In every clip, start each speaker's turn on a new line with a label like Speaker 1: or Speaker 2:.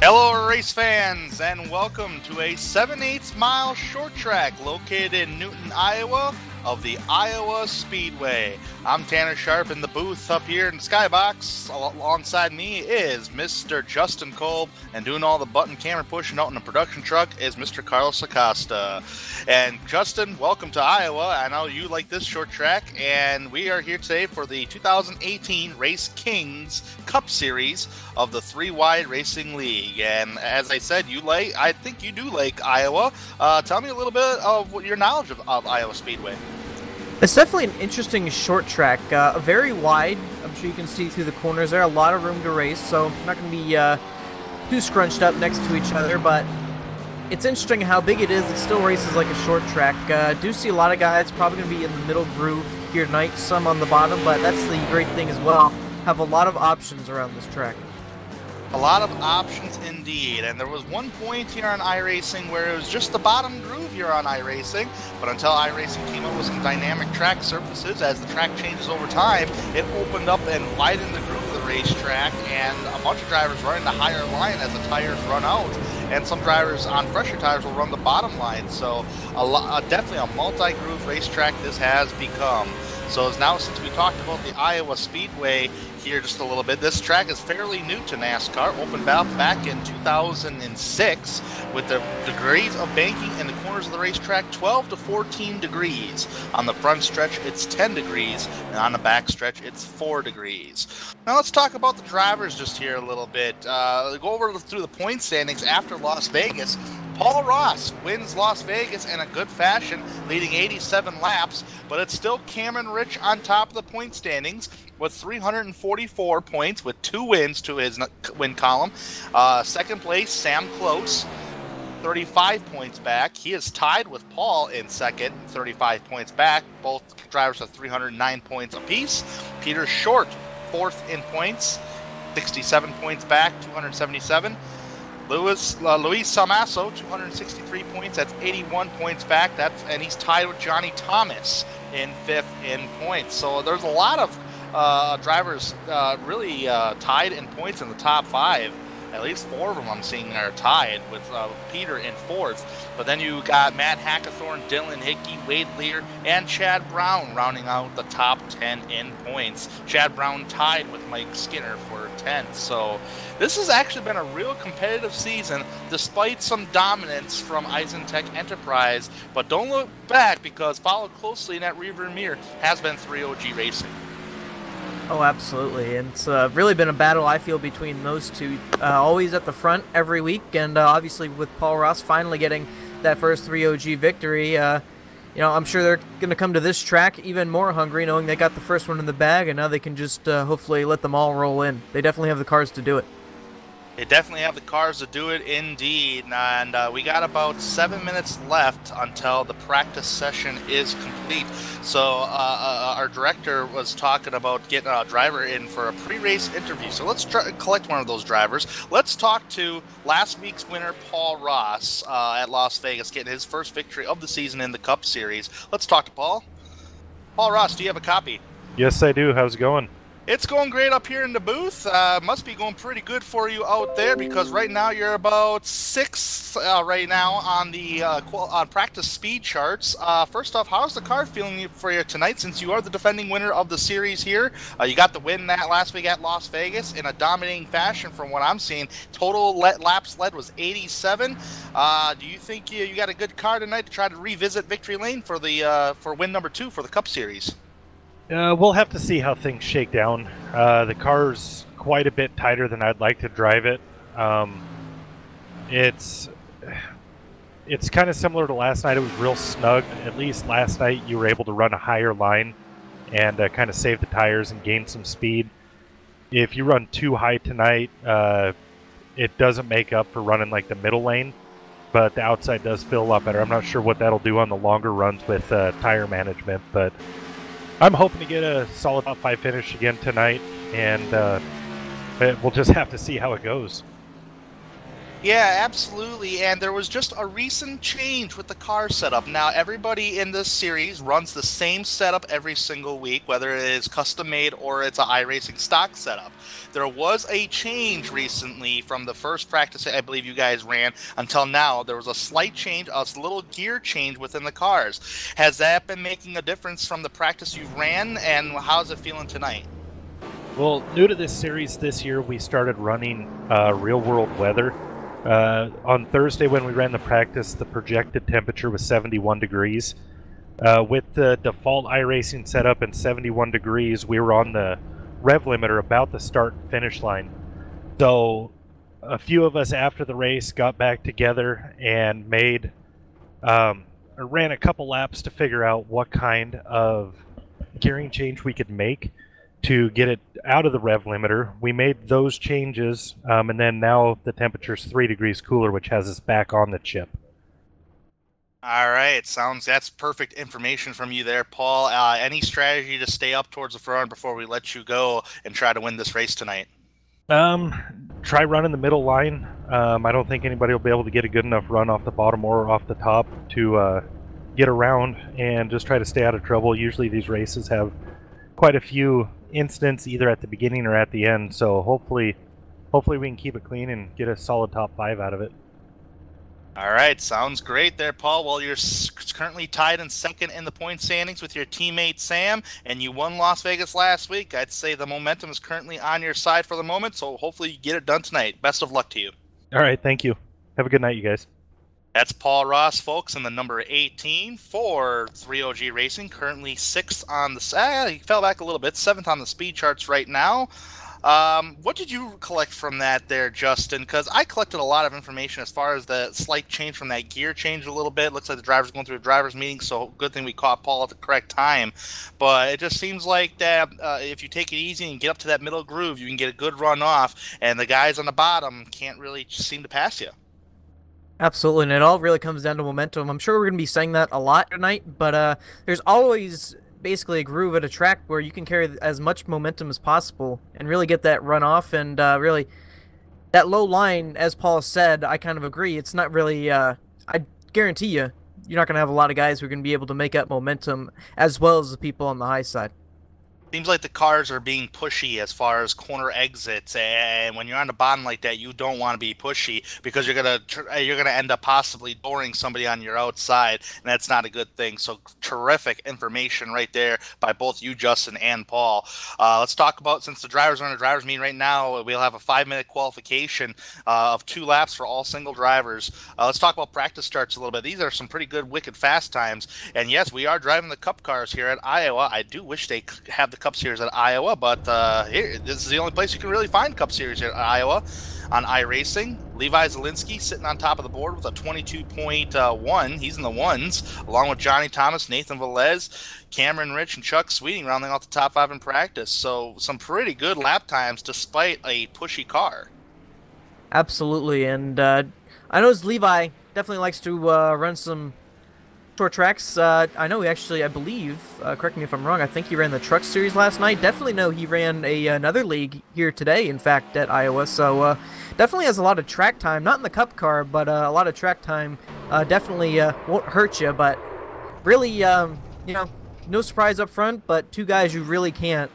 Speaker 1: Hello race fans, and welcome to a 7/8 mile short track located in Newton, Iowa of the Iowa Speedway. I'm Tanner Sharp in the booth up here in the Skybox. Alongside me is Mr. Justin Kolb, and doing all the button camera pushing out in the production truck is Mr. Carlos Acosta. And Justin, welcome to Iowa. I know you like this short track, and we are here today for the 2018 RaceKings Cup Series of the 3-Wide Racing League. And as I said, I think you do like Iowa. Tell me a little bit of your knowledge of Iowa Speedway.
Speaker 2: It's definitely an interesting short track, very wide. I'm sure you can see through the corners there. A lot of room to race, so not going to be too scrunched up next to each other, but it's interesting how big it is. It still races like a short track. Do see a lot of guys probably going to be in the middle groove here tonight, some on the bottom, but that's the great thing as well. Have a lot of options around this track.
Speaker 1: A lot of options indeed, and there was one point here on iRacing where it was just the bottom groove here on iRacing, but until iRacing came up with some dynamic track surfaces, as the track changes over time, it opened up and widened the groove of the racetrack, and a bunch of drivers running the higher line as the tires run out, and some drivers on fresher tires will run the bottom line, so definitely a multi-groove racetrack this has become. So now, since we talked about the Iowa Speedway here just a little bit, this track is fairly new to NASCAR. Opened back in 2006 with the degrees of banking in the corners of the racetrack 12 to 14 degrees. On the front stretch, it's 10 degrees, and on the back stretch, it's 4 degrees. Now let's talk about the drivers just here a little bit. Go over through the point standings after Las Vegas. Paul Ross wins Las Vegas in a good fashion, leading 87 laps, but it's still Cameron Rich on top of the point standings with 344 points with 2 wins to his win column. Second place, Sam Close, 35 points back. He is tied with Paul in second, 35 points back. Both drivers have 309 points apiece. Peter Short, fourth in points, 67 points back, 277. Luis Salmaso, 263 points. That's 81 points back. And he's tied with Johnny Thomas in fifth in points. So there's a lot of drivers really tied in points in the top 5. At least 4 of them I'm seeing are tied with Peter in fourth. But then you got Matt Hackathorn, Dylan Hickey, Wade Lear, and Chad Brown rounding out the top 10 in points. Chad Brown tied with Mike Skinner for 10th. So this has actually been a real competitive season despite some dominance from Eisentech Enterprise. But don't look back, because followed closely in that rearview mirror has been 3OG Racing.
Speaker 2: Oh, absolutely. And it's really been a battle, I feel, between those two. Always at the front every week, and obviously with Paul Ross finally getting that first 3OG victory, I'm sure they're going to come to this track even more hungry, knowing they got the first one in the bag, and now they can just hopefully let them all roll in. They definitely have the cars to do it.
Speaker 1: They definitely have the cars to do it, indeed. And we got about 7 minutes left until the practice session is complete. So our director was talking about getting a driver in for a pre-race interview. So let's collect one of those drivers. Let's talk to last week's winner, Paul Ross, at Las Vegas, getting his first victory of the season in the Cup Series. Let's talk to Paul. Paul Ross, do you have a copy?
Speaker 3: Yes, I do. How's it going?
Speaker 1: It's going great up here in the booth. Must be going pretty good for you out there, because right now you're about 6th right now on the on practice speed charts. First off, how's the car feeling for you tonight, since you are the defending winner of the series here? You got the win that last week at Las Vegas in a dominating fashion from what I'm seeing. Total laps led was 87. Do you think you got a good car tonight to try to revisit victory lane for the for win number 2 for the Cup Series?
Speaker 3: We'll have to see how things shake down. The car's quite a bit tighter than I'd like to drive it. It's kind of similar to last night. It was real snug. At least last night you were able to run a higher line and kind of save the tires and gain some speed. If you run too high tonight, it doesn't make up for running like the middle lane, but the outside does feel a lot better. I'm not sure what that'll do on the longer runs with tire management, but I'm hoping to get a solid top 5 finish again tonight, and we'll just have to see how it goes.
Speaker 1: Yeah, absolutely. And there was just a recent change with the car setup. Now, everybody in this series runs the same setup every single week, whether it is custom made or it's an iRacing stock setup. There was a change recently from the first practice I believe you guys ran until now. There was a slight change, a little gear change within the cars. Has that been making a difference from the practice you ran, and how's it feeling tonight?
Speaker 3: Well, new to this series this year, we started running real-world weather. On Thursday when we ran the practice, the projected temperature was 71 degrees. With the default iRacing setup and 71 degrees, we were on the rev limiter about the start and finish line. So a few of us after the race got back together and ran a couple laps to figure out what kind of gearing change we could make to get it out of the rev limiter. We made those changes, and then now the temperature's 3 degrees cooler, which has us back on the chip.
Speaker 1: All right, that's perfect information from you there, Paul. Any strategy to stay up towards the front before we let you go and try to win this race tonight?
Speaker 3: Try running the middle line. I don't think anybody will be able to get a good enough run off the bottom or off the top to get around, and just try to stay out of trouble. Usually these races have quite a few incidents either at the beginning or at the end, so hopefully we can keep it clean and get a solid top 5 out of it.
Speaker 1: All right, sounds great there, Paul. Well, you're currently tied in second in the point standings with your teammate Sam, and you won Las Vegas last week. I'd say the momentum is currently on your side for the moment, so hopefully you get it done tonight. Best of luck to you.
Speaker 3: All right, thank you. Have a good night, you guys.
Speaker 1: That's Paul Ross, folks, in the number 18 for 3OG Racing, currently 6th on the... he fell back a little bit, 7th on the speed charts right now. What did you collect from that there, Justin? Because I collected a lot of information as far as the slight change from that gear change a little bit. Looks like the driver's going through a driver's meeting, so good thing we caught Paul at the correct time. But it just seems like that if you take it easy and get up to that middle groove, you can get a good run off, and the guys on the bottom can't really seem to pass you.
Speaker 2: Absolutely, and it all really comes down to momentum. I'm sure we're going to be saying that a lot tonight, but there's always basically a groove at a track where you can carry as much momentum as possible and really get that run off, and really that low line, as Paul said, I kind of agree. It's not really, I guarantee you're not going to have a lot of guys who are going to be able to make up momentum as well as the people on the high side.
Speaker 1: Seems like the cars are being pushy as far as corner exits, and when you're on the bottom like that, you don't want to be pushy because you're gonna end up possibly dooring somebody on your outside, and that's not a good thing. So terrific information right there by both you, Justin, and Paul. Let's talk about, since the drivers are in a driver's meeting right now, we'll have a 5-minute qualification of 2 laps for all single drivers. Let's talk about practice starts a little bit. These are some pretty good, wicked fast times, and yes, we are driving the Cup cars here at Iowa. I do wish they have the Cup Series at Iowa, but this is the only place you can really find Cup Series here at Iowa on iRacing. Levi Zielinski sitting on top of the board with a 22.1. He's in the ones, along with Johnny Thomas, Nathan Velez, Cameron Rich, and Chuck Sweeting rounding out the top 5 in practice. So some pretty good lap times despite a pushy car.
Speaker 2: Absolutely, and I know Levi definitely likes to run some short tracks. I know he actually, I believe, correct me if I'm wrong, I think he ran the Truck Series last night. Definitely know he ran another league here today, in fact, at Iowa. So definitely has a lot of track time. Not in the Cup car, but a lot of track time. Definitely won't hurt you, but really, no surprise up front, but 2 guys you really can't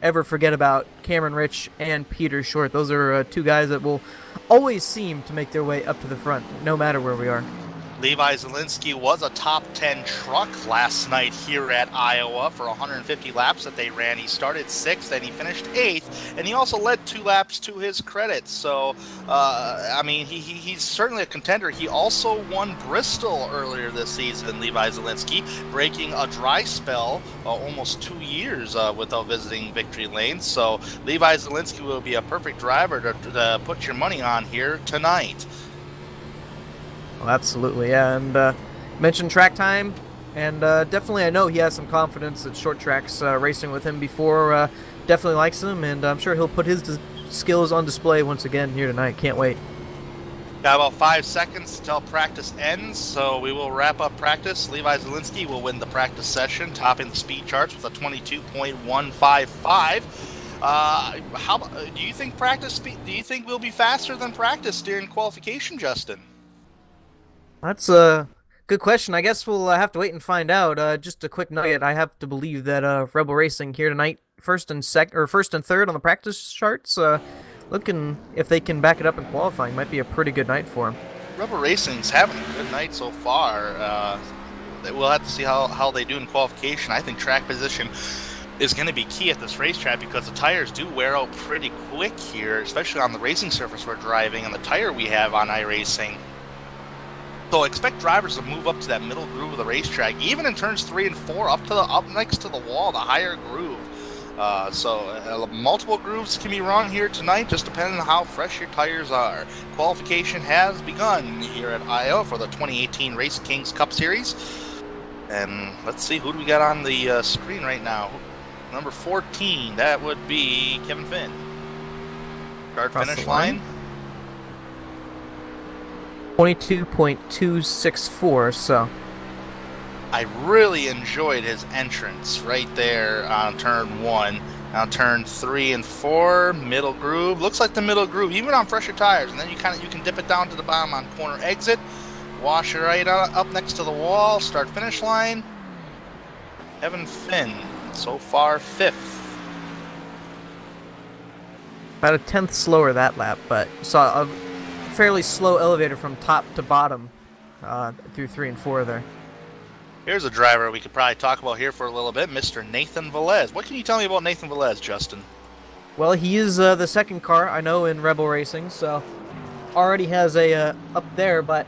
Speaker 2: ever forget about, Cameron Rich and Peter Short. Those are 2 guys that will always seem to make their way up to the front, no matter where we are.
Speaker 1: Levi Zielinski was a top 10 truck last night here at Iowa for 150 laps that they ran. He started 6th and he finished 8th, and he also led 2 laps to his credit. So, I mean, he's certainly a contender. He also won Bristol earlier this season, Levi Zielinski, breaking a dry spell, almost 2 years without visiting victory lane. So, Levi Zielinski will be a perfect driver to put your money on here tonight.
Speaker 2: Well, absolutely, yeah, and mentioned track time, and definitely I know he has some confidence at short tracks. Racing with him before, definitely likes him, and I'm sure he'll put his skills on display once again here tonight. Can't wait.
Speaker 1: Got about 5 seconds until practice ends, so we will wrap up practice. Levi Zielinski will win the practice session, topping the speed charts with a 22.155. Do you think Do you think we'll be faster than practice during qualification, Justin?
Speaker 2: That's a good question. I guess we'll have to wait and find out. Just a quick nugget. I have to believe that Rebel Racing here tonight, first and third on the practice charts. Looking if they can back it up in qualifying, might be a pretty good night for them.
Speaker 1: Rebel Racing's having a good night so far. We'll have to see how they do in qualification. I think track position is going to be key at this racetrack because the tires do wear out pretty quick here, especially on the racing surface we're driving and the tire we have on iRacing. So expect drivers to move up to that middle groove of the racetrack, even in turns 3 and 4, up next to the wall, the higher groove. Multiple grooves can be run here tonight, just depending on how fresh your tires are. Qualification has begun here at Iowa for the 2018 RaceKings Cup Series. And let's see, who do we got on the screen right now? Number 14, that would be Kevin Finn. Start-finish line.
Speaker 2: 22.264, so...
Speaker 1: I really enjoyed his entrance right there on turn 1. On turn 3 and 4, middle groove. Looks like the middle groove, even on fresher tires. And then you can dip it down to the bottom on corner exit. Wash it right up next to the wall. Start finish line. Kevin Finn, so far 5th.
Speaker 2: About a 10th slower that lap, but saw a fairly slow elevator from top to bottom through 3 and 4 there.
Speaker 1: Here's a driver we could probably talk about here for a little bit, Mr. Nathan Velez. What can you tell me about Nathan Velez, Justin?
Speaker 2: Well, he is the second car I know in Rebel Racing, so already has a up there. But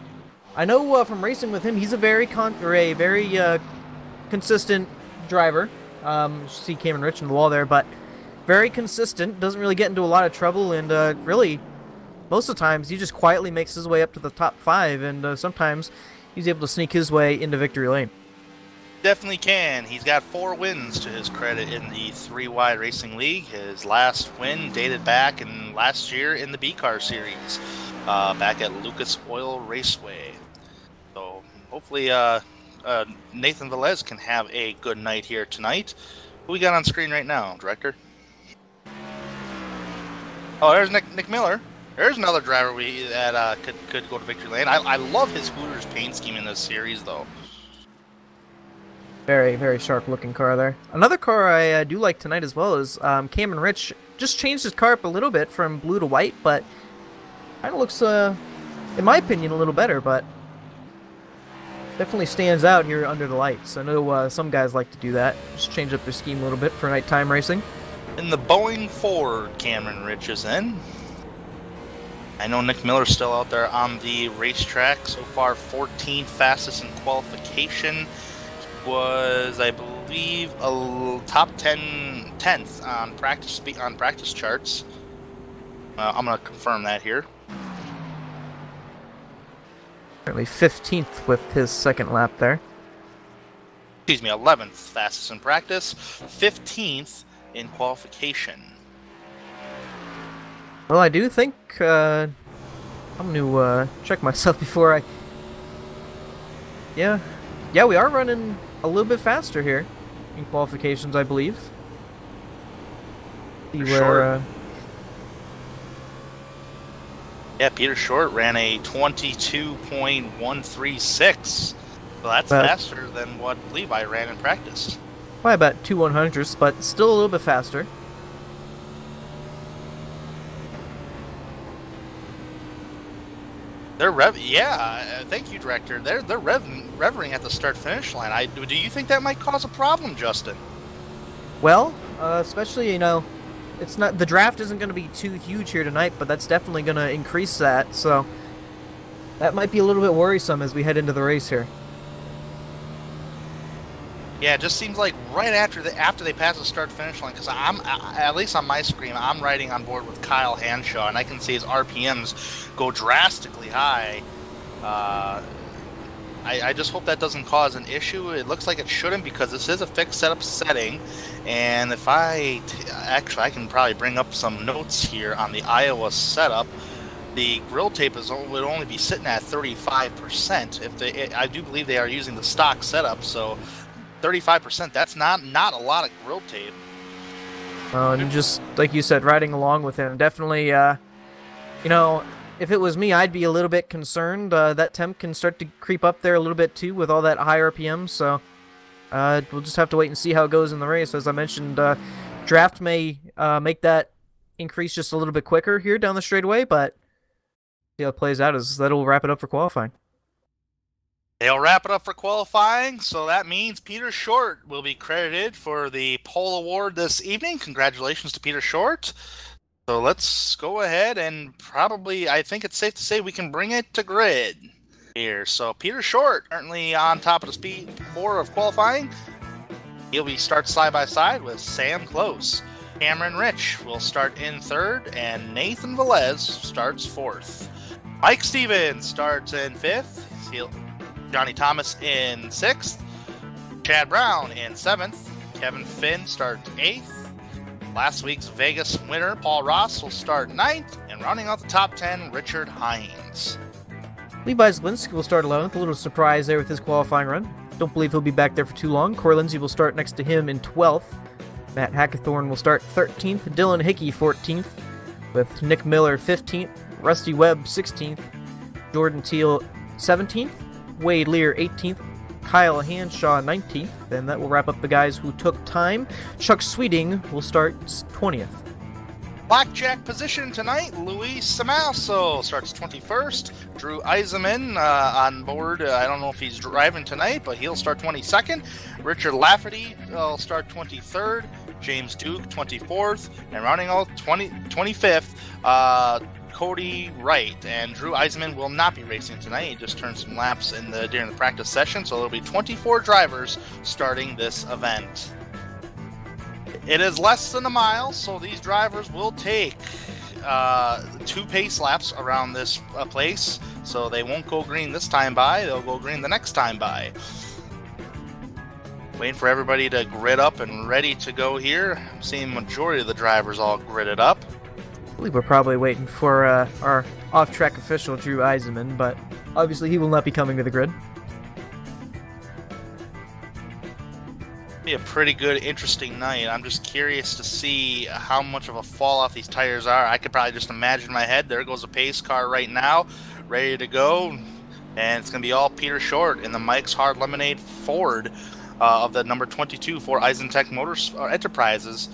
Speaker 2: I know from racing with him, he's a very consistent driver. See Cameron Rich in the wall there, but very consistent. Doesn't really get into a lot of trouble, and really most of the times he just quietly makes his way up to the top 5, and sometimes he's able to sneak his way into victory lane.
Speaker 1: Definitely can. He's got 4 wins to his credit in the 3-wide racing league. His last win dated back in last year in the B-Car series, back at Lucas Oil Raceway. So hopefully Nathan Velez can have a good night here tonight. Who we got on screen right now, Director? Oh, there's Nick Miller. There's another driver that could go to victory lane. I love his Hooters paint scheme in this series, though.
Speaker 2: Very, very sharp-looking car there. Another car I do like tonight as well is Cameron Rich. Just changed his car up a little bit from blue to white, but kind of looks, in my opinion, a little better, but definitely stands out here under the lights. I know some guys like to do that. Just change up their scheme a little bit for nighttime racing.
Speaker 1: In the Boeing Ford, Cameron Rich is in. I know Nick Miller's still out there on the racetrack. So far, 14th fastest in qualification. Was, I believe, a top 10th on practice charts. I'm going to confirm that here.
Speaker 2: Currently 15th with his second lap there.
Speaker 1: Excuse me, 11th fastest in practice, 15th in qualification.
Speaker 2: Well, I do think I'm going to check myself before I... Yeah, we are running a little bit faster here in qualifications, I believe. See where,
Speaker 1: yeah, Peter Short ran a 22.136. So that's faster than what Levi ran in practice.
Speaker 2: By about 2/100ths, but still a little bit faster.
Speaker 1: They're thank you, Director. They're revving at the start-finish line. Do you think that might cause a problem, Justin?
Speaker 2: Well, especially, it's not, the draft isn't going to be too huge here tonight, but that's definitely going to increase that, so that might be a little bit worrisome as we head into the race here.
Speaker 1: Yeah, it just seems like right after they pass the start-finish line, because at least on my screen, I'm riding on board with Kyle Hanshaw, and I can see his RPMs go drastically high. I just hope that doesn't cause an issue. It looks like it shouldn't, because this is a fixed setup setting, and if I can probably bring up some notes here on the Iowa setup. The grill tape would only be sitting at 35%. I do believe they are using the stock setup, so 35%, that's not a lot of grill tape.
Speaker 2: And just like you said, riding along with him. Definitely, you know, if it was me, I'd be a little bit concerned. That temp can start to creep up there a little bit too with all that high RPM. So we'll just have to wait and see how it goes in the race. As I mentioned, draft may make that increase just a little bit quicker here down the straightaway, but see how it plays out. As that'll wrap it up for qualifying.
Speaker 1: They'll wrap it up for qualifying, so that means Peter Short will be credited for the pole award this evening. Congratulations to Peter Short. So let's go ahead and probably, I think it's safe to say we can bring it to grid here. So Peter Short currently on top of the speed board of qualifying. He'll be start side by side with Sam Close. Cameron Rich will start in third, and Nathan Velez starts fourth. Mike Stevens starts in fifth. Johnny Thomas in sixth. Chad Brown in seventh. Kevin Finn starts eighth. Last week's Vegas winner, Paul Ross, will start ninth. And rounding out the top 10, Richard Hines.
Speaker 2: Levi Zielinski will start 11th. A little surprise there with his qualifying run. Don't believe he'll be back there for too long. Corey Lindsey will start next to him in 12th. Matt Hackathorn will start 13th. Dylan Hickey 14th. With Nick Miller 15th. Rusty Webb 16th. Jordan Teal 17th. Wade Lear 18th, Kyle Hanshaw 19th, and that will wrap up the guys who took time. Chuck Sweeting will start 20th.
Speaker 1: Blackjack position tonight, Luis Samaso starts 21st. Drew Eisenman on board. I don't know if he's driving tonight, but he'll start 22nd. Richard Lafferty will start 23rd. James Duke 24th. And rounding out 25th, Cody Wright. And Drew Eisenman will not be racing tonight. He just turned some laps during the practice session, so there'll be 24 drivers starting this event. It is less than a mile, so these drivers will take 2 pace laps around this place, so they won't go green this time by, they'll go green the next time by. Waiting for everybody to grid up and ready to go here. I'm seeing the majority of the drivers all gridded up.
Speaker 2: I believe we're probably waiting for our off-track official, Drew Eisenman, but obviously he will not be coming to the grid.
Speaker 1: Be a pretty good, interesting night. I'm just curious to see how much of a fall off these tires are. I could probably just imagine in my head, there goes a pace car right now, ready to go, and it's going to be all Peter Short in the Mike's Hard Lemonade Ford of the number 22 for Eisentech Motors Enterprises.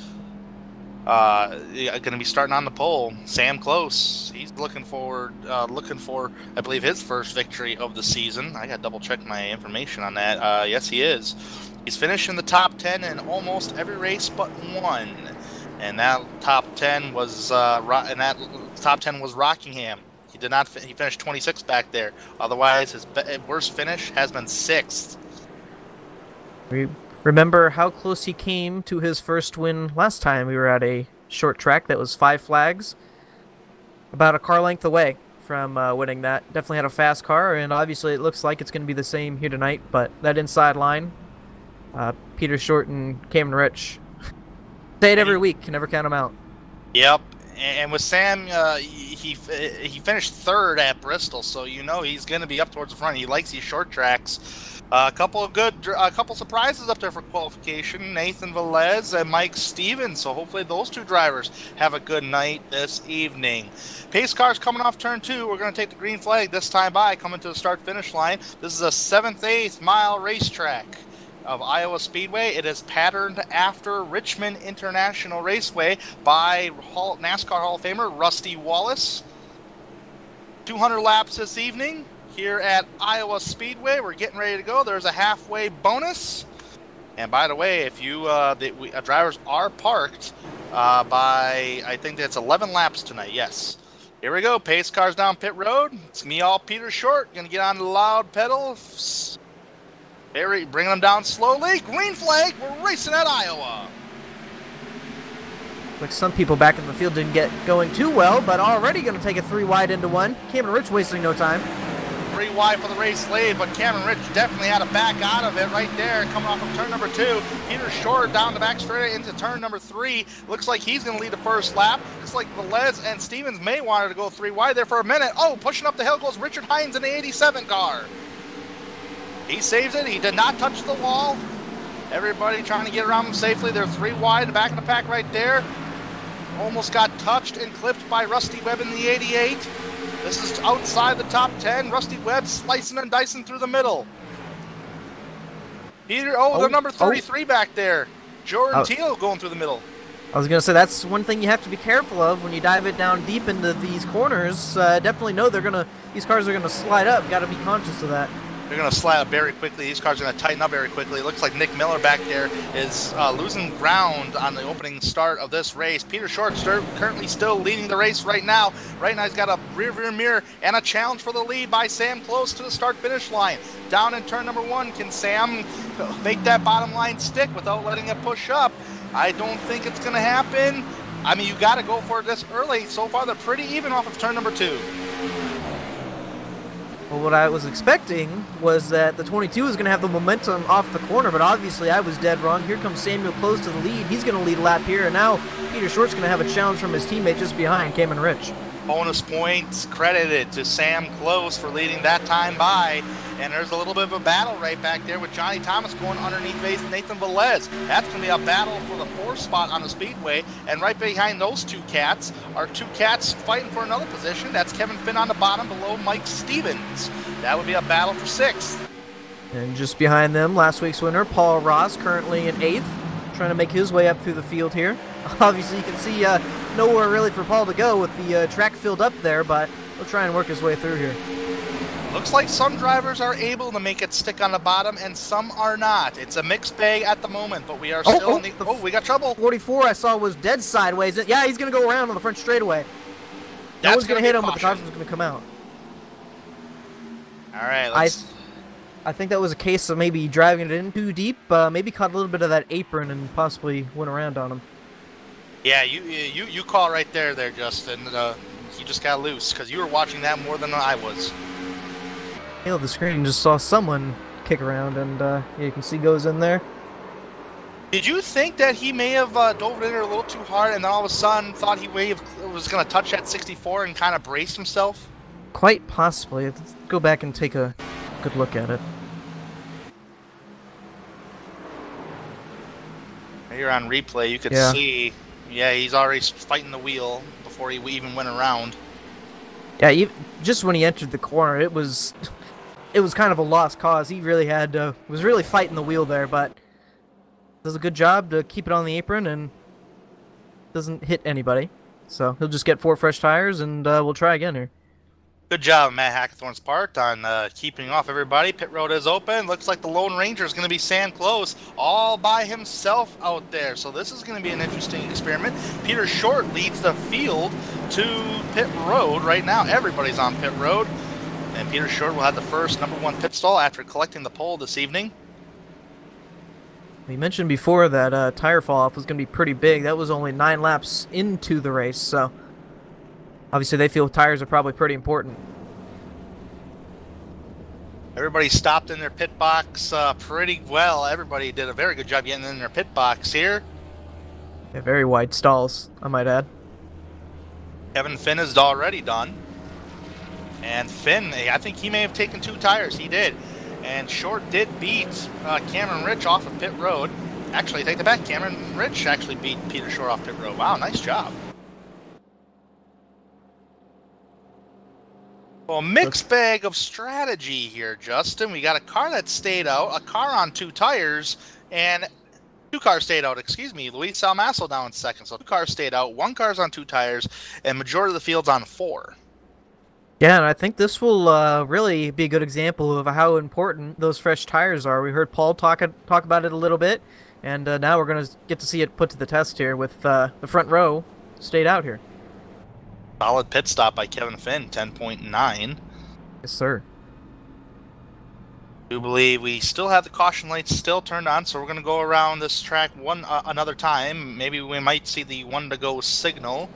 Speaker 1: Going to be starting on the pole. Sam Close, he's looking for, I believe, his first victory of the season. I got to double check my information on that. Yes, he is. He's finished in the top 10 in almost every race but one, and that top 10 was Rockingham. He did not. He finished 26th back there. Otherwise, his worst finish has been 6th.
Speaker 2: We remember how close he came to his first win last time we were at a short track that was 5 flags, about a car length away from winning that. Definitely had a fast car, and obviously it looks like it's going to be the same here tonight, but that inside line, Peter Short and Cameron Rich, say it every week, can never count them out. Yep,
Speaker 1: and with Sam, he finished 3rd at Bristol, so you know he's going to be up towards the front. He likes these short tracks. A couple surprises up there for qualification. Nathan Velez and Mike Stevens. So hopefully those 2 drivers have a good night this evening. Pace cars coming off turn 2. We're going to take the green flag this time by, coming to the start-finish line. This is a 7/8 mile racetrack of Iowa Speedway. It is patterned after Richmond International Raceway by NASCAR Hall of Famer Rusty Wallace. 200 laps this evening here at Iowa Speedway. We're getting ready to go. There's a halfway bonus. And by the way, if you drivers are parked by, I think that's 11 laps tonight. Yes. Here we go. Pace cars down pit road. It's me, all Peter Short. Going to get on the loud pedal. Bringing them down slowly. Green flag. We're racing at Iowa.
Speaker 2: Like some people back in the field didn't get going too well, but already going to take it 3 wide into 1. Cameron Rich wasting no time.
Speaker 1: 3 wide for the race lead, but Cameron Rich definitely had to back out of it right there, coming off of turn number 2. Peter Short down the back straight into turn number 3. Looks like he's going to lead the first lap. Looks like Velez and Stevens may want to go 3 wide there for a minute. Oh, pushing up the hill goes Richard Hines in the 87 car. He saves it. He did not touch the wall Everybody trying to get around them safely. They're 3 wide, the back of the pack right there. Almost got touched and clipped by Rusty Webb in the 88. This is outside the top 10. Rusty Webb slicing and dicing through the middle. They're number 33 back there. Jordan Teal going through the middle.
Speaker 2: I was going to say, that's one thing you have to be careful of when you dive it down deep into these corners. Definitely know these cars are going to slide up. Got to be conscious of that.
Speaker 1: They're going to slide up very quickly. These cars are going to tighten up very quickly. It looks like Nick Miller back there is losing ground on the opening start of this race. Peter Short currently still leading the race right now. Right now he's got a rear mirror and a challenge for the lead by Sam close to the start-finish line. Down in turn number 1, can Sam make that bottom line stick without letting it push up? I don't think it's going to happen. I mean, you got to go for it this early. So far, they're pretty even off of turn number 2.
Speaker 2: Well, what I was expecting was that the 22 was going to have the momentum off the corner, but obviously I was dead wrong. Here comes Samuel close to the lead. He's going to lead a lap here, and now Peter Short's going to have a challenge from his teammate just behind, Cameron Rich.
Speaker 1: Bonus points credited to Sam Close for leading that time by. And there's a little bit of a battle right back there with Johnny Thomas going underneath Nathan Velez. That's going to be a battle for the 4th spot on the speedway. And right behind those 2 cats are 2 cats fighting for another position. That's Kevin Finn on the bottom below Mike Stevens. That would be a battle for 6th.
Speaker 2: And just behind them, last week's winner, Paul Ross, currently in 8th, trying to make his way up through the field here. Obviously, you can see nowhere really for Paul to go with the track filled up there, but he'll try and work his way through here.
Speaker 1: Looks like some drivers are able to make it stick on the bottom, and some are not. It's a mixed bag at the moment, but we are still in the... Oh, we got trouble.
Speaker 2: 44 I saw was dead sideways. Yeah, he's going to go around on the front straightaway. No one's going to hit him, but the caution's going to come out.
Speaker 1: All right, let's...
Speaker 2: I think that was a case of maybe driving it in too deep, maybe caught a little bit of that apron and possibly went around on him.
Speaker 1: Yeah, you call right there, Justin. You just got loose, because you were watching that more than I was.
Speaker 2: The screen just saw someone kick around, and yeah, you can see goes in there.
Speaker 1: Did you think that he may have dove in there a little too hard, and then all of a sudden thought he was going to touch that 64 and kind of brace himself?
Speaker 2: Quite possibly. Let's go back and take a good look at it.
Speaker 1: Here on replay, you could see, yeah, he's already fighting the wheel before he even went around.
Speaker 2: Yeah, just when he entered the corner, it was kind of a lost cause. He really was really fighting the wheel there, but does a good job to keep it on the apron and doesn't hit anybody. So he'll just get 4 fresh tires, and we'll try again here.
Speaker 1: Good job, Matt Hackathorn's part on keeping off everybody. Pit road is open. Looks like the Lone Ranger is going to be Sam Close all by himself out there. So this is going to be an interesting experiment. Peter Short leads the field to pit road right now. Everybody's on pit road. And Peter Short will have the first number 1 pit stall after collecting the pole this evening.
Speaker 2: We mentioned before that tire fall-off was going to be pretty big. That was only 9 laps into the race, so... Obviously, they feel tires are probably pretty important.
Speaker 1: Everybody stopped in their pit box pretty well. Everybody did a very good job getting in their pit box here.
Speaker 2: Yeah, very wide stalls, I might add.
Speaker 1: Kevin Finn is already done. And Finn, I think he may have taken 2 tires. He did. And Short did beat Cameron Rich off of pit road. Actually, take that back. Cameron Rich actually beat Peter Short off pit road. Wow, nice job. Well, mixed bag of strategy here, Justin. We got a car that stayed out, a car on 2 tires, and 2 cars stayed out, excuse me. Luis Salmaso down in second. So 2 cars stayed out, 1 car's on 2 tires, and majority of the field's on 4.
Speaker 2: Yeah, and I think this will really be a good example of how important those fresh tires are. We heard Paul talk about it a little bit, and now we're going to get to see it put to the test here with the front row stayed out here.
Speaker 1: Solid pit stop by Kevin Finn, 10.9.
Speaker 2: Yes, sir.
Speaker 1: I do believe we still have the caution lights still turned on, so we're going to go around this track another time. Maybe we might see the 1 to go signal.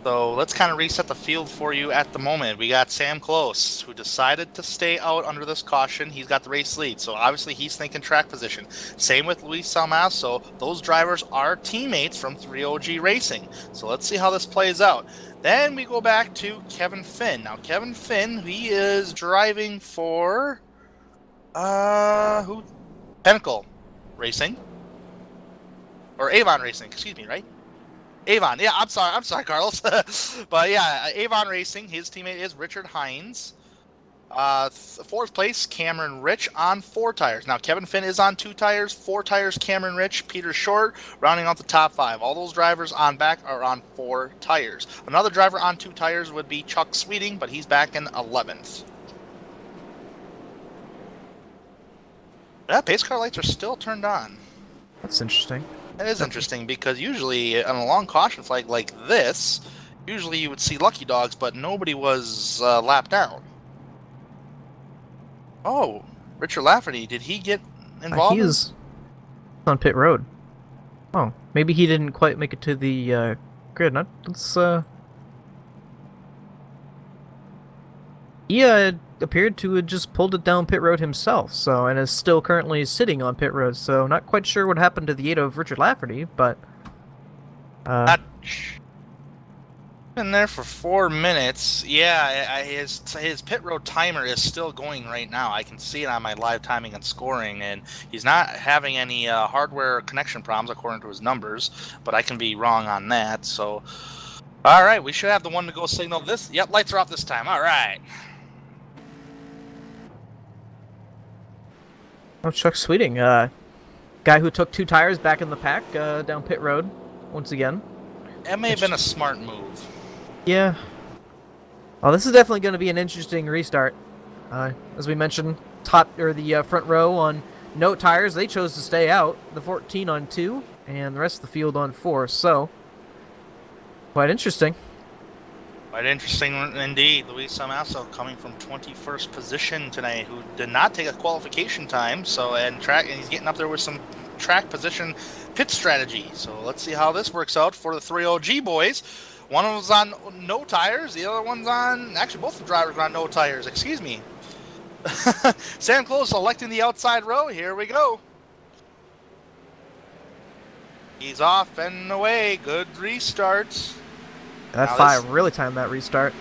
Speaker 1: So let's kind of reset the field for you at the moment. We got Sam Close, who decided to stay out under this caution. He's got the race lead, so obviously he's thinking track position. Same with Luis Salmaso. Those drivers are teammates from 3OG Racing. So let's see how this plays out. Then we go back to Kevin Finn. Now, Kevin Finn, he is driving for... who? Pinnacle Racing. Or Avon Racing, excuse me, right? Avon, yeah, I'm sorry, Carlos. But yeah, Avon Racing, his teammate is Richard Hines. Fourth place, Cameron Rich on 4 tires. Now, Kevin Finn is on 2 tires, 4 tires, Cameron Rich, Peter Short, rounding out the top 5. All those drivers on back are on 4 tires. Another driver on 2 tires would be Chuck Sweeting, but he's back in 11th. Yeah, pace car lights are still turned on.
Speaker 2: That's interesting.
Speaker 1: That is interesting because usually on a long caution flag like this, usually you would see lucky dogs, but nobody was lapped out. Oh, Richard Lafferty, did he get involved?
Speaker 2: He is on pit road. Oh, maybe he didn't quite make it to the grid. He appeared to have just pulled it down pit road himself, so, and is still currently sitting on pit road, so not quite sure what happened to the 8 of Richard Lafferty, but...
Speaker 1: Been there for 4 minutes. Yeah, his pit road timer is still going right now. I can see it on my live timing and scoring, and he's not having any hardware connection problems according to his numbers, but I can be wrong on that. So, all right, we should have the one to go signal this. Yep, lights are off this time. All right.
Speaker 2: Oh, Chuck Sweeting, guy who took 2 tires back in the pack down pit road once again.
Speaker 1: That may have been a smart move.
Speaker 2: Yeah. Well, this is definitely going to be an interesting restart. As we mentioned, the front row on no tires, they chose to stay out. The 14 on 2, and the rest of the field on 4. So, quite interesting.
Speaker 1: Quite interesting indeed. Luis Amasso coming from 21st position tonight, who did not take a qualification time. So, and he's getting up there with some track position pit strategy. So let's see how this works out for the 3OG boys. One of them's on no tires, the other one's on, actually both the drivers are on no tires, excuse me. Sam Close selecting the outside row, here we go. He's off and away, good restart.
Speaker 2: That 5 really timed that restart.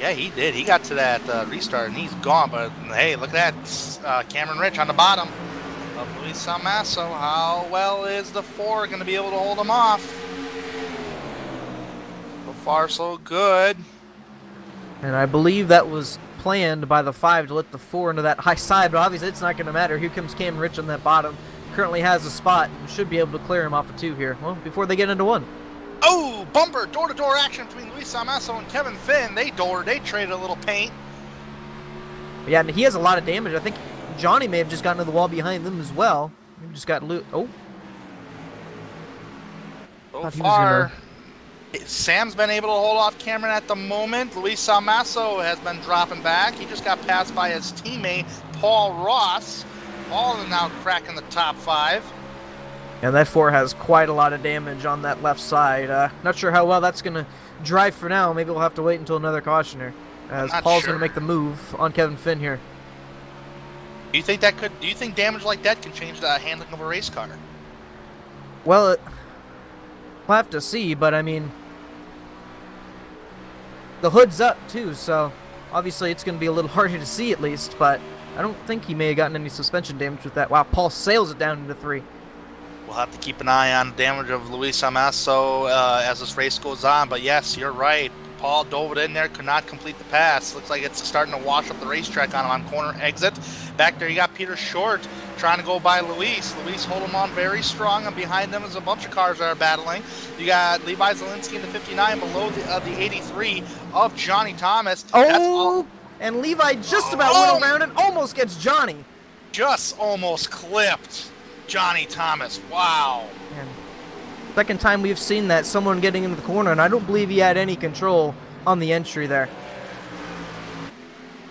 Speaker 1: Yeah, he did, he got to that restart and he's gone, but hey, look at that, Cameron Rich on the bottom of Luis Amasso. How well is the 4 going to be able to hold him off? So far, so good.
Speaker 2: And I believe that was planned by the 5 to let the 4 into that high side, but obviously it's not going to matter. Here comes Cam Rich on that bottom. Currently has a spot and should be able to clear him off of 2 here. Well, before they get into 1.
Speaker 1: Oh, bumper, door-to-door action between Luis Amasso and Kevin Finn. They traded a little paint.
Speaker 2: Yeah, and he has a lot of damage. I think Johnny may have just gotten to the wall behind them as well. He just got loot. Oh.
Speaker 1: So far, Sam's been able to hold off Cameron at the moment. Luis Amasso has been dropping back. He just got passed by his teammate, Paul Ross. All of them now cracking the top 5.
Speaker 2: And that 4 has quite a lot of damage on that left side. Not sure how well that's going to drive for now. Maybe we'll have to wait until another cautioner, as Paul's going to make the move on Kevin Finn here.
Speaker 1: Do you think damage like that can change the handling of a race car?
Speaker 2: Well, we'll have to see, but I mean, the hood's up too, so obviously it's going to be a little harder to see at least, but I don't think he may have gotten any suspension damage with that. Wow, Paul sails it down into 3.
Speaker 1: We'll have to keep an eye on the damage of Luis Amasso as this race goes on, but yes, you're right. Paul dove it in there, could not complete the pass. Looks like it's starting to wash up the racetrack on him on corner exit. Back there you got Peter Short trying to go by Luis. Luis hold him on very strong, and behind them is a bunch of cars that are battling. You got Levi Zielinski in the 59 below the 83 of Johnny Thomas.
Speaker 2: Oh, and Levi just about went around and almost gets Johnny.
Speaker 1: Just almost clipped Johnny Thomas. Wow.
Speaker 2: Man. Second time we've seen that, someone getting into the corner, and I don't believe he had any control on the entry there.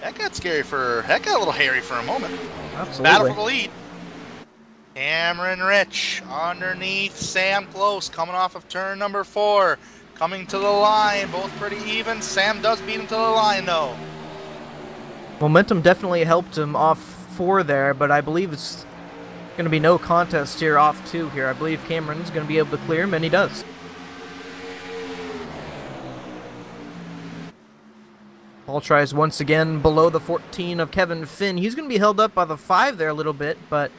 Speaker 1: That got a little hairy for a moment.
Speaker 2: Absolutely.
Speaker 1: Battle for the lead. Cameron Rich underneath Sam Close, coming off of turn number 4. Coming to the line, both pretty even. Sam does beat him to the line, though.
Speaker 2: Momentum definitely helped him off 4 there, but I believe it's going to be no contest here off 2 here. I believe Cameron's going to be able to clear him, and he does. Paul tries once again below the 14 of Kevin Finn. He's going to be held up by the 5 there a little bit, but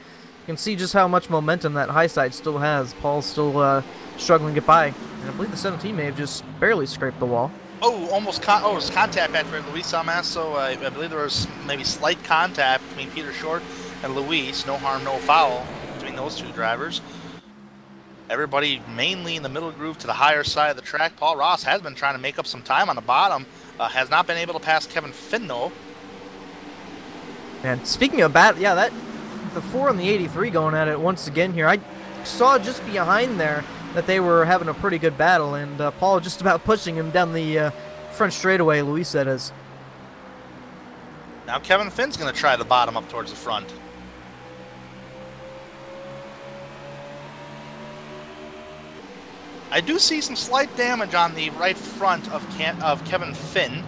Speaker 2: You can see just how much momentum that high side still has. Paul's still struggling to get by. And I believe the 17 may have just barely scraped the wall.
Speaker 1: Oh, almost it was contact back there, Luis Almasso. I believe there was maybe slight contact between Peter Short and Luis. No harm, no foul between those two drivers. Everybody mainly in the middle groove to the higher side of the track. Paul Ross has been trying to make up some time on the bottom. Has not been able to pass Kevin Finn, though.
Speaker 2: And speaking of the 4 and the 83 going at it once again here. I saw just behind there that they were having a pretty good battle, and Paul just about pushing him down the front straightaway, Luis said is.
Speaker 1: Now Kevin Finn's going to try the bottom up towards the front. I do see some slight damage on the right front of Kevin Finn.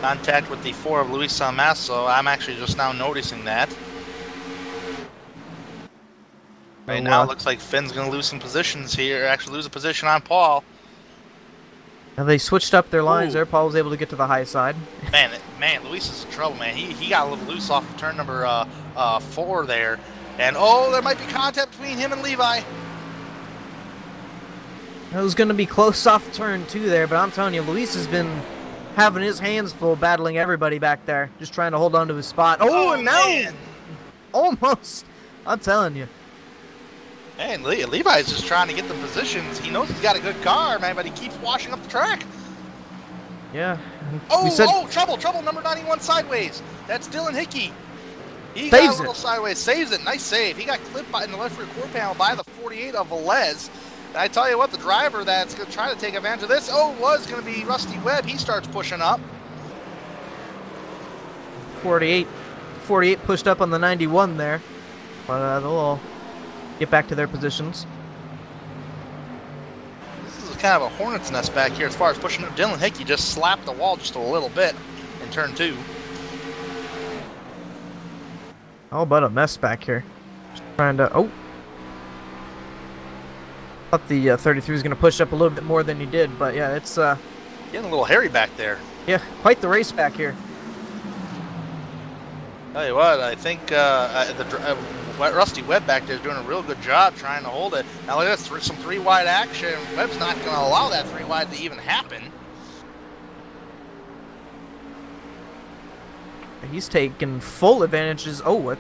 Speaker 1: Contact with the 4 of Luis Almasso. I'm actually just now noticing that. Right now, it looks like Finn's going to lose some positions here. Actually, lose a position on Paul.
Speaker 2: And they switched up their lines there. Paul was able to get to the high side.
Speaker 1: Man, Luis is in trouble, man. He got a little loose off of turn number 4 there. And, oh, there might be contact between him and Levi.
Speaker 2: It was going to be close off turn 2 there, but I'm telling you, Luis has been having his hands full battling everybody back there, just trying to hold on to his spot. Oh, and now
Speaker 1: man.
Speaker 2: Almost. I'm telling you.
Speaker 1: Man, Levi's just trying to get the positions. He knows he's got a good car, man, but he keeps washing up the track.
Speaker 2: Yeah.
Speaker 1: Trouble, number 91 sideways. That's Dylan Hickey. He got a little sideways, saves it, nice save. He got clipped in the left rear quarter panel by the 48 of Velez. And I tell you what, the driver that's going to try to take advantage of this, was going to be Rusty Webb. He starts pushing up.
Speaker 2: 48 pushed up on the 91 there. But they'll all get back to their positions.
Speaker 1: This is kind of a hornet's nest back here as far as pushing up. Dylan Hickey just slapped the wall just a little bit in turn 2.
Speaker 2: How about a mess back here? Just trying to... Oh! Thought the 33 was going to push up a little bit more than he did, but yeah, it's...
Speaker 1: Getting a little hairy back there.
Speaker 2: Yeah, quite the race back here.
Speaker 1: Tell you what, I think Rusty Webb back there is doing a real good job trying to hold it. Now look at this, some 3-wide action. Webb's not going to allow that 3-wide to even happen.
Speaker 2: He's taking full advantages. Oh, what?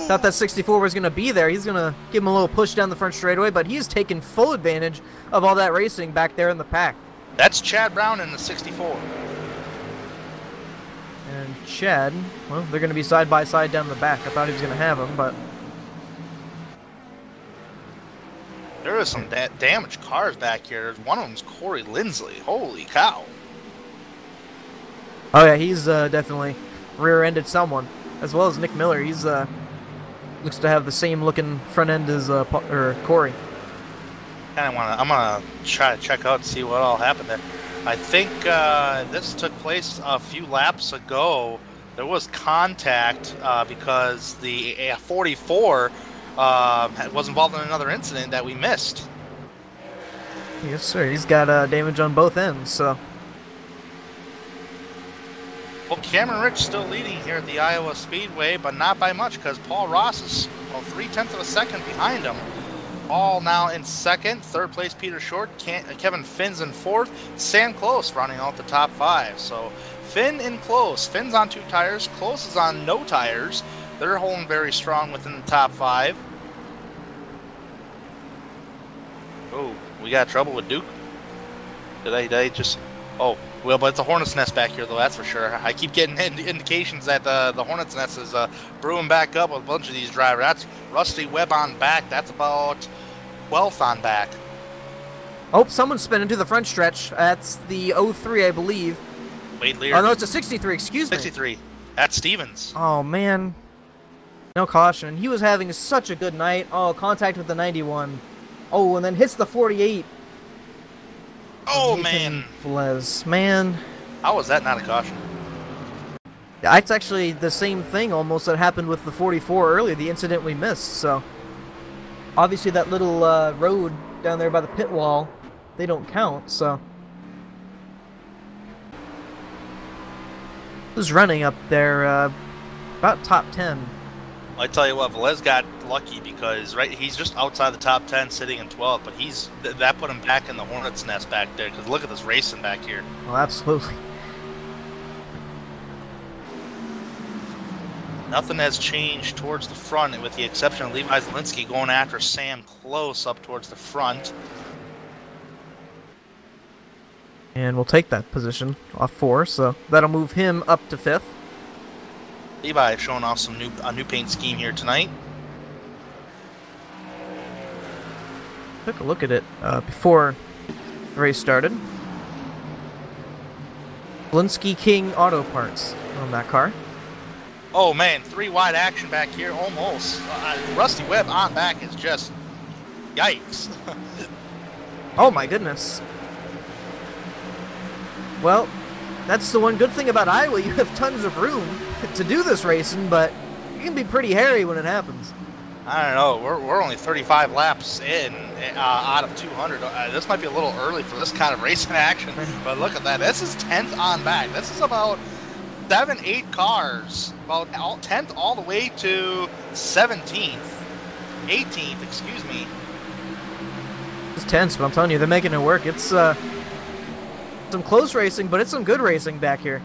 Speaker 2: Thought that 64 was going to be there. He's going to give him a little push down the front straightaway, but he's taking full advantage of all that racing back there in the pack.
Speaker 1: That's Chad Brown in the 64.
Speaker 2: And Chad, well, they're going to be side by side down the back. I thought he was going to have him, but...
Speaker 1: There is some damaged cars back here. One of them's Corey Lindsley. Holy cow.
Speaker 2: Oh, yeah, he's definitely rear-ended someone, as well as Nick Miller. He's looks to have the same looking front end as Corey.
Speaker 1: I'm gonna try to check out and see what all happened there. I think this took place a few laps ago. There was contact because the 44 was involved in another incident that we missed.
Speaker 2: Yes, sir. He's got damage on both ends, so...
Speaker 1: Well, Cameron Rich still leading here at the Iowa Speedway, but not by much because Paul Ross is 0.3 of a second behind him. Paul now in second, third place Peter Short, Kevin Finn's in fourth, Sam Close running out the top 5. So Finn and Close. Finn's on 2 tires, Close is on no tires. They're holding very strong within the top 5. Oh, we got trouble with Duke. Did I just... Oh, well, but it's a hornet's nest back here, though, that's for sure. I keep getting indications that the hornet's nest is brewing back up with a bunch of these drivers. That's Rusty Webb on back. That's about 12th on back.
Speaker 2: Oh, someone's spinning to the front stretch. That's the 03, I believe.
Speaker 1: Wade Lear.
Speaker 2: Oh, no, it's a 63, excuse me.
Speaker 1: 63. That's Stevens.
Speaker 2: Oh, man. No caution. He was having such a good night. Oh, contact with the 91. Oh, and then hits the 48.
Speaker 1: Oh, man.
Speaker 2: Velez. Man.
Speaker 1: How was that not a caution?
Speaker 2: That's actually the same thing almost that happened with the 44 earlier, the incident we missed, so... Obviously that little road down there by the pit wall, they don't count, so... Who's running up there? About top 10.
Speaker 1: I tell you what, Velez got lucky because he's just outside the top 10, sitting in 12th, but that put him back in the hornet's nest back there. Because look at this racing back here.
Speaker 2: Well, absolutely.
Speaker 1: Nothing has changed towards the front, with the exception of Levi Zielinski going after Sam close up towards the front.
Speaker 2: And we'll take that position off 4, so that'll move him up to 5th.
Speaker 1: Levi showing off some new paint scheme here tonight.
Speaker 2: Took a look at it before the race started. Zielinski King Auto Parts on that car.
Speaker 1: Oh man, 3 wide action back here, almost. Rusty Webb on back is just yikes.
Speaker 2: Oh my goodness. Well, that's the one good thing about Iowa. You have tons of room to do this racing, but it can be pretty hairy when it happens.
Speaker 1: I don't know. We're only 35 laps in out of 200. This might be a little early for this kind of racing action, but look at that. This is 10th on back. This is about 7, 8 cars, about 10th all the way to 17th, 18th. Excuse me.
Speaker 2: It's tense, but I'm telling you, they're making it work. It's some close racing, but it's some good racing back here.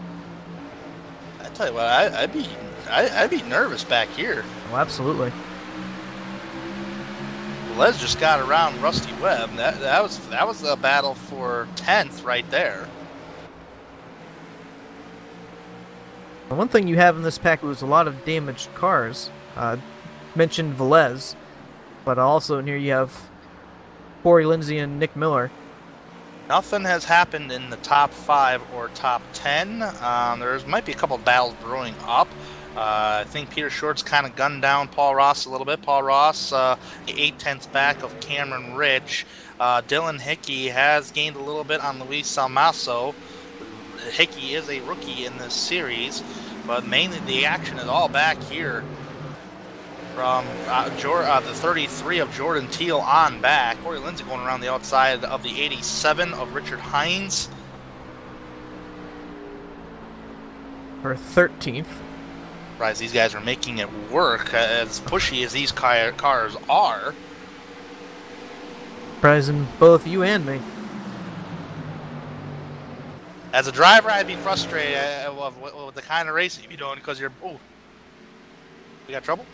Speaker 1: I tell you what, I'd be nervous back here.
Speaker 2: Oh, absolutely.
Speaker 1: Les just got around Rusty Webb. That was a battle for 10th right there.
Speaker 2: One thing you have in this pack was a lot of damaged cars. Mentioned Velez, but also in here you have Corey Lindsay and Nick Miller.
Speaker 1: Nothing has happened in the top 5 or top 10. There might be a couple of battles brewing up. I think Peter Short's kind of gunned down Paul Ross a little bit. Paul Ross, 8/10 back of Cameron Rich. Dylan Hickey has gained a little bit on Luis Salmaso. Hickey is a rookie in this series, but mainly the action is all back here from the 33 of Jordan Teal on back. Corey Lindsay going around the outside of the 87 of Richard Hines.
Speaker 2: For 13th.
Speaker 1: Surprised these guys are making it work, as pushy as these cars are.
Speaker 2: Surprising both you and me.
Speaker 1: As a driver, I'd be frustrated with the kind of racing you'd be doing because you're... Oh, we got trouble?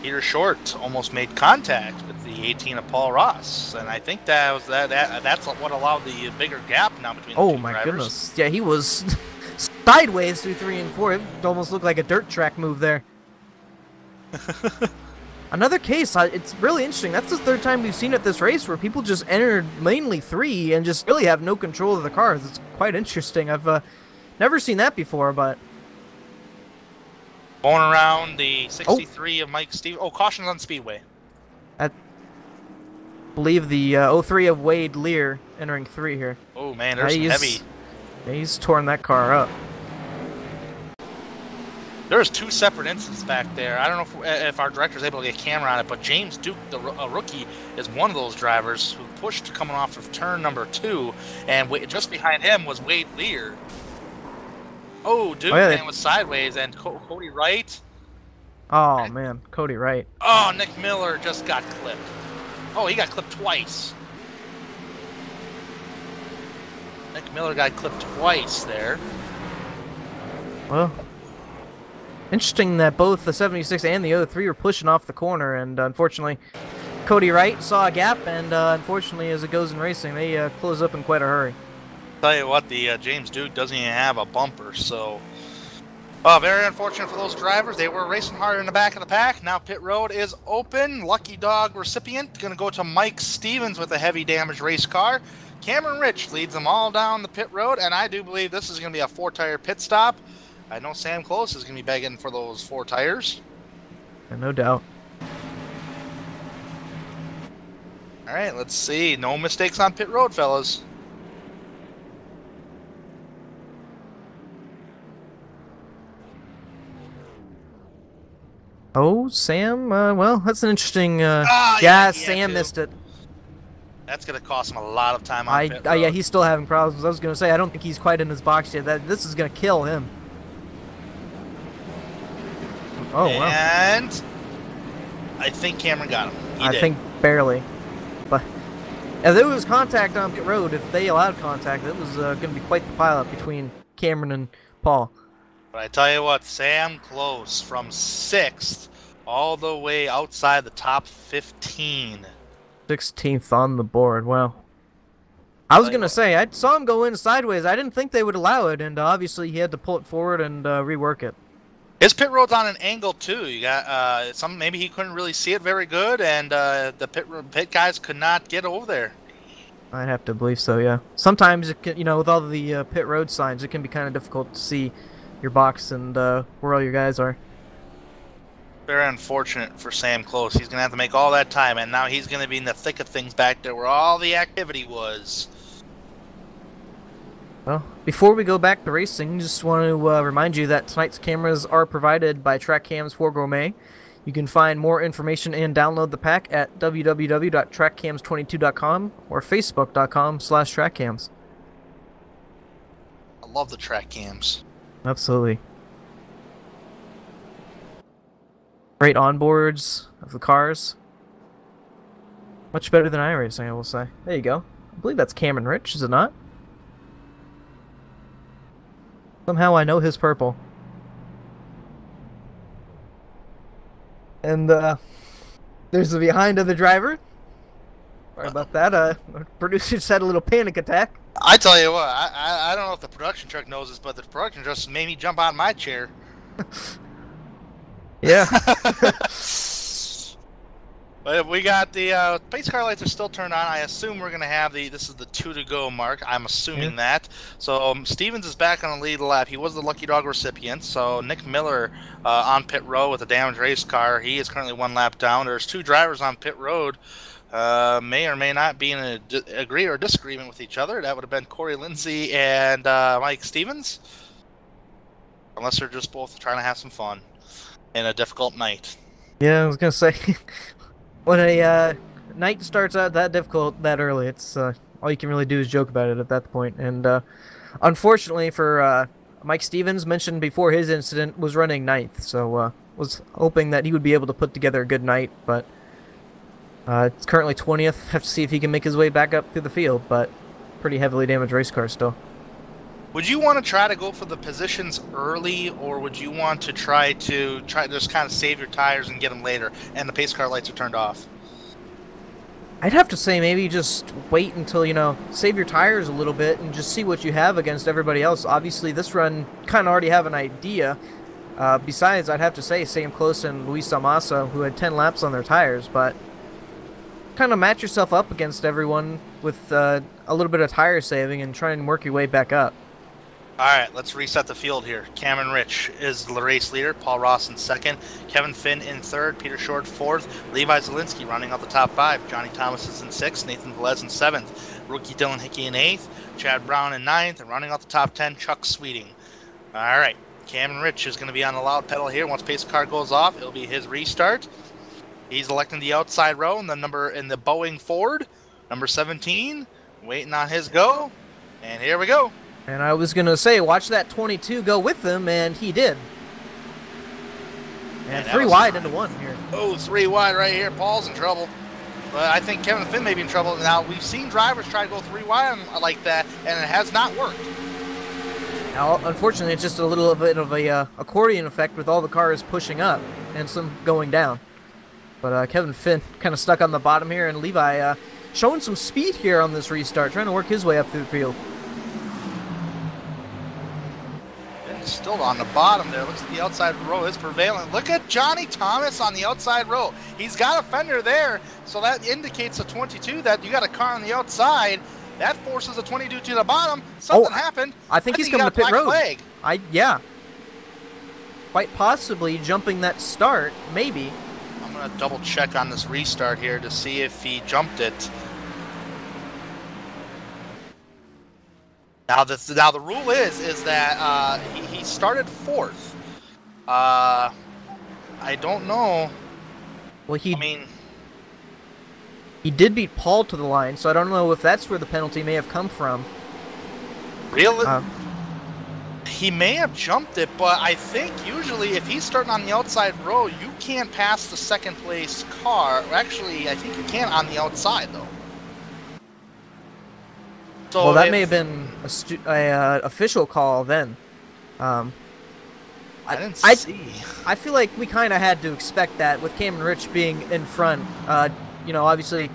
Speaker 1: Peter Short almost made contact with the 18 of Paul Ross, and I think that's what allowed the bigger gap now between the two
Speaker 2: my
Speaker 1: drivers.
Speaker 2: Goodness. Yeah, he was sideways through 3 and 4. It almost looked like a dirt track move there. Another case, it's really interesting. That's the 3rd time we've seen at this race where people just entered mainly 3 and just really have no control of the cars. It's quite interesting. I've never seen that before, but...
Speaker 1: Going around the 63 of Mike Stevens. Oh, cautions on Speedway.
Speaker 2: I believe the 03 of Wade Lear entering 3 here.
Speaker 1: Oh, man, there's some heavy...
Speaker 2: He's torn that car up.
Speaker 1: There's 2 separate incidents back there. I don't know if our director's able to get a camera on it, but James Duke, a rookie, is one of those drivers who pushed coming off of turn number 2, and just behind him was Wade Lear. Oh, Duke man was sideways, and Cody Wright.
Speaker 2: Oh, man, Cody Wright.
Speaker 1: Oh, Nick Miller just got clipped. Oh, he got clipped twice. Nick Miller got clipped twice there.
Speaker 2: Well... Interesting that both the 76 and the 03 were pushing off the corner, and unfortunately, Cody Wright saw a gap, and unfortunately, as it goes in racing, they close up in quite a hurry.
Speaker 1: Tell you what, the James Duke doesn't even have a bumper, so very unfortunate for those drivers. They were racing hard in the back of the pack. Now pit road is open. Lucky dog recipient going to go to Mike Stevens with a heavy damage race car. Cameron Rich leads them all down the pit road, and I do believe this is going to be a 4-tire pit stop. I know Sam Close is going to be begging for those 4 tires.
Speaker 2: No doubt.
Speaker 1: All right, let's see. No mistakes on pit road, fellas.
Speaker 2: Oh, Sam, well, that's an interesting, Sam missed it.
Speaker 1: That's going to cost him a lot of time on pit road.
Speaker 2: Yeah, he's still having problems. I was going to say, I don't think he's quite in his box yet. This is going to kill him. Oh, wow.
Speaker 1: And I think Cameron got him. He
Speaker 2: I
Speaker 1: did.
Speaker 2: think barely. But if there was contact on pit road, if they allowed contact, it was going to be quite the pileup between Cameron and Paul.
Speaker 1: But I tell you what, Sam Close from 6th all the way outside the top 15.
Speaker 2: 16th on the board. Wow. I was going to say, I saw him go in sideways. I didn't think they would allow it, and obviously he had to pull it forward and rework it.
Speaker 1: His pit road's on an angle too. You got maybe he couldn't really see it very good, and the pit guys could not get over there.
Speaker 2: I'd have to believe so, yeah. Sometimes, it can, with all the pit road signs, it can be kind of difficult to see your box and where all your guys are.
Speaker 1: Very unfortunate for Sam Close. He's going to have to make all that time, and now he's going to be in the thick of things back there where all the activity was.
Speaker 2: Well, before we go back to racing, just want to remind you that tonight's cameras are provided by Track Cams for Gourmet. You can find more information and download the pack at www.trackcams22.com or facebook.com/trackcams.
Speaker 1: I love the track cams.
Speaker 2: Absolutely. Great onboards of the cars. Much better than iRacing, I will say. There you go. I believe that's Cameron Rich, is it not? Somehow I know his purple. And there's the behind of the driver. Sorry about that. Our producer just had a little panic attack.
Speaker 1: I tell you what, I don't know if the production truck knows this, but the production just made me jump out of my chair.
Speaker 2: Yeah.
Speaker 1: But we got the pace car lights are still turned on. I assume we're going to have this is the 2 to go mark. I'm assuming that. So Stevens is back on the lead lap. He was the lucky dog recipient. So Nick Miller on pit road with a damaged race car. He is currently 1 lap down. There's 2 drivers on pit road. May or may not be in a agree or disagreement with each other. That would have been Corey Lindsay and Mike Stevens. Unless they're just both trying to have some fun in a difficult night.
Speaker 2: Yeah, I was going to say... When a night starts out that difficult that early, it's all you can really do is joke about it at that point. And unfortunately for Mike Stevens, mentioned before his incident, was running 9th, so was hoping that he would be able to put together a good night. But it's currently 20th. Have to see if he can make his way back up through the field, but pretty heavily damaged race car still.
Speaker 1: Would you want to try to go for the positions early, or would you want to try to just kind of save your tires and get them later, and the pace car lights are turned off?
Speaker 2: I'd have to say maybe just wait until, save your tires a little bit and just see what you have against everybody else. Obviously, this run kind of already have an idea. Besides, I'd have to say Sam Close and Luis Almasa, who had 10 laps on their tires, but kind of match yourself up against everyone with a little bit of tire saving and try and work your way back up.
Speaker 1: All right, let's reset the field here. Cameron Rich is the race leader. Paul Ross in 2nd. Kevin Finn in 3rd. Peter Short 4th. Levi Zielinski rounding out the top 5. Johnny Thomas is in 6th. Nathan Velez in 7th. Rookie Dylan Hickey in 8th. Chad Brown in 9th. And rounding out the top 10, Chuck Sweeting. All right, Cameron Rich is going to be on the loud pedal here. Once pace car goes off, it'll be his restart. He's electing the outside row in the Boeing Ford, number 17. Waiting on his go. And here we go.
Speaker 2: And I was going to say, watch that 22 go with him, and he did. And 3 wide into 1 here.
Speaker 1: Oh, 3 wide right here. Paul's in trouble. But I think Kevin Finn may be in trouble. Now, we've seen drivers try to go 3 wide like that, and it has not worked.
Speaker 2: Now, unfortunately, it's just a little bit of a accordion effect with all the cars pushing up and some going down. But Kevin Finn kind of stuck on the bottom here, and Levi showing some speed here on this restart, trying to work his way up through the field.
Speaker 1: Still on the bottom there. Looks like the outside row is prevalent. Look at Johnny Thomas on the outside row. He's got a fender there, so that indicates a 22 that you got a car on the outside. That forces a 22 to the bottom. Something happened.
Speaker 2: I think he's coming to pit road. Flag. Yeah. Quite possibly jumping that start, maybe.
Speaker 1: I'm going to double check on this restart here to see if he jumped it. Now the rule is that he started 4th. I don't know.
Speaker 2: Well, he did beat Paul to the line, so I don't know if that's where the penalty may have come from.
Speaker 1: Really? He may have jumped it, but I think usually if he's starting on the outside row, you can't pass the second place car. Actually, I think you can on the outside, though. So
Speaker 2: well, that may have been a official call then.
Speaker 1: I didn't see.
Speaker 2: I feel like we kind of had to expect that with Cam and Rich being in front. You know, obviously,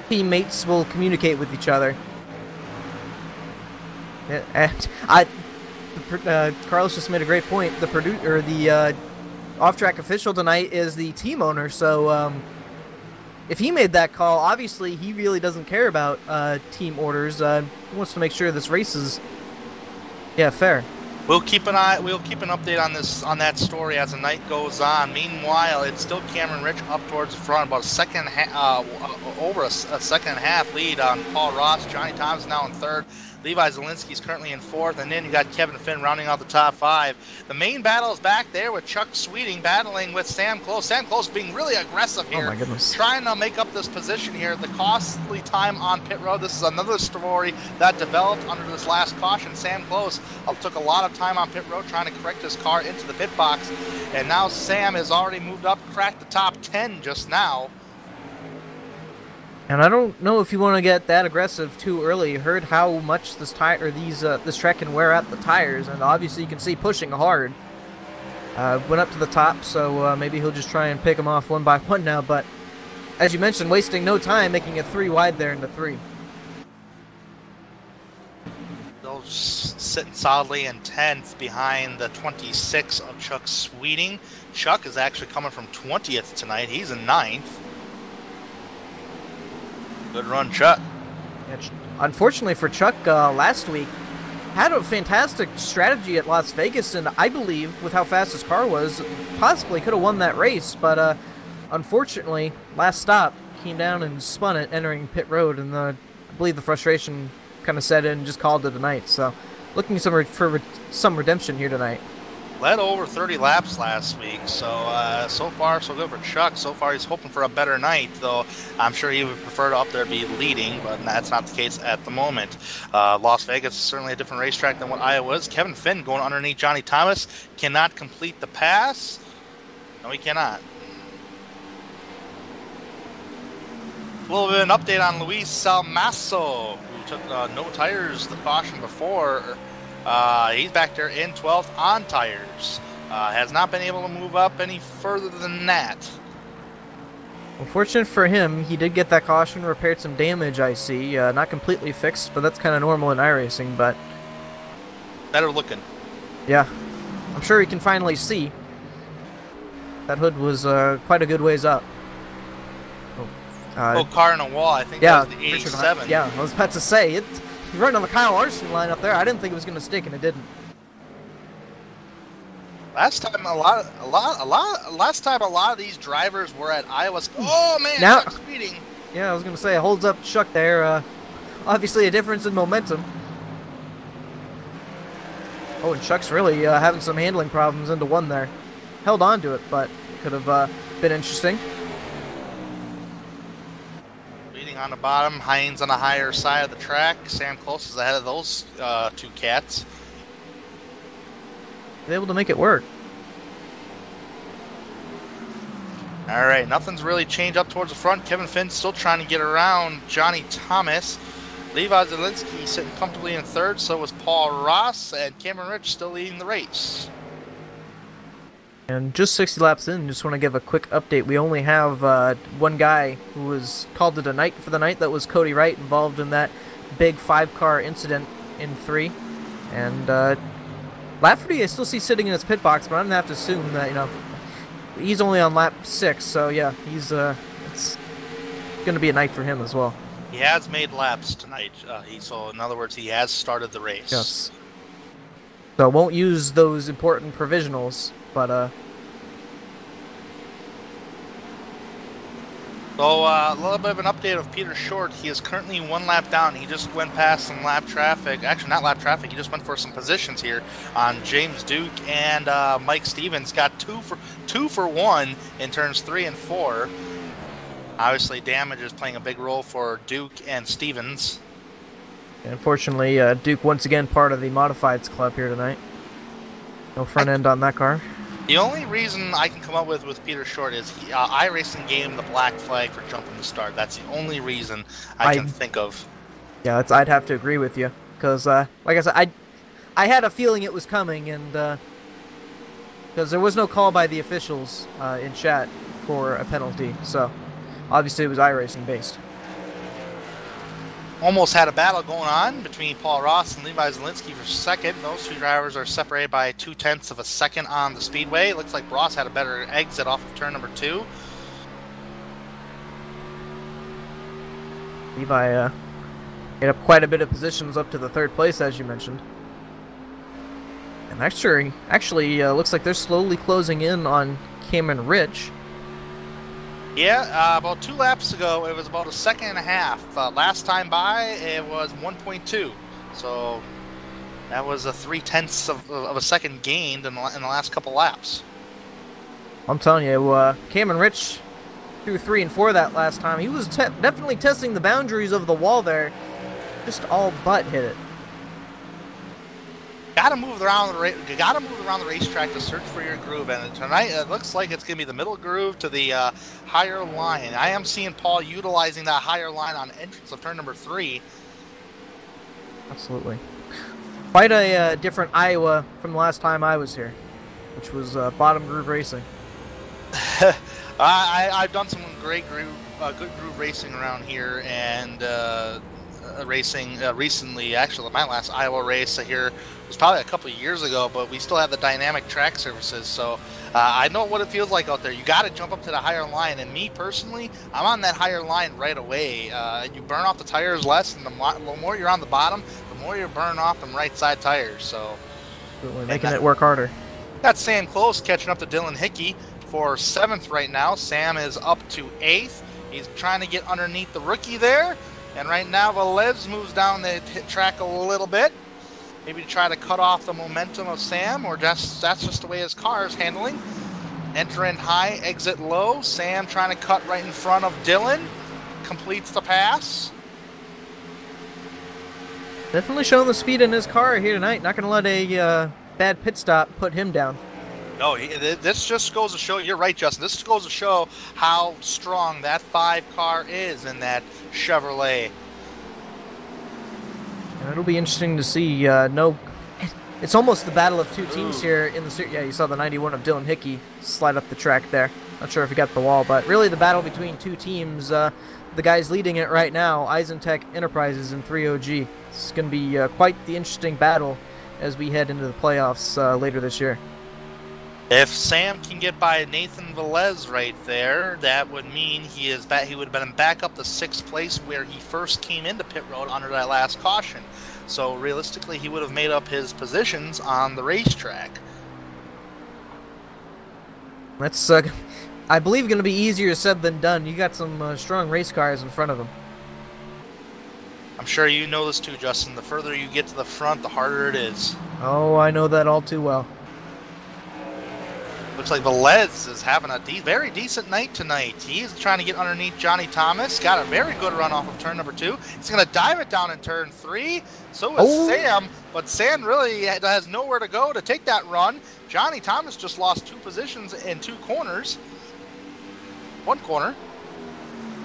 Speaker 2: teammates will communicate with each other. Yeah, and Carlos just made a great point. The off-track official tonight is the team owner, so if he made that call, obviously he really doesn't care about team orders. He wants to make sure this race is, fair.
Speaker 1: We'll keep an update on that story as the night goes on. Meanwhile, it's still Cameron Rich up towards the front, about over a second and a half lead on Paul Ross. Johnny Thomas now in third. Levi Zielinski's currently in fourth, and then you got Kevin Finn rounding out the top five. The main battle is back there with Chuck Sweeting battling with Sam Close. Sam Close being really aggressive here.
Speaker 2: Oh my goodness.
Speaker 1: Trying to make up this position here. The costly time on pit road. This is another story that developed under this last caution. Sam Close took a lot of time on pit road trying to correct his car into the pit box, and now Sam has already moved up, cracked the top 10 just now.
Speaker 2: And I don't know if you want to get that aggressive too early. You heard how much this track can wear out the tires, and obviously you can see pushing hard. Went up to the top, so maybe he'll just try and pick them off one by one now. But as you mentioned, wasting no time, making it 3 wide there into 3.
Speaker 1: Still sitting solidly in 10th behind the 26 of Chuck Sweeting. Chuck is actually coming from 20th tonight. He's in 9th. Good run, Chuck.
Speaker 2: Unfortunately for Chuck, last week had a fantastic strategy at Las Vegas, and I believe with how fast his car was, possibly could have won that race. But unfortunately, last stop came down and spun it, entering pit road, and I believe the frustration kind of set in and just called it a night. So, looking for some redemption here tonight.
Speaker 1: Led over 30 laps last week, so so far so good for Chuck. So far he's hoping for a better night, though I'm sure he would prefer to up there be leading, but that's not the case at the moment. Las Vegas is certainly a different racetrack than what Iowa is. Kevin Finn going underneath Johnny Thomas, cannot complete the pass. No, he cannot. A little bit of an update on Luis Salmaso, who took no tires the caution before. He's back there in 12th on tires. Has not been able to move up any further than that.
Speaker 2: Unfortunate for him, he did get that caution, repaired some damage, I see. Not completely fixed, but that's kind of normal in iRacing, but...
Speaker 1: Better looking.
Speaker 2: Yeah. I'm sure he can finally see. That hood was quite a good ways up.
Speaker 1: Car in a wall, I think that was the 87.
Speaker 2: Yeah, I was about to say, it. You're running on the Kyle Larson line up there. I didn't think it was going to stick, and it didn't.
Speaker 1: Last time a lot of these drivers were at Iowa. Oh man,
Speaker 2: now,
Speaker 1: Chuck's speeding.
Speaker 2: Yeah, I was going to say it holds up Chuck there. Obviously a difference in momentum. Oh, and Chuck's really having some handling problems into one there. Held on to it, but it could have been interesting.
Speaker 1: On the bottom, Hines on the higher side of the track. Sam Close is ahead of those two cats.
Speaker 2: They're able to make it work.
Speaker 1: All right, nothing's really changed up towards the front. Kevin Finn still trying to get around Johnny Thomas. Levi Zielinski sitting comfortably in third, so was Paul Ross, and Cameron Rich still leading the race.
Speaker 2: And just 60 laps in, just want to give a quick update. We only have one guy who was called it a night for the night. That was Cody Wright, involved in that big 5-car incident in 3. And Lafferty I still see sitting in his pit box, but I'm going to have to assume that, you know, he's only on lap 6. So, yeah, he's it's going to be a night for him as well.
Speaker 1: He has made laps tonight. So, in other words, he has started the race.
Speaker 2: Yes. So, won't use those important provisionals. But
Speaker 1: So a little bit of an update of Peter Short. He is currently 1 lap down. He just went past some lap traffic. Actually, not lap traffic. He just went for some positions here on James Duke and Mike Stevens. Got two for 1 in turns 3 and 4. Obviously, damage is playing a big role for Duke and Stevens.
Speaker 2: Unfortunately, Duke once again part of the Modifieds club here tonight. No front end on that car.
Speaker 1: The only reason I can come up with Peter Short is iRacing gave him the black flag for jumping the start. That's the only reason I can think of.
Speaker 2: Yeah, I'd have to agree with you. Because, like I said, I had a feeling it was coming, and because there was no call by the officials in chat for a penalty, so obviously it was iRacing based.
Speaker 1: Almost had a battle going on between Paul Ross and Levi Zielinski for second. Those two drivers are separated by 0.2 of a second on the speedway. It looks like Ross had a better exit off of turn number 2.
Speaker 2: Levi made up quite a bit of positions up to the 3rd place, as you mentioned. And actually looks like they're slowly closing in on Cameron Rich.
Speaker 1: Yeah, about 2 laps ago, it was about a second and a half. Last time by, it was 1.2. So that was a 0.3 of a second gained in the last couple laps.
Speaker 2: I'm telling you, Cameron Rich through 3 and 4 that last time. He was definitely testing the boundaries of the wall there. Just all but hit it.
Speaker 1: Gotta move around the racetrack to search for your groove, and tonight it looks like it's gonna be the middle groove to the higher line. I am seeing Paul utilizing that higher line on entrance of turn number 3.
Speaker 2: Absolutely. Quite a different Iowa from the last time I was here, which was bottom groove racing.
Speaker 1: I've done some good groove racing around here, and racing recently. Actually, my last Iowa race here was probably a couple of years ago, but we still have the dynamic track surfaces, so I know what it feels like out there. You got to jump up to the higher line, and me personally, I'm on that higher line right away. You burn off the tires less, and the more you're on the bottom, the more you burn off them right side tires. So
Speaker 2: making it work harder.
Speaker 1: Got Sam Close catching up to Dylan Hickey for 7th right now. Sam is up to 8th. He's trying to get underneath the rookie there. And right now, Velez moves down the track a little bit. Maybe to try to cut off the momentum of Sam, or that's just the way his car is handling. Enter in high, exit low. Sam trying to cut right in front of Dylan. Completes the pass.
Speaker 2: Definitely showing the speed in his car here tonight. Not going to let a bad pit stop put him down.
Speaker 1: No, this just goes to show, you're right, Justin, this goes to show how strong that 5 car is in that Chevrolet.
Speaker 2: It'll be interesting to see. It's almost the battle of 2 teams here in the series. Yeah, you saw the 91 of Dylan Hickey slide up the track there. Not sure if he got the wall, but really the battle between 2 teams. The guys leading it right now, Eisentech Enterprises and 3OG. It's going to be quite the interesting battle as we head into the playoffs later this year.
Speaker 1: If Sam can get by Nathan Velez right there, that would mean he would have been back up to 6th place where he first came into pit road under that last caution. So realistically, he would have made up his positions on the racetrack.
Speaker 2: That's, I believe, going to be easier said than done. You got some strong race cars in front of him.
Speaker 1: I'm sure you know this too, Justin. The further you get to the front, the harder it is.
Speaker 2: Oh, I know that all too well.
Speaker 1: Looks like Velez is having a very decent night tonight. He's trying to get underneath Johnny Thomas. Got a very good run off of turn number 2. He's going to dive it down in turn 3. So is Sam, but Sam really has nowhere to go to take that run. Johnny Thomas just lost 2 positions in 2 corners. 1 corner.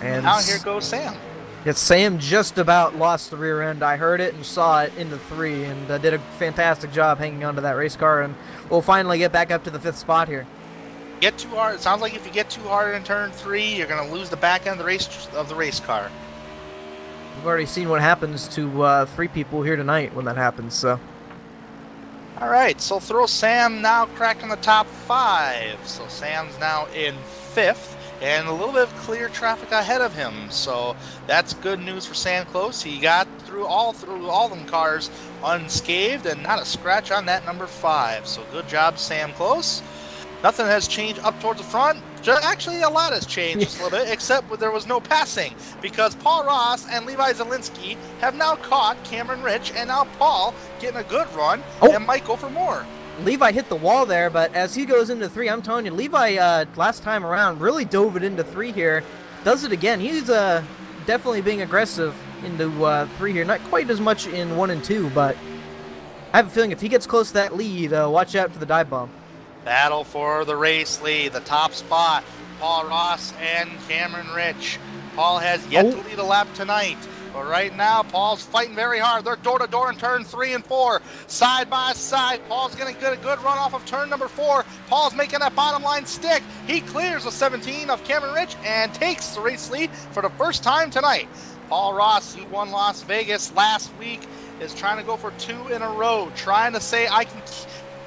Speaker 1: And now here goes Sam.
Speaker 2: Yes, Sam just about lost the rear end. I heard it and saw it into 3, and did a fantastic job hanging onto that race car, and we'll finally get back up to the 5th spot here.
Speaker 1: Get too hard. It sounds like if you get too hard in turn 3, you're going to lose the back end of the race car.
Speaker 2: We've already seen what happens to 3 people here tonight when that happens. So.
Speaker 1: All right, so throw Sam now cracking the top 5. So Sam's now in 5th. And a little bit of clear traffic ahead of him, so that's good news for Sam Close. He got through all them cars unscathed, and not a scratch on that number 5. So good job, Sam Close. Nothing has changed up towards the front. Actually, a lot has changed just a little bit, except there was no passing, because Paul Ross and Levi Zielinski have now caught Cameron Rich, and now Paul getting a good run, and might go for more.
Speaker 2: Levi hit the wall there, but as he goes into 3, I'm telling you, Levi, last time around, really dove it into 3 here. Does it again. He's definitely being aggressive into 3 here. Not quite as much in 1 and 2, but I have a feeling if he gets close to that lead, watch out for the dive bomb.
Speaker 1: Battle for the race lead, the top spot, Paul Ross and Cameron Rich. Paul has yet to lead a lap tonight, but right now Paul's fighting very hard. They're door to door in turn 3 and 4, side by side. Paul's going to get a good run off of turn number 4. Paul's making that bottom line stick. He clears the 17 of Cameron Rich and takes the race lead for the first time tonight. Paul Ross, who won Las Vegas last week, is trying to go for 2 in a row, trying to say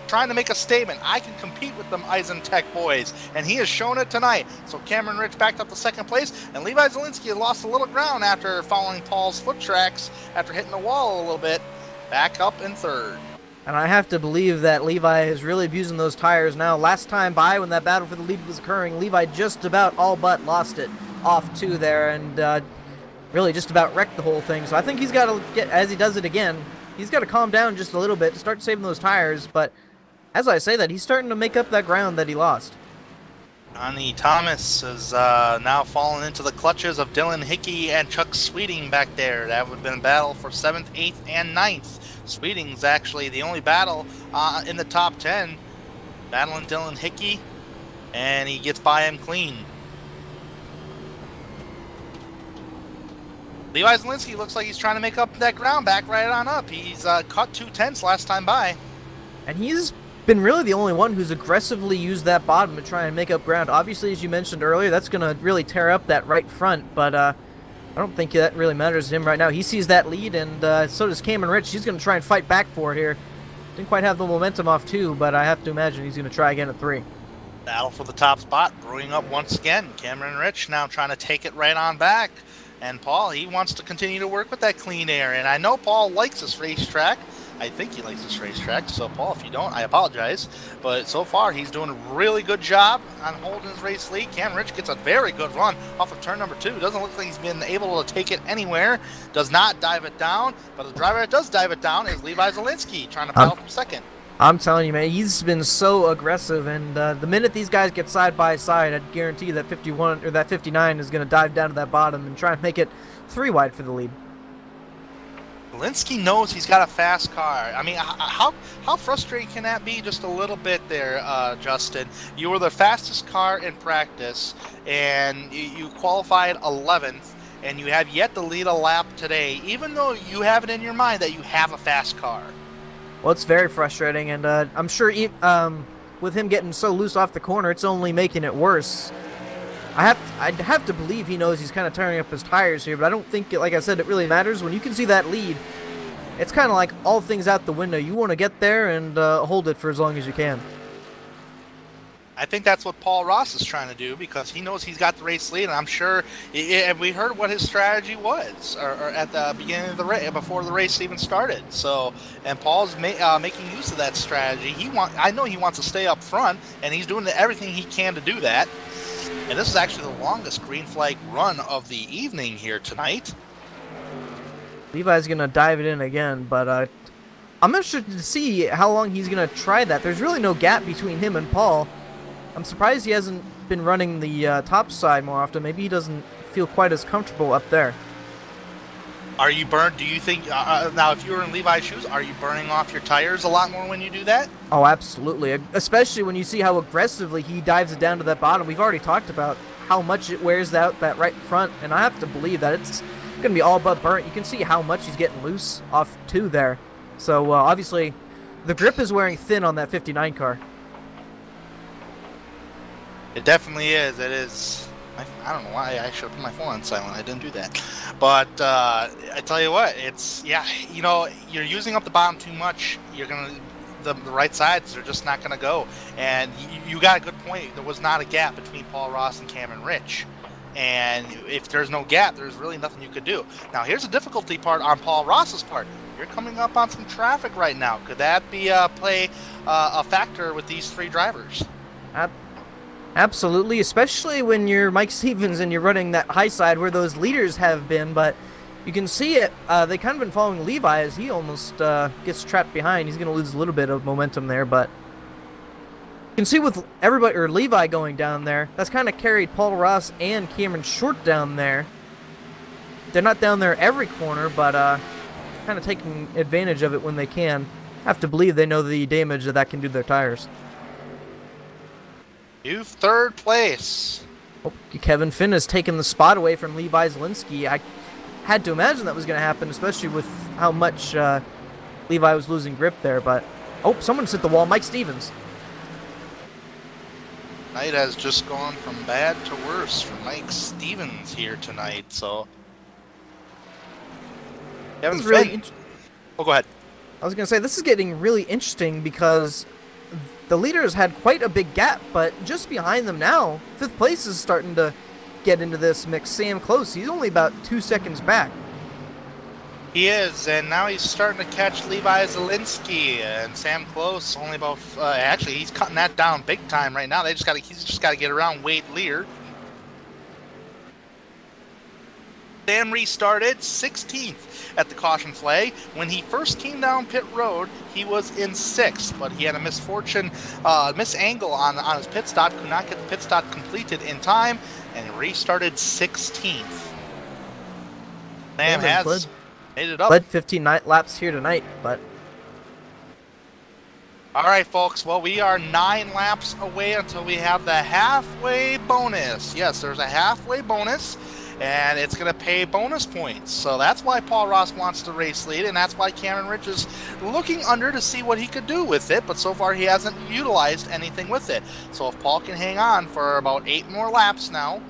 Speaker 1: trying to make a statement. I can compete with them Eisentech boys, and he has shown it tonight. So Cameron Rich backed up to second place, and Levi Zielinski lost a little ground after following Paul's foot tracks after hitting the wall a little bit. Back up in third.
Speaker 2: And I have to believe that Levi is really abusing those tires now. Last time by, when that battle for the lead was occurring, Levi just about all but lost it off 2 there, and really just about wrecked the whole thing. So I think he's got to get, as he does it again, he's got to calm down just a little bit to start saving those tires. But as I say that, he's starting to make up that ground that he lost.
Speaker 1: Johnny Thomas is now falling into the clutches of Dylan Hickey and Chuck Sweeting back there. That would have been a battle for 7th, 8th, and 9th. Sweeting's actually the only battle in the top 10. Battling Dylan Hickey, and he gets by him clean. Levi Zielinski looks like he's trying to make up that ground back right on up. He's cut 2/10 last time by. And
Speaker 2: he's been really the only one who's aggressively used that bottom to try and make up ground. Obviously, as you mentioned earlier, that's going to really tear up that right front, but I don't think that really matters to him right now. He sees that lead, and so does Cameron Rich. He's going to try and fight back for it here. Didn't quite have the momentum off 2, but I have to imagine he's going to try again at 3.
Speaker 1: Battle for the top spot, brewing up once again. Cameron Rich now trying to take it right on back. And Paul, he wants to continue to work with that clean air. And I know Paul likes this racetrack. I think he likes this racetrack. So, Paul, if you don't, I apologize. But so far, he's doing a really good job on holding his race lead. Cameron Rich gets a very good run off of turn number 2. Doesn't look like he's been able to take it anywhere. Does not dive it down. But the driver that does dive it down is Levi Zielinski, trying to battle for second.
Speaker 2: I'm telling you, man, he's been so aggressive, and the minute these guys get side by side, I'd guarantee that 51 or that 59 is going to dive down to that bottom and try and make it 3 wide for the lead.
Speaker 1: Zielinski knows he's got a fast car. I mean, how frustrating can that be? Just a little bit there, Justin. You were the fastest car in practice, and you qualified 11th, and you have yet to lead a lap today, even though you have it in your mind that you have a fast car.
Speaker 2: Well, it's very frustrating, and I'm sure with him getting so loose off the corner, it's only making it worse. I'd have to believe he knows he's kind of tearing up his tires here, but I don't think, like I said, it really matters. When you can see that lead, it's kind of like all things out the window. You want to get there and hold it for as long as you can.
Speaker 1: I think that's what Paul Ross is trying to do, because he knows he's got the race lead, and I'm sure we heard what his strategy was or at the beginning of the race, before the race even started. So, and Paul's making use of that strategy. I know he wants to stay up front, and he's doing everything he can to do that. And this is actually the longest green flag run of the evening here tonight.
Speaker 2: Levi's going to dive it in again, but I'm interested to see how long he's going to try that. There's really no gap between him and Paul. I'm surprised he hasn't been running the top side more often. Maybe he doesn't feel quite as comfortable up there.
Speaker 1: Are you burned? Do you think, now if you were in Levi's shoes, are you burning off your tires a lot more when you do that?
Speaker 2: Oh, absolutely. Especially when you see how aggressively he dives it down to that bottom. We've already talked about how much it wears out that right front, and I have to believe that it's going to be all but burnt. You can see how much he's getting loose off 2 there. So, obviously, the grip is wearing thin on that 59 car.
Speaker 1: It definitely is. It is. I don't know why I should put my phone on silent. I didn't do that. But I tell you what, it's, yeah, you know, you're using up the bottom too much. You're going to, the right sides are just not going to go. And you got a good point. There was not a gap between Paul Ross and Cameron Rich. And if there's no gap, there's really nothing you could do. Now, here's the difficulty part on Paul Ross's part. You're coming up on some traffic right now. Could that be a factor with these 3 drivers?
Speaker 2: Absolutely, especially when you're Mike Stevens and you're running that high side where those leaders have been, but you can see it. They kind of been following Levi as he almost gets trapped behind. He's going to lose a little bit of momentum there, but you can see with everybody, or Levi going down there, that's kind of carried Paul Ross and Cameron Short down there. They're not down there every corner, but kind of taking advantage of it when they can. Have to believe they know the damage that can do to their tires.
Speaker 1: To third place.
Speaker 2: Oh, Kevin Finn has taken the spot away from Levi Zielinski. I had to imagine that was going to happen, especially with how much Levi was losing grip there. But, oh, someone's hit the wall. Mike Stevens.
Speaker 1: Night has just gone from bad to worse for Mike Stevens here tonight, so... Kevin Finn.
Speaker 2: Really
Speaker 1: oh, go ahead.
Speaker 2: I was going to say, this is getting really interesting because the leaders had quite a big gap, but just behind them now, 5th place is starting to get into this mix. Sam Close, he's only about 2 seconds back.
Speaker 1: He is, and now he's starting to catch Levi Zielinski, and Sam Close only about, actually, he's cutting that down big time right now. He's just got to get around Wade Lear. Sam restarted 16th at the caution flag. When he first came down pit road, he was in 6th, but he had a misfortune, misangle on his pit stop, could not get the pit stop completed in time, and he restarted 16th. Sam has made it up.
Speaker 2: Led 15 laps here tonight, but...
Speaker 1: All right, folks. Well, we are 9 laps away until we have the halfway bonus. Yes, there's a halfway bonus, and it's going to pay bonus points. So that's why Paul Ross wants to race lead, and that's why Cameron Rich is looking under to see what he could do with it. But so far, he hasn't utilized anything with it. So if Paul can hang on for about 8 more laps now,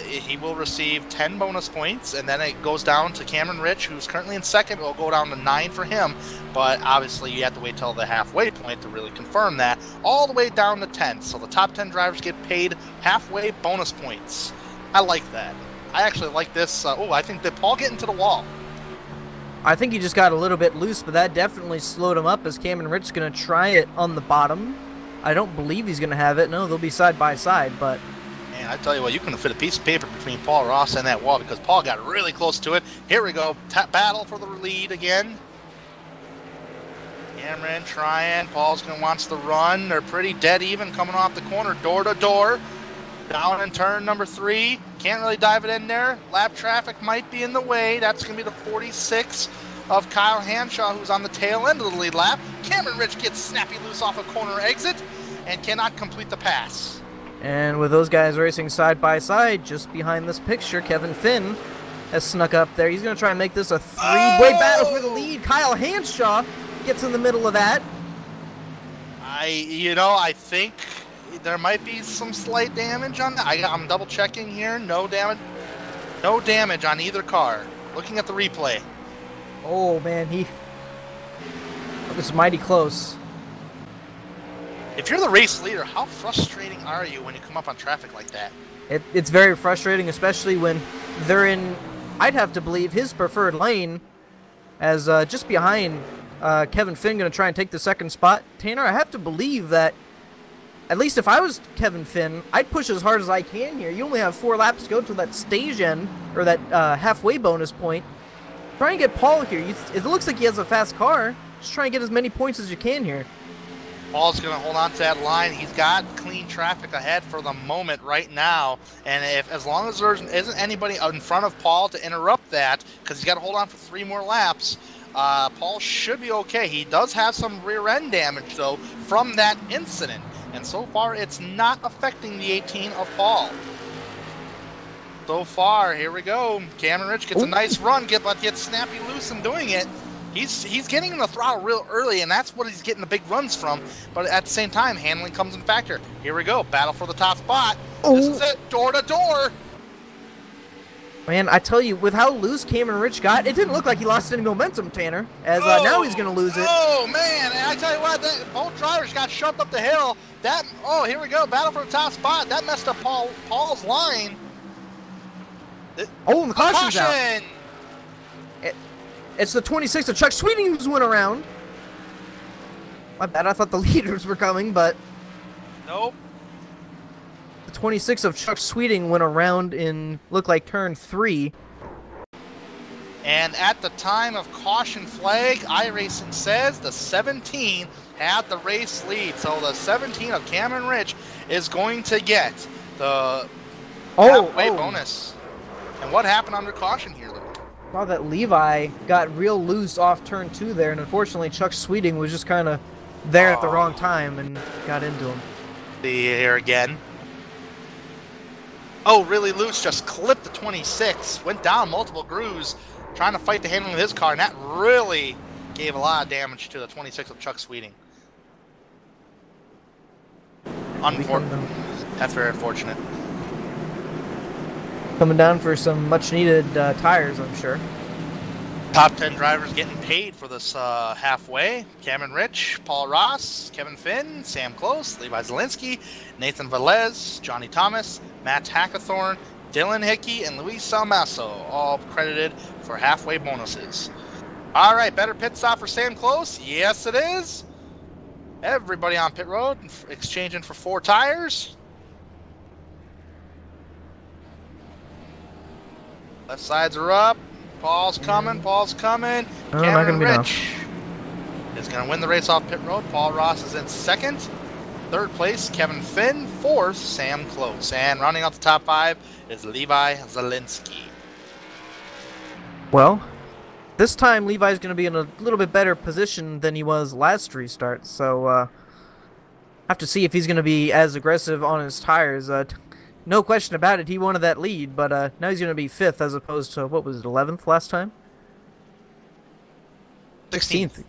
Speaker 1: he will receive 10 bonus points, and then it goes down to Cameron Rich, who's currently in 2nd. It will go down to 9 for him, but obviously you have to wait till the halfway point to really confirm that, all the way down to 10. So the top 10 drivers get paid halfway bonus points. I like that. I actually like this. I think that Paul getting to the wall.
Speaker 2: I think he just got a little bit loose, but that definitely slowed him up as Cameron Rich is going to try it on the bottom. I don't believe he's going to have it. No, they'll be side by side, but...
Speaker 1: Man, I tell you what, you couldn't fit a piece of paper between Paul Ross and that wall because Paul got really close to it. Here we go. Battle for the lead again. Cameron trying. Paul's going to wants to run. They're pretty dead even coming off the corner, door to door. Down in turn number 3. Can't really dive it in there. Lap traffic might be in the way. That's going to be the 46 of Kyle Hanshaw, who's on the tail end of the lead lap. Cameron Rich gets snappy loose off a corner exit and cannot complete the pass.
Speaker 2: And with those guys racing side by side, just behind this picture, Kevin Finn has snuck up there. He's going to try and make this a 3-way battle for the lead. Kyle Hanshaw gets in the middle of that.
Speaker 1: I think there might be some slight damage on that. I'm double checking here. No damage. No damage on either car. Looking at the replay.
Speaker 2: Oh, man, that was mighty close.
Speaker 1: If you're the race leader, how frustrating are you when you come up on traffic like that?
Speaker 2: It's very frustrating, especially when they're in, I'd have to believe, his preferred lane, as just behind Kevin Finn going to try and take the 2nd spot. Tanner, I have to believe that, at least if I was Kevin Finn, I'd push as hard as I can here. You only have 4 laps to go to that stage end, or that halfway bonus point. Try and get Paul here. It looks like he has a fast car. Just try and get as many points as you can here.
Speaker 1: Paul's going to hold on to that line. He's got clean traffic ahead for the moment right now. And as long as there isn't anybody in front of Paul to interrupt that, because he's got to hold on for 3 more laps, Paul should be okay. He does have some rear end damage, though, from that incident. And so far, it's not affecting the 18 of Paul. So far, here we go. Cameron Rich gets a nice run, but gets snappy loose in doing it. He's getting in the throttle real early, and that's what he's getting the big runs from. But at the same time, handling comes in factor. Here we go. Battle for the top spot. This is it. Door to door.
Speaker 2: Man, I tell you, with how loose Cameron Rich got, it didn't look like he lost any momentum, Tanner. As now he's going to lose it.
Speaker 1: Oh, man. And I tell you what, both drivers got shoved up the hill. Here we go. Battle for the top spot. That messed up Paul's line.
Speaker 2: And the caution's out. It's the 26 of Chuck Sweeting who's went around. My bad, I thought the leaders were coming, but...
Speaker 1: Nope.
Speaker 2: The 26 of Chuck Sweeting went around in, looked like turn 3.
Speaker 1: And at the time of caution flag, iRacing says the 17 had the race lead. So the 17 of Cameron Rich is going to get the halfway bonus. And what happened under caution here, though?
Speaker 2: Saw that Levi got real loose off turn 2 there, and unfortunately Chuck Sweeting was just kind of there at the wrong time and got into him.
Speaker 1: See here again. Oh, really loose, just clipped the 26. Went down multiple grooves, trying to fight the handling of his car, and that really gave a lot of damage to the 26 of Chuck Sweeting. That's very unfortunate.
Speaker 2: Coming down for some much-needed tires, I'm sure.
Speaker 1: Top 10 drivers getting paid for this halfway. Cameron Rich, Paul Ross, Kevin Finn, Sam Close, Levi Zielinski, Nathan Velez, Johnny Thomas, Matt Hackathorn, Dylan Hickey, and Luis Salmasso, all credited for halfway bonuses. All right, better pit stop for Sam Close? Yes, it is. Everybody on pit road exchanging for 4 tires. Left sides are up. Paul's coming. Paul's coming.
Speaker 2: Oh,
Speaker 1: Cameron Rich is going to win the race off pit road. Paul Ross is in second. Third place, Kevin Finn. Fourth, Sam Close. And rounding out the top 5 is Levi Zielinski.
Speaker 2: Well, this time Levi's going to be in a little bit better position than he was last restart. So, have to see if he's going to be as aggressive on his tires. No question about it, he wanted that lead, but now he's going to be 5th as opposed to, what was it, 11th last time?
Speaker 1: 16th.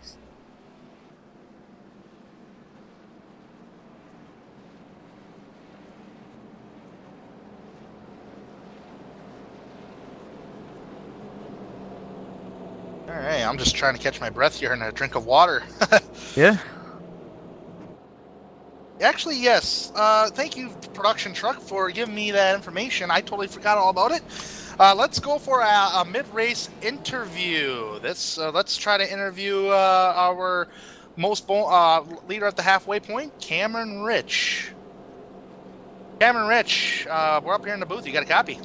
Speaker 1: All right, I'm just trying to catch my breath here and a drink of water.
Speaker 2: Yeah.
Speaker 1: Actually, yes. Thank you, production truck, for giving me that information. I totally forgot all about it. Let's go for a mid-race interview. Let's try to interview our most leader at the halfway point, Cameron Rich. Cameron Rich, we're up here in the booth. You got a copy?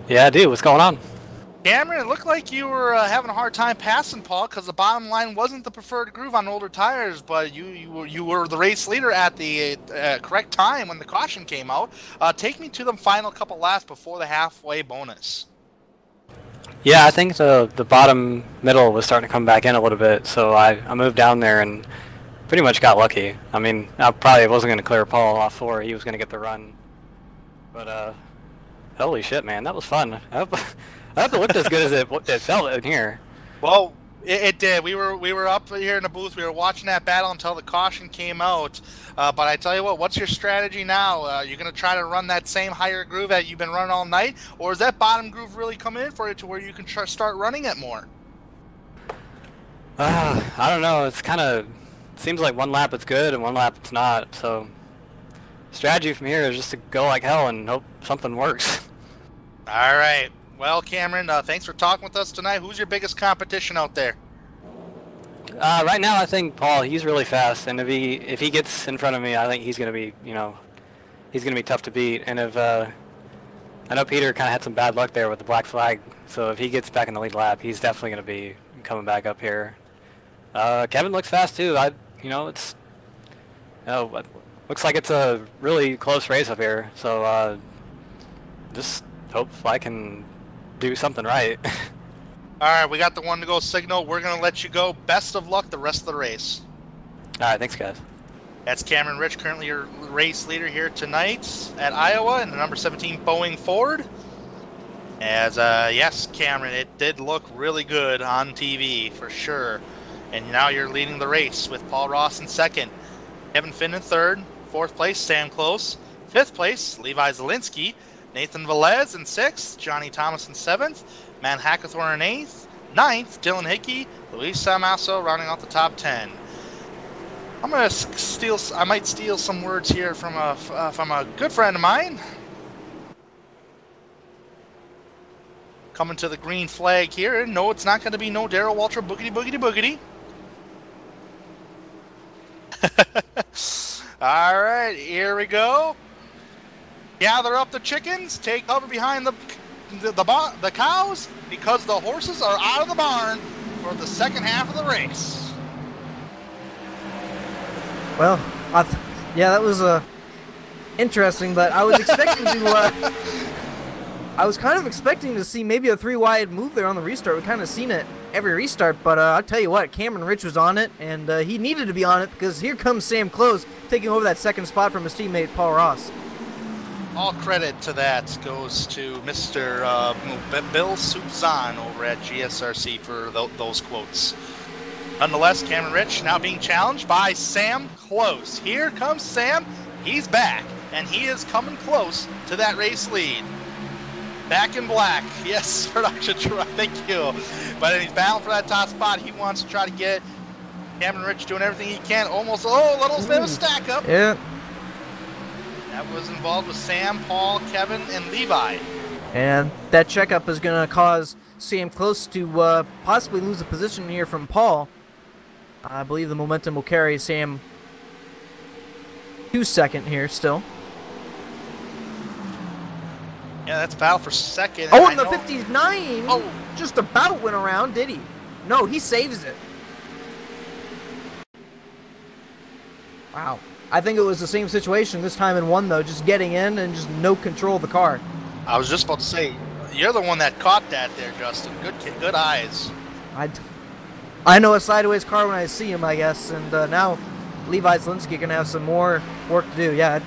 Speaker 4: Yeah, I do. What's going on?
Speaker 1: Cameron, it looked like you were having a hard time passing Paul because the bottom line wasn't the preferred groove on older tires, but you were the race leader at the correct time when the caution came out. Take me to the final couple laps before the halfway bonus.
Speaker 4: Yeah, I think the bottom middle was starting to come back in a little bit, so I moved down there and pretty much got lucky. I mean, I probably wasn't going to clear Paul off 4. He was going to get the run. But, holy shit, man, that was fun. I hope it looked as good as it felt in here.
Speaker 1: Well, it did. We were up here in the booth. We were watching that battle until the caution came out. But I tell you what, what's your strategy now? You're going to try to run that same higher groove that you've been running all night? Or is that bottom groove really coming in for you to where you can start running it more?
Speaker 4: I don't know. It's kind of seems like one lap it's good and one lap it's not. So strategy from here is just to go like hell and hope something works.
Speaker 1: All right. Well, Cameron, thanks for talking with us tonight. Who's your biggest competition out there?
Speaker 4: Right now, I think Paul. He's really fast, and if he gets in front of me, I think he's gonna be he's gonna be tough to beat. And if I know Peter kind of had some bad luck there with the black flag, so if he gets back in the lead lap, he's definitely gonna be coming back up here. Kevin looks fast too. It's looks like it's a really close race up here. So just hope I can do something right.
Speaker 1: All right, we got the one to go signal. We're going to let you go. Best of luck the rest of the race.
Speaker 4: All right, thanks, guys.
Speaker 1: That's Cameron Rich, currently your race leader here tonight at Iowa in the number 17 Boeing Ford. As, yes, Cameron, it did look really good on TV for sure. And now you're leading the race with Paul Ross in second, Kevin Finn in third, fourth place, Sam Close, fifth place, Levi Zielinski, Nathan Velez in 6th, Johnny Thomas in 7th, Matt Hackathorn in 8th, 9th, Dylan Hickey, Luis Salmasso rounding out the top 10. I might steal some words here from a good friend of mine. Coming to the green flag here. No, it's not going to be no Darrell Waltrip boogity boogity boogity. All right, here we go. Gather up the chickens, take cover behind the cows, because the horses are out of the barn for the second half of the race.
Speaker 2: Well, yeah, that was interesting, but I was expecting to I was kind of expecting to see maybe a 3-wide move there on the restart. We've kind of seen it every restart, but I'll tell you what, Cameron Rich was on it, and he needed to be on it because here comes Sam Close taking over that second spot from his teammate Paul Ross.
Speaker 1: All credit to that goes to Mr. Bill Soupzon over at GSRC for those quotes. Nonetheless, Cameron Rich now being challenged by Sam Close. Here comes Sam. He's back, and he is coming close to that race lead. Back in black. Yes, production truck. Thank you. But he's battling for that top spot. He wants to try to get Cameron Rich doing everything he can. Almost, a little bit of a stack up.
Speaker 2: Yeah.
Speaker 1: That was involved with Sam, Paul, Kevin, and Levi.
Speaker 2: And that checkup is going to cause Sam Close to possibly lose a position here from Paul. I believe the momentum will carry Sam to second here still.
Speaker 1: Yeah, that's battle for second.
Speaker 2: Oh, and the 59
Speaker 1: oh,
Speaker 2: just about went around, did he? No, he saves it. Wow. I think it was the same situation this time in one, though, just getting in and just no control of the car.
Speaker 1: I was just about to say, you're the one that caught that there, Justin. Good kid, good eyes.
Speaker 2: I know a sideways car when I see him, I guess, and now Levi Zielinski going to have some more work to do. Yeah,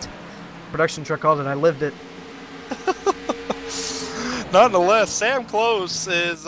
Speaker 2: production truck called it. I lived it.
Speaker 1: Nonetheless, Sam Close was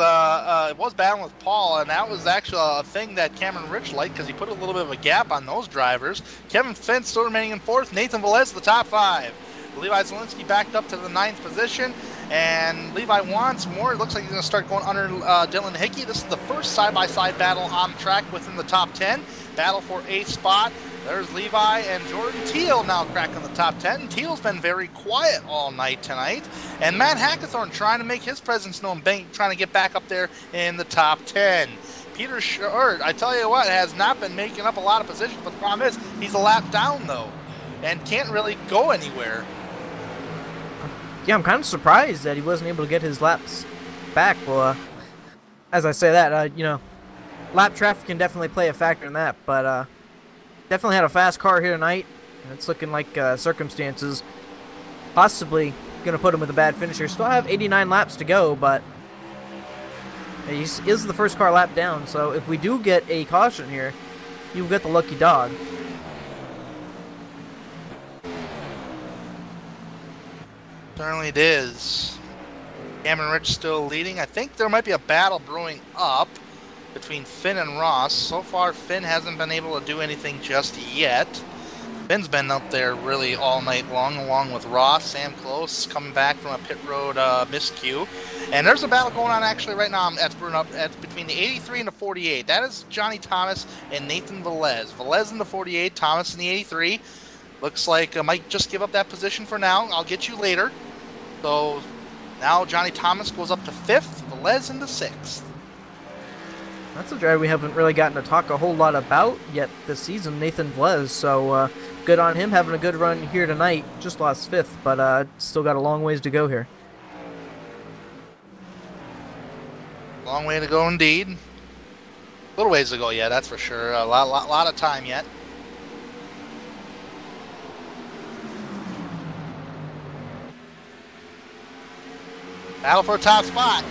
Speaker 1: battling with Paul, and that was actually a thing that Cameron Rich liked because he put a little bit of a gap on those drivers. Kevin Finn still remaining in fourth. Nathan Velez, the top five. Levi Zielinski backed up to the 9th position, and Levi wants more. It looks like he's going to start going under Dylan Hickey. This is the first side-by-side battle on the track within the top 10. Battle for 8th spot. There's Levi and Jordan Teal now cracking the top 10. Teal's been very quiet all night tonight. And Matt Hackathorn trying to make his presence known, trying to get back up there in the top 10. Peter Short, I tell you what, has not been making up a lot of positions, but the problem is he's a lap down, though, and can't really go anywhere.
Speaker 2: Yeah, I'm kind of surprised that he wasn't able to get his laps back. Well, as I say that, you know, lap traffic can definitely play a factor in that, but definitely had a fast car here tonight, and it's looking like circumstances possibly going to put him with a bad finisher. Still have 89 laps to go, but he is the first car lap down, so if we do get a caution here, you'll get the lucky dog.
Speaker 1: Certainly it is. Cameron Rich still leading. I think there might be a battle brewing up between Finn and Ross. So far, Finn hasn't been able to do anything just yet. Finn's been up there really all night long, along with Ross. Sam Close coming back from a pit road miscue. And there's a battle going on actually right now that's brewing up between the 83 and the 48. That is Johnny Thomas and Nathan Velez. Velez in the 48, Thomas in the 83. Looks like I might just give up that position for now. I'll get you later. So now Johnny Thomas goes up to 5th, Velez into 6th.
Speaker 2: That's a driver we haven't really gotten to talk a whole lot about yet this season, Nathan Velez. So good on him, having a good run here tonight. Just lost 5th, but still got a long ways to go here.
Speaker 1: Long way to go indeed. A little ways to go, yeah, that's for sure. A lot of time yet. Battle for a top spot.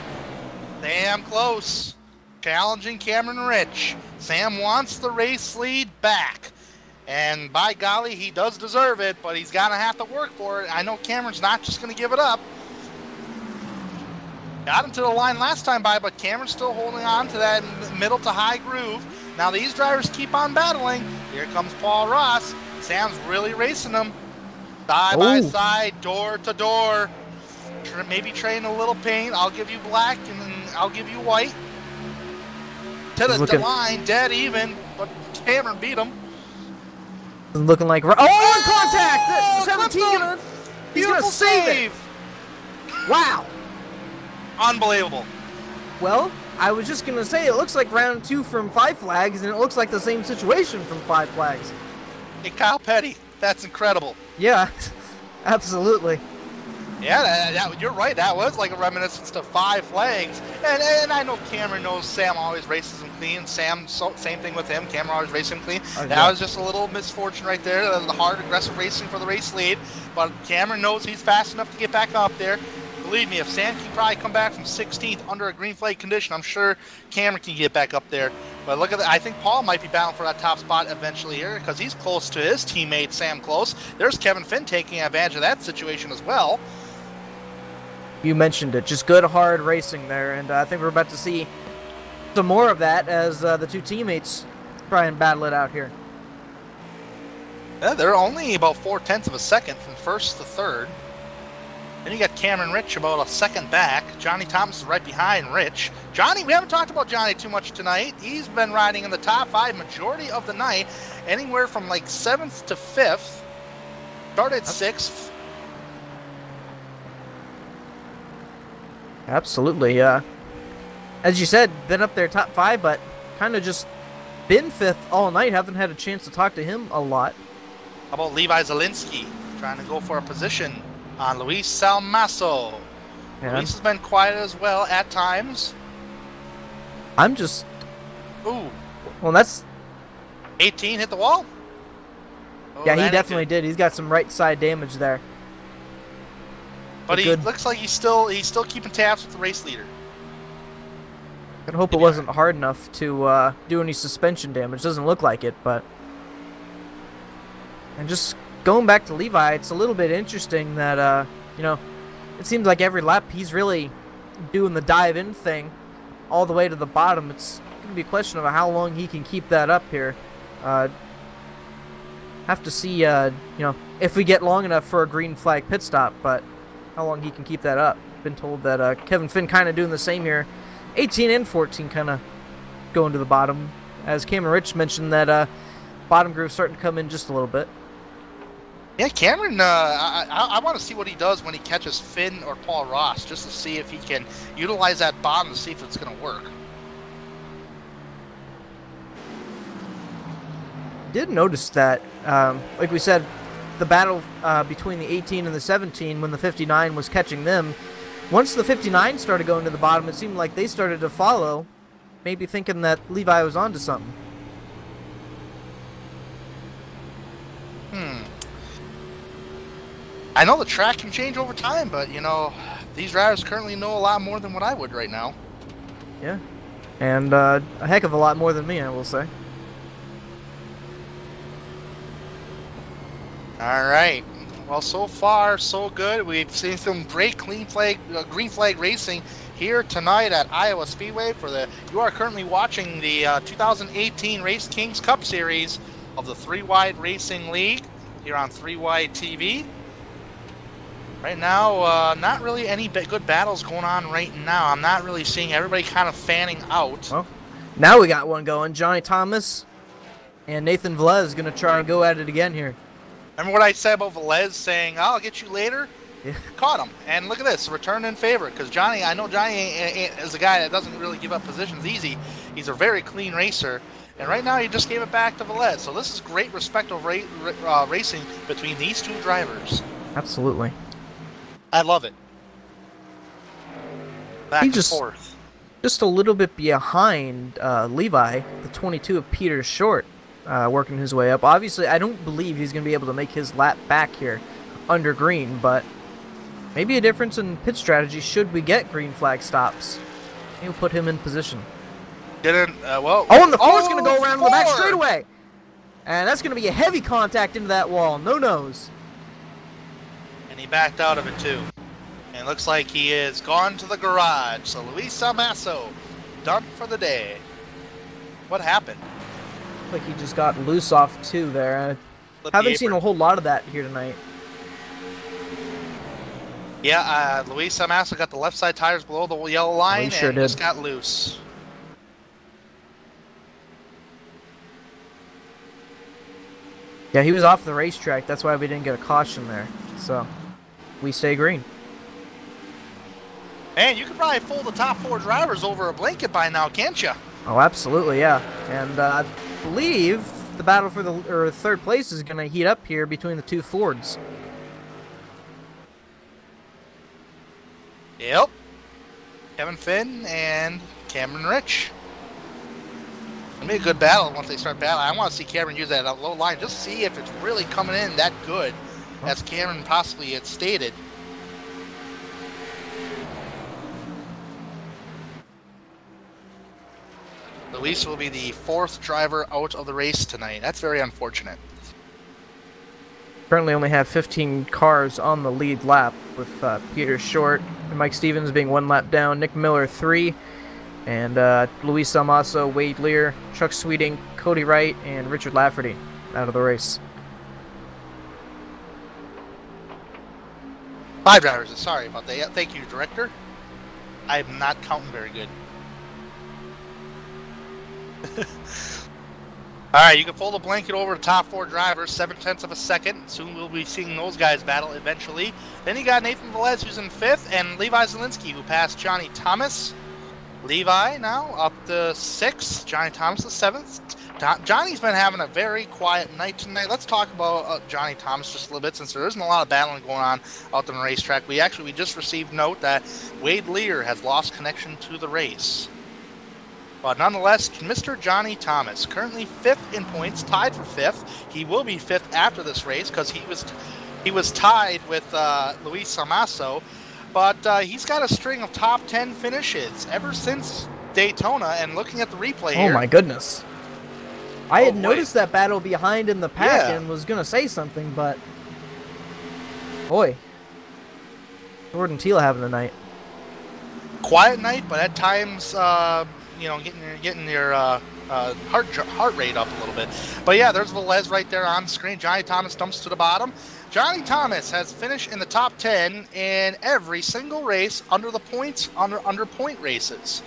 Speaker 1: Sam Close challenging Cameron Rich. Sam wants the race lead back. And by golly, he does deserve it, but he's going to have to work for it. I know Cameron's not just going to give it up. Got him to the line last time by, but Cameron's still holding on to that middle to high groove. Now these drivers keep on battling. Here comes Paul Ross. Sam's really racing them. Side by side, door to door. Maybe trading a little paint. I'll give you black, and then I'll give you white. To the line, dead even, but Cameron beat him.
Speaker 2: Looking like... Oh, in contact! 17! He's going to save it! Wow.
Speaker 1: Unbelievable.
Speaker 2: Well, I was just going to say, it looks like round 2 from 5 flags, and it looks like the same situation from 5 flags.
Speaker 1: Hey, Kyle Petty, that's incredible.
Speaker 2: Yeah, absolutely.
Speaker 1: Yeah, you're right. That was like a reminiscence to 5 flags. And I know Cameron knows Sam always races him clean. Sam, same thing with him. Cameron always races him clean. That was just a little misfortune right there. The hard, aggressive racing for the race lead. But Cameron knows he's fast enough to get back up there. believe me, if Sam can probably come back from 16th under a green flag condition, I'm sure Cameron can get back up there. But look at that. I think Paul might be battling for that top spot eventually here because he's close to his teammate, Sam Close. There's Kevin Finn taking advantage of that situation as well.
Speaker 2: You mentioned it. Just good, hard racing there. And I think we're about to see some more of that as the two teammates try and battle it out here.
Speaker 1: Yeah, they're only about 0.4 of a second from first to third. Then you got Cameron Rich about a second back. Johnny Thomas is right behind Rich. Johnny, we haven't talked about Johnny too much tonight. He's been riding in the top 5 majority of the night, anywhere from like 7th to 5th. Started 6th.
Speaker 2: Absolutely. As you said, been up there top 5, but kind of just been 5th all night. Haven't had a chance to talk to him a lot.
Speaker 1: How about Levi Zielinski trying to go for a position on Luis Salmaso?
Speaker 2: Yeah.
Speaker 1: Luis has been quiet as well at times.
Speaker 2: I'm just...
Speaker 1: Ooh.
Speaker 2: Well, that's...
Speaker 1: 18 hit the wall? Oh,
Speaker 2: yeah, he
Speaker 1: that
Speaker 2: definitely
Speaker 1: ain't good.
Speaker 2: did. He's got some right side damage there.
Speaker 1: But he
Speaker 2: good.
Speaker 1: looks like he's still keeping tabs with the race leader.
Speaker 2: I hope it wasn't hard enough to do any suspension damage. Doesn't look like it, but... And just going back to Levi, it's a little bit interesting that, you know, it seems like every lap he's really doing the dive-in thing all the way to the bottom. It's going to be a question of how long he can keep that up here. Have to see, you know, if we get long enough for a green flag pit stop, but how long he can keep that up. Been told that Kevin Finn kind of doing the same here. 18 and 14 kind of going to the bottom. As Cameron Rich mentioned that bottom groove starting to come in just a little bit.
Speaker 1: Yeah, Cameron, I want to see what he does when he catches Finn or Paul Ross, just to see if he can utilize that bottom to see if it's going to work.
Speaker 2: Did notice that, like we said, the battle between the 18 and the 17 when the 59 was catching them. Once the 59 started going to the bottom, it seemed like they started to follow, maybe thinking that Levi was onto something.
Speaker 1: I know the track can change over time, but, you know, these drivers currently know a lot more than what I would right now.
Speaker 2: Yeah, and a heck of a lot more than me, I will say.
Speaker 1: All right. Well, so far, so good. We've seen some great green flag racing here tonight at Iowa Speedway. You are currently watching the 2018 RaceKings Cup Series of the 3-Wide Racing League here on 3-Wide TV. Right now, not really any good battles going on right now. I'm not really seeing everybody kind of fanning out.
Speaker 2: Well, now we got one going. Johnny Thomas and Nathan Velez going to try and go at it again here.
Speaker 1: Remember what I said about Velez saying, "I'll get you later"?
Speaker 2: Yeah.
Speaker 1: Caught him. And look at this, return in favor. Because Johnny, I know Johnny is a guy that doesn't really give up positions easy. He's a very clean racer. And right now he just gave it back to Velez. So this is great respectful racing between these two drivers.
Speaker 2: Absolutely.
Speaker 1: I love it. Back and forth.
Speaker 2: Just a little bit behind Levi, the 22 of Peter Short, working his way up. Obviously, I don't believe he's going to be able to make his lap back here under green, but maybe a difference in pit strategy should we get green flag stops. He'll put him in position.
Speaker 1: Well.
Speaker 2: Oh, and the four's going to go around the back straightaway. And that's going to be a heavy contact into that wall. No nose.
Speaker 1: And he backed out of it too. And it looks like he is gone to the garage. So Luis Salmaso, done for the day. What happened?
Speaker 2: Like he just got loose off two there. Haven't seen a whole lot of that here tonight.
Speaker 1: Yeah, Luis Salmaso got the left side tires below the yellow line and just got loose.
Speaker 2: Yeah, he was off the racetrack. That's why we didn't get a caution there. So, we stay green.
Speaker 1: Man, you could probably fold the top 4 drivers over a blanket by now, can't you?
Speaker 2: Oh, absolutely, yeah. And I believe the battle for the third place is going to heat up here between the two Fords.
Speaker 1: Yep. Kevin Finn and Cameron Rich. It'll be a good battle once they start battling. I want to see Cameron use that low line, just see if it's really coming in that good, as Cameron possibly had stated. Luis will be the 4th driver out of the race tonight. That's very unfortunate.
Speaker 2: Currently only have 15 cars on the lead lap, with Peter Short and Mike Stevens being 1 lap down, Nick Miller 3, and Luis Almaso, Wade Lear, Chuck Sweeting, Cody Wright, and Richard Lafferty out of the race.
Speaker 1: 5 drivers. Sorry about that. Yeah, thank you, Director. I'm not counting very good. All right, you can fold a blanket over the top 4 drivers, 0.7 of a second. Soon we'll be seeing those guys battle eventually. Then you got Nathan Velez, who's in 5th, and Levi Zielinski, who passed Johnny Thomas. Levi now up to 6th, Johnny Thomas is 7th. Johnny's been having a very quiet night tonight. Let's talk about Johnny Thomas just a little bit, since there isn't a lot of battling going on out on the racetrack. We just received note that Wade Lear has lost connection to the race. But nonetheless, Mr. Johnny Thomas, currently 5th in points, tied for 5th. He will be 5th after this race because he was tied with Luis Almaso. But he's got a string of top 10 finishes ever since Daytona. And looking at the replay here...
Speaker 2: Oh my goodness. I had noticed that battle behind in the pack and was going to say something, but... Boy. Jordan Teal having a night.
Speaker 1: Quiet night, but at times... you know, getting your heart rate up a little bit. But yeah, there's Velez right there on screen. Johnny Thomas dumps to the bottom. Johnny Thomas has finished in the top 10 in every single race under the points, under point races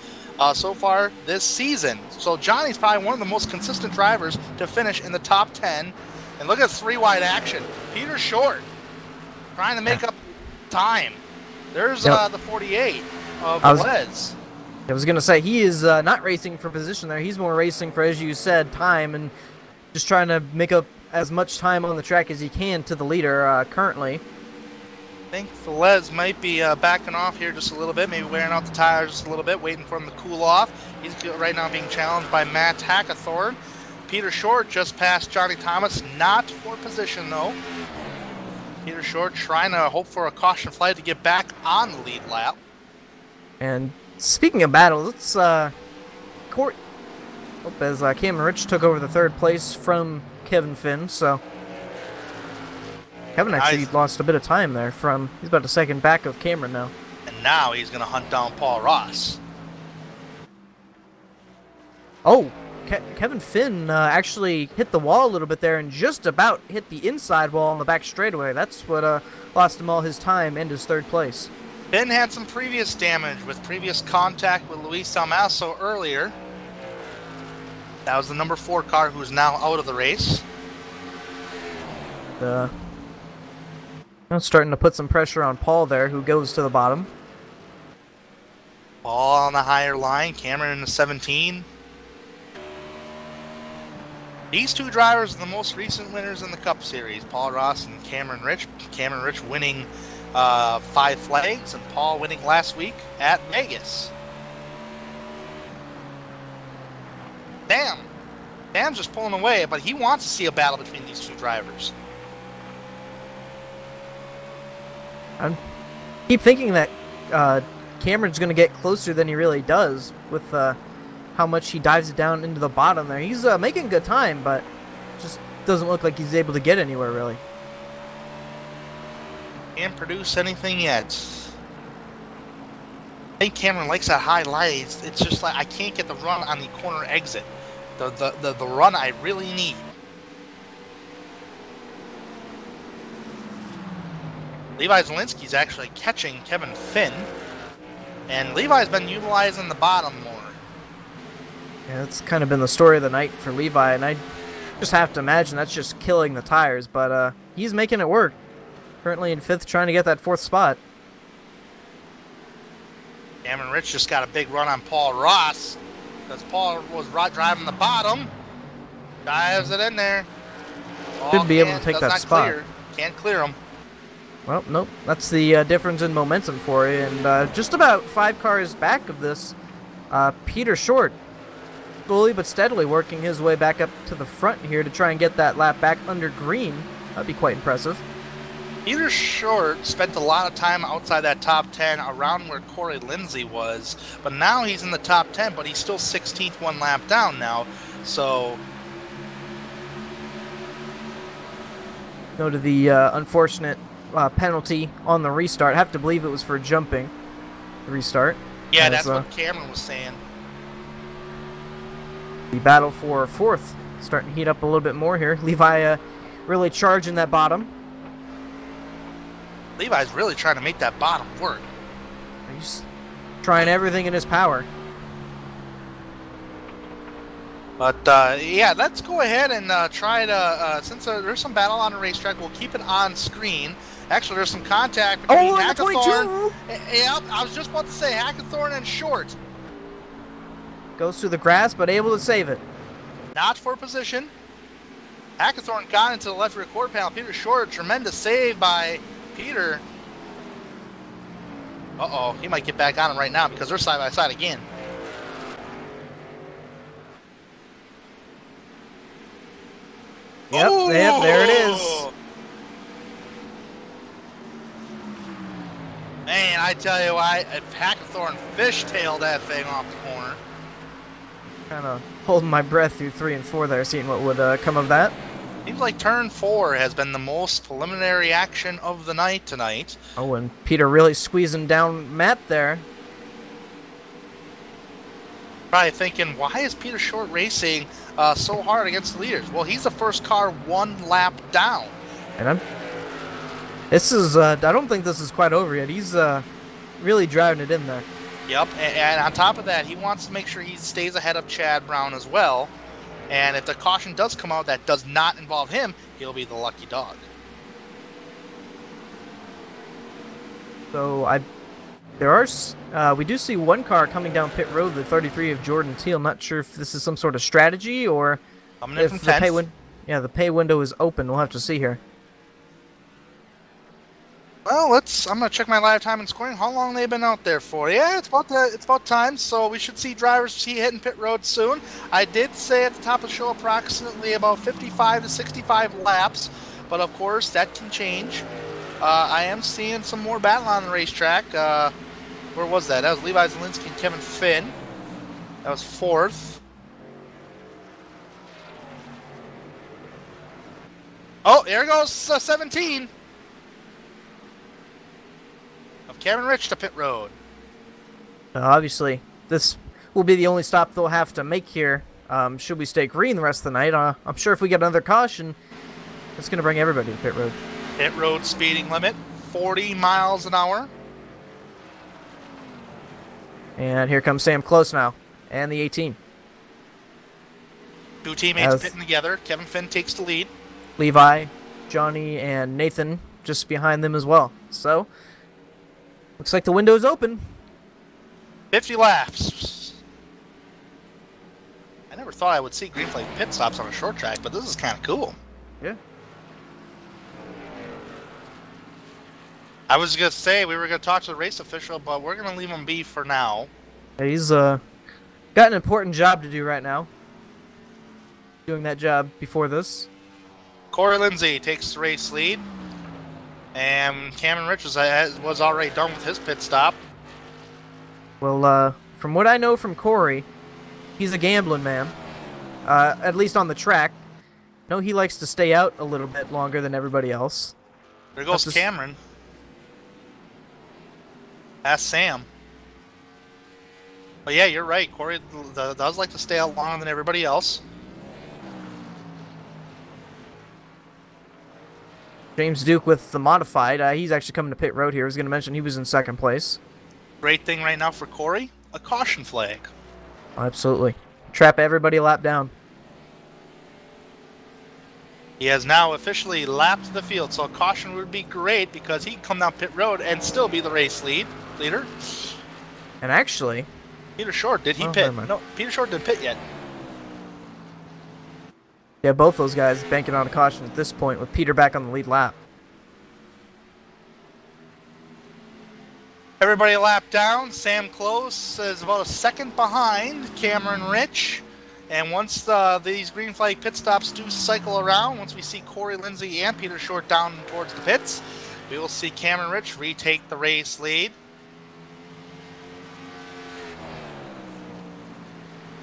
Speaker 1: so far this season. So Johnny's probably one of the most consistent drivers to finish in the top 10. And look at 3-wide action. Peter Short trying to make up time. There's the 48 of Velez.
Speaker 2: I was going to say, he is not racing for position there. He's more racing for, as you said, time, and just trying to make up as much time on the track as he can to the leader currently.
Speaker 1: I think Velez might be backing off here just a little bit, maybe wearing out the tires just a little bit, waiting for him to cool off. He's right now being challenged by Matt Hackathorn. Peter Short just passed Johnny Thomas, not for position though. Peter Short trying to hope for a caution flag to get back on the lead lap.
Speaker 2: And speaking of battles, let's as Cameron Rich took over the 3rd place from Kevin Finn, so Kevin actually lost a bit of time there. He's about a second back of Cameron now.
Speaker 1: And now he's going to hunt down Paul Ross.
Speaker 2: Oh, Kevin Finn actually hit the wall a little bit there and just about hit the inside wall on the back straightaway. That's what lost him all his time and his 3rd place.
Speaker 1: Finn had some previous damage with previous contact with Luis Almaso earlier. That was the number 4 car who's now out of the race.
Speaker 2: Starting to put some pressure on Paul there, who goes to the bottom.
Speaker 1: Paul on the higher line, Cameron in the 17. These 2 drivers are the most recent winners in the Cup Series, Paul Ross and Cameron Rich. Cameron Rich winning 5 flags, and Paul winning last week at Vegas. Sam's just pulling away, but he wants to see a battle between these 2 drivers.
Speaker 2: I keep thinking that Cameron's going to get closer than he really does with how much he dives it down into the bottom there. He's making good time, but just doesn't look like he's able to get anywhere, really.
Speaker 1: Can't produce anything yet. I think Cameron likes that high line. It's just like I can't get the run on the corner exit. The run I really need. Levi Zielinski's actually catching Kevin Finn. And Levi's been utilizing the bottom more.
Speaker 2: Yeah, that's kind of been the story of the night for Levi, and I just have to imagine that's just killing the tires, but he's making it work. Currently in 5th, trying to get that 4th spot.
Speaker 1: Cameron Rich just got a big run on Paul Ross, because Paul was driving the bottom. Dives it in there.
Speaker 2: Should be able to take that spot.
Speaker 1: Can't clear him.
Speaker 2: Well, nope. That's the difference in momentum for you. And just about 5 cars back of this, Peter Short, slowly but steadily working his way back up to the front here to try and get that lap back under green. That'd be quite impressive.
Speaker 1: Peter Short spent a lot of time outside that top 10 around where Corey Lindsay was, but now he's in the top 10, but he's still 16th, one lap down now, so...
Speaker 2: Go to the unfortunate penalty on the restart. I have to believe it was for jumping the restart.
Speaker 1: Yeah, that's what Cameron was saying.
Speaker 2: The battle for fourth starting to heat up a little bit more here. Levi really charging that bottom.
Speaker 1: Levi's really trying to make that bottom work.
Speaker 2: He's trying everything in his power.
Speaker 1: But, yeah, let's go ahead and try to, since there's some battle on the racetrack, we'll keep it on screen. Actually, there's some contact between Hackathorn. Yep, I was just about to say Hackathorn and Short.
Speaker 2: Goes through the grass, but able to save it.
Speaker 1: Not for position. Hackathorn got into the left rear quarter panel. Peter Short, tremendous save by Peter. Uh-oh, he might get back on him right now because they're side by side again.
Speaker 2: Yep,
Speaker 1: Ooh!
Speaker 2: yep, there it is.
Speaker 1: Man, I tell you what, if Hackathorn fishtailed that thing off the corner.
Speaker 2: Kind of holding my breath through 3 and 4 there, seeing what would come of that.
Speaker 1: Seems like turn 4 has been the most preliminary action of the night tonight.
Speaker 2: Oh, and Peter really squeezing down Matt there.
Speaker 1: Probably thinking, why is Peter Short racing so hard against the leaders? Well, he's the first car 1 lap down.
Speaker 2: And this is, I don't think this is quite over yet. He's really driving it in there.
Speaker 1: Yep, and on top of that, he wants to make sure he stays ahead of Chad Brown as well. And if the caution does come out that does not involve him, he'll be the lucky dog.
Speaker 2: So we do see one car coming down pit road, the 33 of Jordan Teal. I'm not sure if this is some sort of strategy or if the pay window is open. We'll have to see here.
Speaker 1: Well, I'm gonna check my live time and scoring. How long they've been out there for? Yeah, it's about time. So we should see drivers hitting pit road soon. I did say at the top of the show approximately about 55 to 65 laps, but of course that can change. I am seeing some more battle on the racetrack. Where was that? That was Levi Zielinski and Kevin Finn. That was 4th. Oh, there goes 17. Of Cameron Rich to pit road.
Speaker 2: Obviously, this will be the only stop they'll have to make here. Should we stay green the rest of the night? I'm sure if we get another caution, it's going to bring everybody to pit road.
Speaker 1: Pit road speeding limit, 40 miles an hour.
Speaker 2: And here comes Sam Close now, and the 18.
Speaker 1: Two teammates pitting together. Kevin Finn takes the lead.
Speaker 2: Levi, Johnny, and Nathan just behind them as well. So, looks like the window's open.
Speaker 1: 50 laps. I never thought I would see green flag pit stops on a short track, but this is kind of cool.
Speaker 2: Yeah.
Speaker 1: I was going to say we were going to talk to the race official, but we're going to leave him be for now.
Speaker 2: Yeah, he's got an important job to do right now. Doing that job before this.
Speaker 1: Corey Lindsay takes the race lead. And Cameron Richards was already done with his pit stop.
Speaker 2: Well, from what I know from Corey, he's a gambling man. At least on the track. No, he likes to stay out a little bit longer than everybody else.
Speaker 1: There goes Cameron. Ask Sam. But yeah, you're right. Corey does like to stay out longer than everybody else.
Speaker 2: James Duke with the modified. He's actually coming to pit road here. I was going to mention he was in second place.
Speaker 1: Great thing right now for Corey, a caution flag.
Speaker 2: Absolutely. Trap everybody a lap down.
Speaker 1: He has now officially lapped the field, so a caution would be great because he can come down pit road and still be the race leader.
Speaker 2: And actually...
Speaker 1: Peter Short, did he pit? No, Peter Short didn't pit yet.
Speaker 2: Yeah, both those guys banking on a caution at this point with Peter back on the lead lap.
Speaker 1: Everybody a lap down. Sam Close is about a second behind Cameron Rich. And once these green flag pit stops do cycle around, once we see Corey Lindsay and Peter Short down towards the pits, We will see Cameron Rich retake the race lead.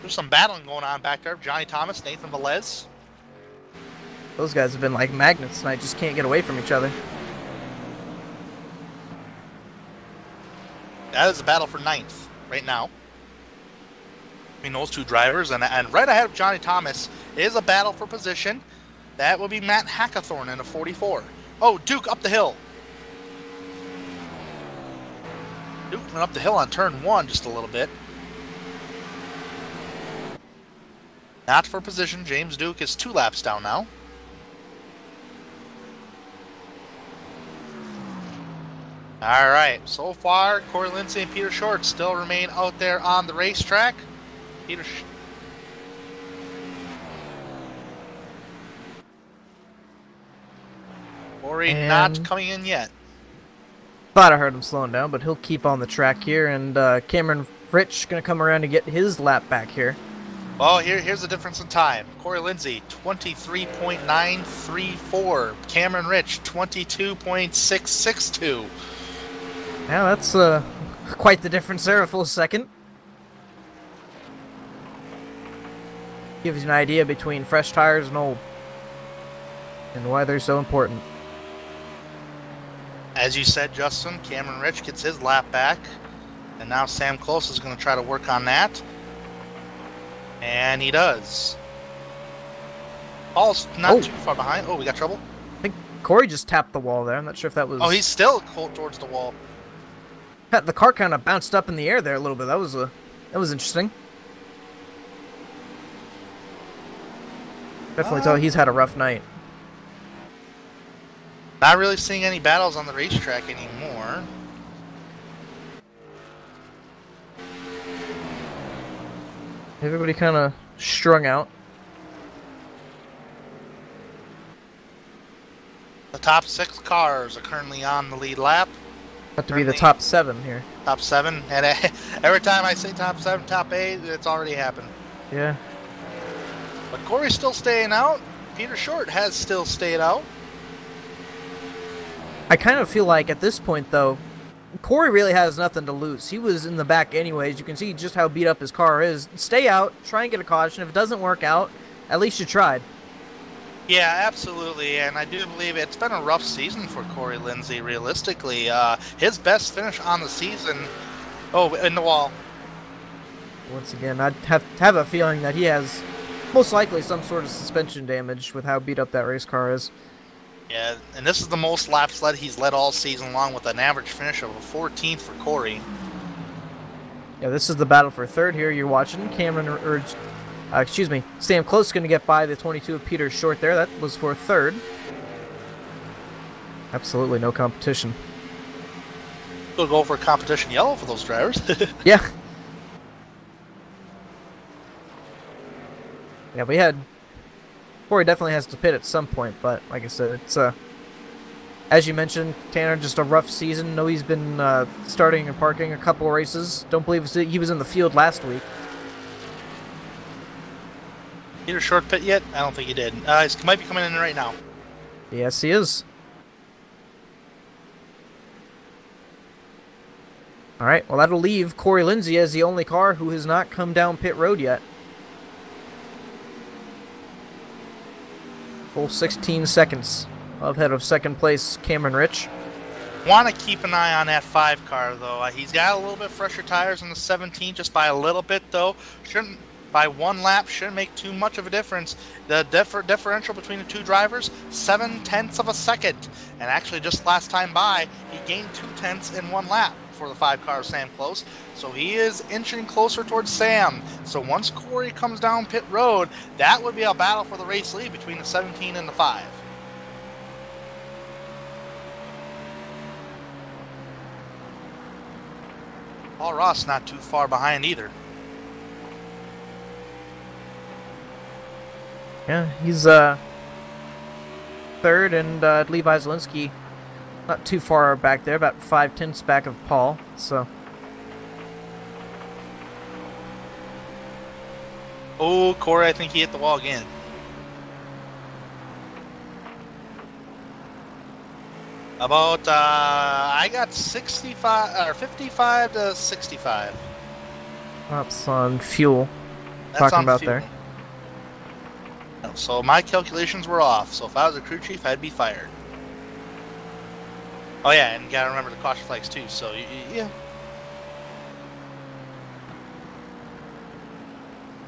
Speaker 1: There's some battling going on back there. Johnny Thomas, Nathan Velez.
Speaker 2: Those guys have been like magnets tonight, just can't get away from each other.
Speaker 1: That is a battle for 9th right now between those two drivers. And right ahead of Johnny Thomas is a battle for position. That would be Matt Hackathorn in a 44. Oh, Duke up the hill. Duke went up the hill on turn 1 just a little bit. Not for position. James Duke is 2 laps down now. All right, so far, Corey Lindsay and Peter Short still remain out there on the racetrack. Corey not coming in yet.
Speaker 2: Thought I heard him slowing down, but he'll keep on the track here, and Cameron Rich going to come around to get his lap back here.
Speaker 1: Well, here's the difference in time. Corey Lindsay, 23.934. Cameron Rich, 22.662.
Speaker 2: Yeah, that's quite the difference there, a full second. Gives you an idea between fresh tires and old, and why they're so important.
Speaker 1: As you said, Justin, Cameron Rich gets his lap back, and now Sam Close is going to try to work on that. And he does. Paul's not too far behind. Oh, we got trouble.
Speaker 2: I think Corey just tapped the wall there. I'm not sure if that was...
Speaker 1: Oh, he's still towards the wall.
Speaker 2: The car kind of bounced up in the air there a little bit. That was interesting. Definitely tell he's had a rough night.
Speaker 1: Not really seeing any battles on the racetrack anymore.
Speaker 2: Everybody kind of strung out.
Speaker 1: The top 6 cars are currently on the lead lap.
Speaker 2: Have to be the top 7 here.
Speaker 1: Top 7, and every time I say top 7, top 8, it's already happened.
Speaker 2: Yeah.
Speaker 1: But Corey's still staying out. Peter Short has still stayed out.
Speaker 2: I kind of feel like at this point, though, Corey really has nothing to lose. He was in the back anyways. You can see just how beat up his car is. Stay out, try and get a caution. If it doesn't work out, at least you tried.
Speaker 1: Yeah, absolutely, and I do believe it's been a rough season for Corey Lindsay, realistically. His best finish on the season... Oh, in the wall.
Speaker 2: Once again, I have a feeling that he has most likely some sort of suspension damage with how beat up that race car is.
Speaker 1: Yeah, and this is the most laps he's led all season long with an average finish of a 14th for Corey.
Speaker 2: Yeah, this is the battle for 3rd here. You're watching Sam Close going to get by the 22 of Peter Short there. That was for 3rd. Absolutely no competition.
Speaker 1: We'll go for competition yellow for those drivers.
Speaker 2: Yeah. Yeah, we had... Corey definitely has to pit at some point, but like I said, it's as you mentioned, Tanner, just a rough season. No, he's been starting and parking a couple races. Don't believe he was in the field last week.
Speaker 1: Peter Short pit yet? I don't think he did. He might be coming in right now.
Speaker 2: Yes, he is. All right, well, that'll leave Corey Lindsay as the only car who has not come down pit road yet. Full 16 seconds ahead of 2nd place, Cameron Rich.
Speaker 1: Want to keep an eye on that 5 car, though. He's got a little bit fresher tires in the 17, just by a little bit, though. By 1 lap, shouldn't make too much of a difference. The differential between the 2 drivers, 7/10 of a second. And actually, just last time by, he gained 2/10 in 1 lap for the 5 car, Sam Close. So he is inching closer towards Sam. So once Corey comes down pit road, that would be a battle for the race lead between the 17 and the 5. Paul Ross not too far behind either.
Speaker 2: Yeah, he's 3rd, and Levi Zielinski not too far back there, about 5/10 back of Paul. So.
Speaker 1: Oh, Corey, I think he hit the wall again. About, I got 65, or 55 to 65.
Speaker 2: That's on fuel.
Speaker 1: That's
Speaker 2: Talking
Speaker 1: on
Speaker 2: about
Speaker 1: fuel.
Speaker 2: there.
Speaker 1: So my calculations were off. So if I was a crew chief, I'd be fired. Oh yeah, and you gotta remember the caution flags too. So yeah.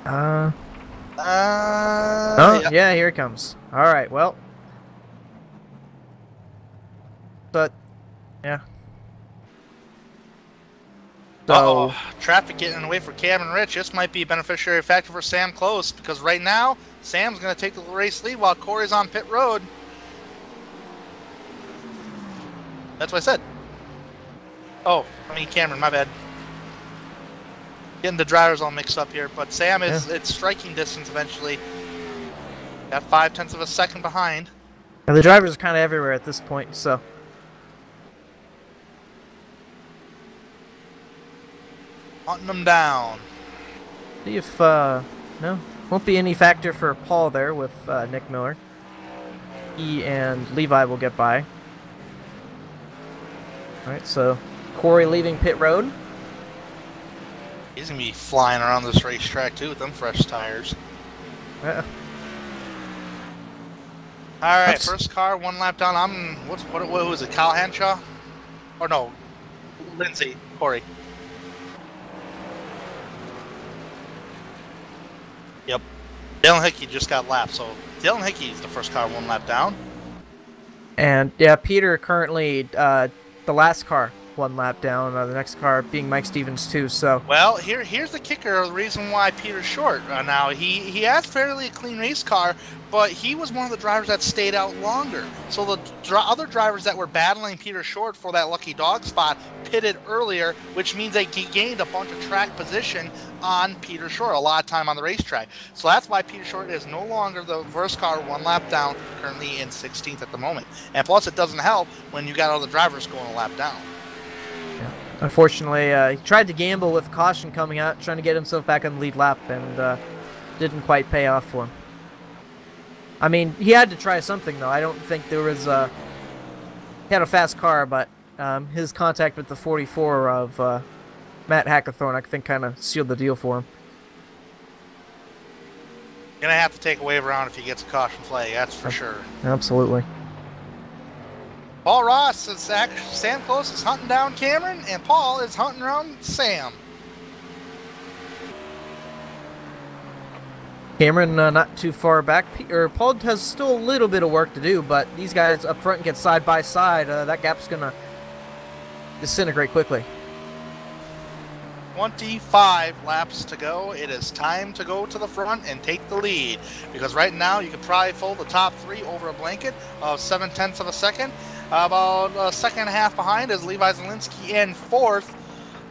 Speaker 2: Oh, yeah, here it comes. All right, well. But, yeah. So,
Speaker 1: traffic getting away for Cam and Rich. This might be a beneficiary factor for Sam Close because right now Sam's going to take the race lead while Corey's on pit road. That's what I said. Oh, I mean Cameron, my bad. Getting the drivers all mixed up here, but Sam is it's striking distance eventually. Got 0.5 of a second behind.
Speaker 2: and the drivers are kind of everywhere at this point, so.
Speaker 1: Hunting them down.
Speaker 2: See if, no, won't be any factor for Paul there with Nick Miller. He and Levi will get by. Alright, so Corey leaving pit road.
Speaker 1: He's going to be flying around this racetrack too with them fresh tires.
Speaker 2: Yeah.
Speaker 1: Alright, first car, 1 lap down. What was it, Kyle Hanshaw? Or no, Lindsay, Corey. Yep. Dylan Hickey just got lapped, so Dylan Hickey's the first car 1 lap down.
Speaker 2: And, yeah, Peter currently, the last car 1 lap down, the next car being Mike Stevens too, so.
Speaker 1: Well, here's the kicker, the reason why Peter's short. Now, he has fairly a clean race car, but he was one of the drivers that stayed out longer. So the other drivers that were battling Peter short for that lucky dog spot pitted earlier, which means they gained a bunch of track position on Peter Short, a lot of time on the racetrack. So that's why Peter Short is no longer the first car 1 lap down, currently in 16th at the moment. And plus, it doesn't help when you got other drivers going a lap down.
Speaker 2: Yeah. Unfortunately, he tried to gamble with caution coming out, trying to get himself back on the lead lap, and didn't quite pay off for him. I mean, he had to try something, though. I don't think there was he had a fast car, but his contact with the 44 of Matt Hackathorn, I think, kind of sealed the deal for him.
Speaker 1: Gonna have to take a wave around if he gets a caution flag, that's for sure.
Speaker 2: Absolutely.
Speaker 1: Paul Ross is Sam Close is hunting down Cameron, and Paul is hunting around Sam.
Speaker 2: Cameron not too far back. Paul has still a little bit of work to do, but these guys up front get side by side. That gap's gonna disintegrate quickly.
Speaker 1: 25 laps to go. It is time to go to the front and take the lead, because right now you could probably fold the top 3 over a blanket of 0.7 of a second. About a second and a half behind is Levi Zielinski in 4th,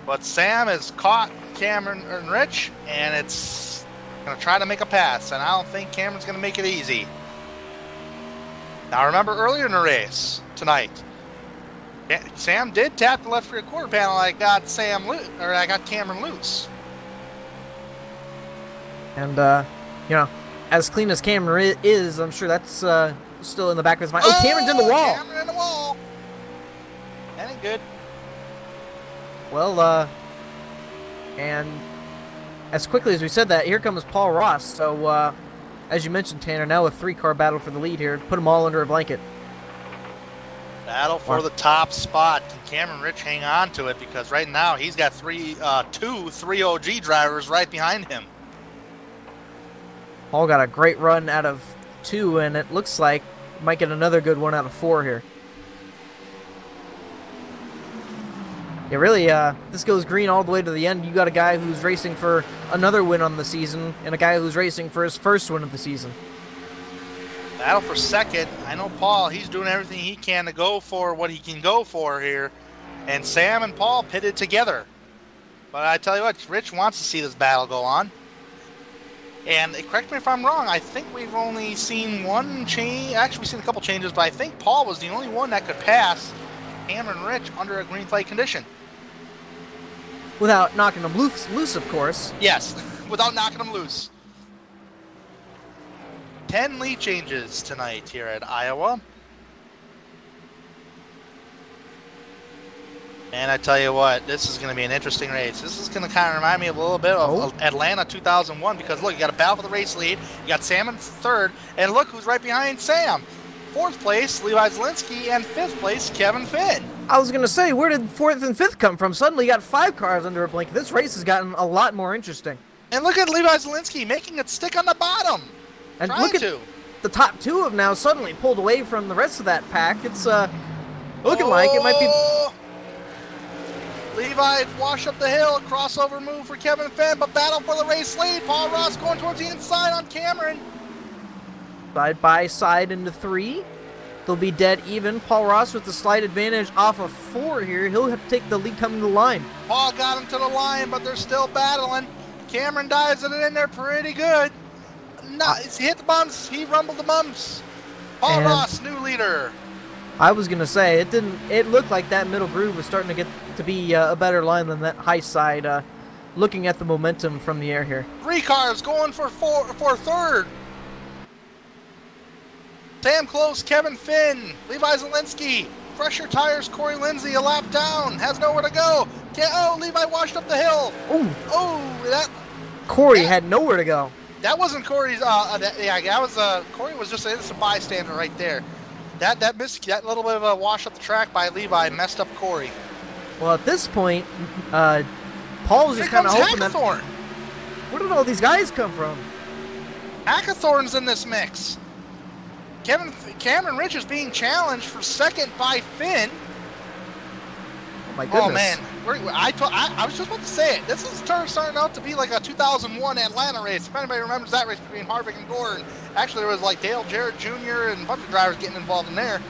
Speaker 1: but Sam has caught Cameron and Rich, and it's going to try to make a pass, and I don't think Cameron's going to make it easy. Now remember earlier in the race tonight, Sam did tap the left rear quarter panel. I got Cameron loose.
Speaker 2: And you know, as clean as Cameron is, I'm sure that's still in the back of his mind. Oh, Cameron's in the wall.
Speaker 1: Cameron in the wall. That ain't good.
Speaker 2: Well, and as quickly as we said that, here comes Paul Ross. So, as you mentioned, Tanner, now a 3-car battle for the lead here. Put them all under a blanket.
Speaker 1: Battle for the top spot. Can Cameron Rich hang on to it? Because right now he's got two 3OG drivers right behind him.
Speaker 2: Paul got a great run out of 2, and it looks like might get another good one out of 4 here. Yeah, really, this goes green all the way to the end. You got a guy who's racing for another win on the season, and a guy who's racing for his first win of the season.
Speaker 1: Battle for second. I know Paul, he's doing everything he can to go for what he can go for here. And Sam and Paul pitted together. But I tell you what, Rich wants to see this battle go on. And correct me if I'm wrong, I think we've only seen one change. Actually, we've seen a couple changes, but I think Paul was the only one that could pass Cameron Rich under a green flag condition.
Speaker 2: Without knocking them loose, of course.
Speaker 1: Yes, without knocking them loose. 10 lead changes tonight here at Iowa. And I tell you what, this is going to be an interesting race. This is going to kind of remind me a little bit of Atlanta 2001 because, look, you got a battle for the race lead. You got Sam in third, and look who's right behind Sam. Fourth place, Levi Zielinski, and fifth place, Kevin Finn.
Speaker 2: I was going to say, where did fourth and fifth come from? Suddenly you got 5 cars under a blink. This race has gotten a lot more interesting.
Speaker 1: And look at Levi Zielinski making it stick on the bottom.
Speaker 2: And look at the top 2 have now suddenly pulled away from the rest of that pack. It's looking like it might be...
Speaker 1: Levi wash up the hill, crossover move for Kevin Finn, but battle for the race lead. Paul Ross going towards the inside on Cameron.
Speaker 2: Side by side into 3. They'll be dead even. Paul Ross with the slight advantage off of 4 here. He'll have to take the lead coming to the line.
Speaker 1: Paul got him to the line, but they're still battling. Cameron dives it in there pretty good. No, he hit the bumps. He rumbled the bumps. Paul Ross, new leader.
Speaker 2: I was gonna say it looked like that middle groove was starting to get to be a better line than that high side. Looking at the momentum from the air here.
Speaker 1: 3 cars going for third. Sam Close, Kevin Finn, Levi Zielinski, fresher tires, Corey Lindsay a lap down, has nowhere to go. Levi washed up the hill.
Speaker 2: Corey had nowhere to go.
Speaker 1: That wasn't Corey's. Corey was just an innocent bystander right there. That little bit of a wash up the track by Levi messed up Corey.
Speaker 2: Well, at this point, Paul's just kind of hoping that. Where did all these guys come from?
Speaker 1: Hackathorn's in this mix. Cameron Rich is being challenged for second by Finn.
Speaker 2: Oh my goodness.
Speaker 1: Oh man, I was just about to say it. This is starting out to be like a 2001 Atlanta race. If anybody remembers that race between Harvick and Gordon, actually there was like Dale Jarrett Jr. and a bunch of drivers getting involved in there.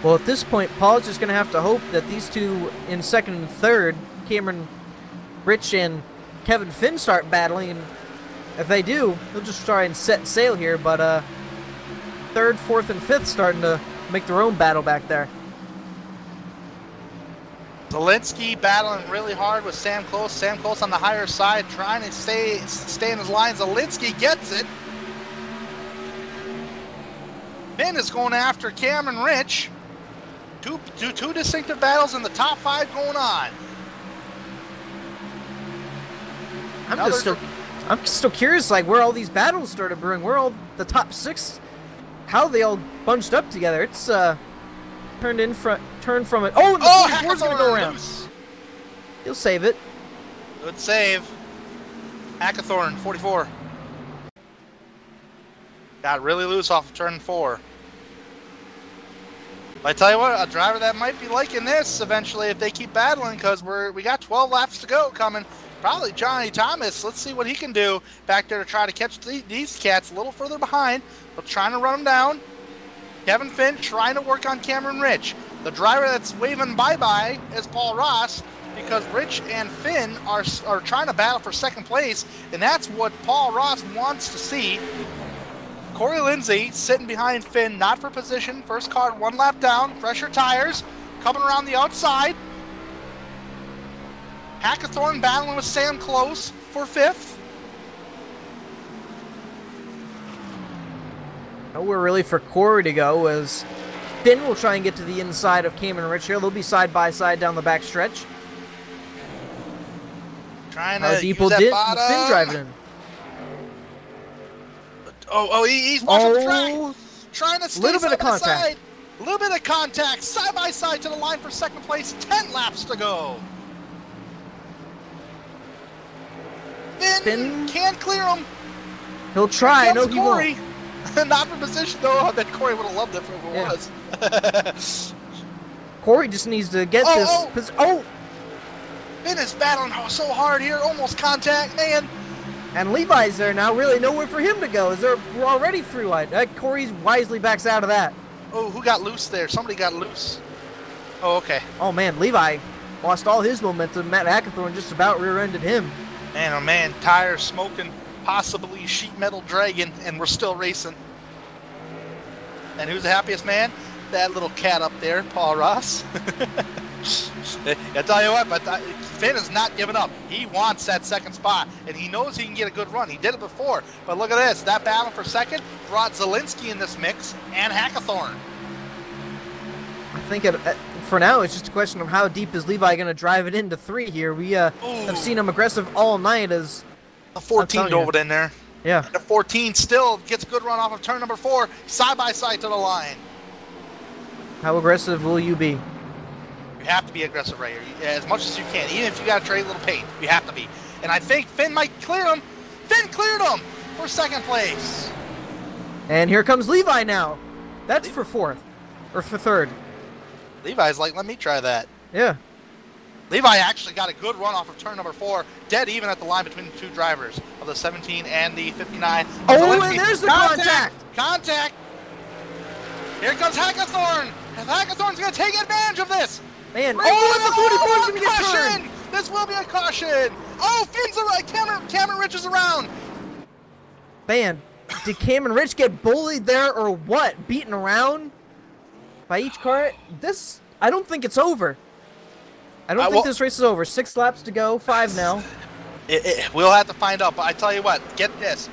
Speaker 2: Well, at this point, Paul's just going to have to hope that these two in second and third, Cameron Rich and Kevin Finn, start battling. And if they do, he'll just try and set sail here. But third, fourth, and fifth starting to make their own battle back there.
Speaker 1: Zielinski battling really hard with Sam Close. Sam Close on the higher side, trying to stay in his line. Zielinski gets it. Finn is going after Cameron Rich. Two distinctive battles in the top 5 going on.
Speaker 2: I'm still curious, like where all these battles started brewing. Where all the top 6, how they all bunched up together. It's turned from it. Oh, and the 44's gonna go around. Loose. He'll save it.
Speaker 1: Good save. Hackathorn 44 got really loose off of turn 4. I tell you what, a driver that might be liking this eventually if they keep battling, because we got 12 laps to go coming. Probably Johnny Thomas. Let's see what he can do back there to try to catch these cats a little further behind, but trying to run them down. Kevin Finn trying to work on Cameron Rich. The driver that's waving bye-bye is Paul Ross, because Rich and Finn are trying to battle for second place, and that's what Paul Ross wants to see. Corey Lindsay sitting behind Finn, not for position. First car 1 lap down, fresher tires, coming around the outside. Hackathorn battling with Sam Close for 5th.
Speaker 2: Nowhere really for Corey to go, as Finn will try and get to the inside of Cameron Rich here. They'll be side by side down the back stretch.
Speaker 1: Trying to use that bottom.
Speaker 2: Finn driving in.
Speaker 1: He's watching the track. Trying to stay
Speaker 2: little bit
Speaker 1: side
Speaker 2: of
Speaker 1: by
Speaker 2: contact.
Speaker 1: side. A little bit of contact. Side by side to the line for second place. 10 laps to go. Finn can't clear him.
Speaker 2: He'll try. No, he
Speaker 1: Corey.
Speaker 2: won't.
Speaker 1: Not for position, though. I bet Corey would have loved it if it was.
Speaker 2: Corey just needs to get this.
Speaker 1: Finn is battling so hard here. Almost contact, man.
Speaker 2: And Levi's there now. Really nowhere for him to go. We're already through. Corey wisely backs out of that.
Speaker 1: Oh, who got loose there? Somebody got loose. Oh, okay.
Speaker 2: Oh, man. Levi lost all his momentum. Matt Hackathorn just about rear-ended him.
Speaker 1: Man, oh, man. Tires smoking. Possibly sheet metal dragging. And we're still racing. And who's the happiest man? That little cat up there, Paul Ross. I tell you what, but Finn is not giving up. He wants that second spot, and he knows he can get a good run. He did it before, but look at this. That battle for second brought Zielinski in this mix and Hackathorn.
Speaker 2: I think for now, it's just a question of how deep is Levi going to drive it into 3 here. We have seen him aggressive all night as...
Speaker 1: The 14 dove it in there.
Speaker 2: Yeah.
Speaker 1: The 14 still gets a good run off of turn number 4, side by side to the line.
Speaker 2: How aggressive will you be?
Speaker 1: You have to be aggressive right here, as much as you can. Even if you got to trade a little paint, you have to be. And I think Finn might clear him. Finn cleared him for 2nd place.
Speaker 2: And here comes Levi now. That's for 4th. Or for 3rd.
Speaker 1: Levi's like, let me try that.
Speaker 2: Yeah.
Speaker 1: Levi actually got a good run off of turn number 4, dead even at the line between the 2 drivers of the 17 and the 59.
Speaker 2: Oh, and there's the contact!
Speaker 1: Contact! Here comes Hackathorn! Hackathorn's going to take advantage of this!
Speaker 2: Man, oh, the 44's going to get
Speaker 1: caution! This will be a caution! Oh, Finn's around! Cameron Rich is around!
Speaker 2: Man, did Cameron Rich get bullied there or what? Beaten around by each car? This, I don't think it's over. I don't think this race is over. 6 laps to go, 5 now.
Speaker 1: We'll have to find out, but I tell you what, get this.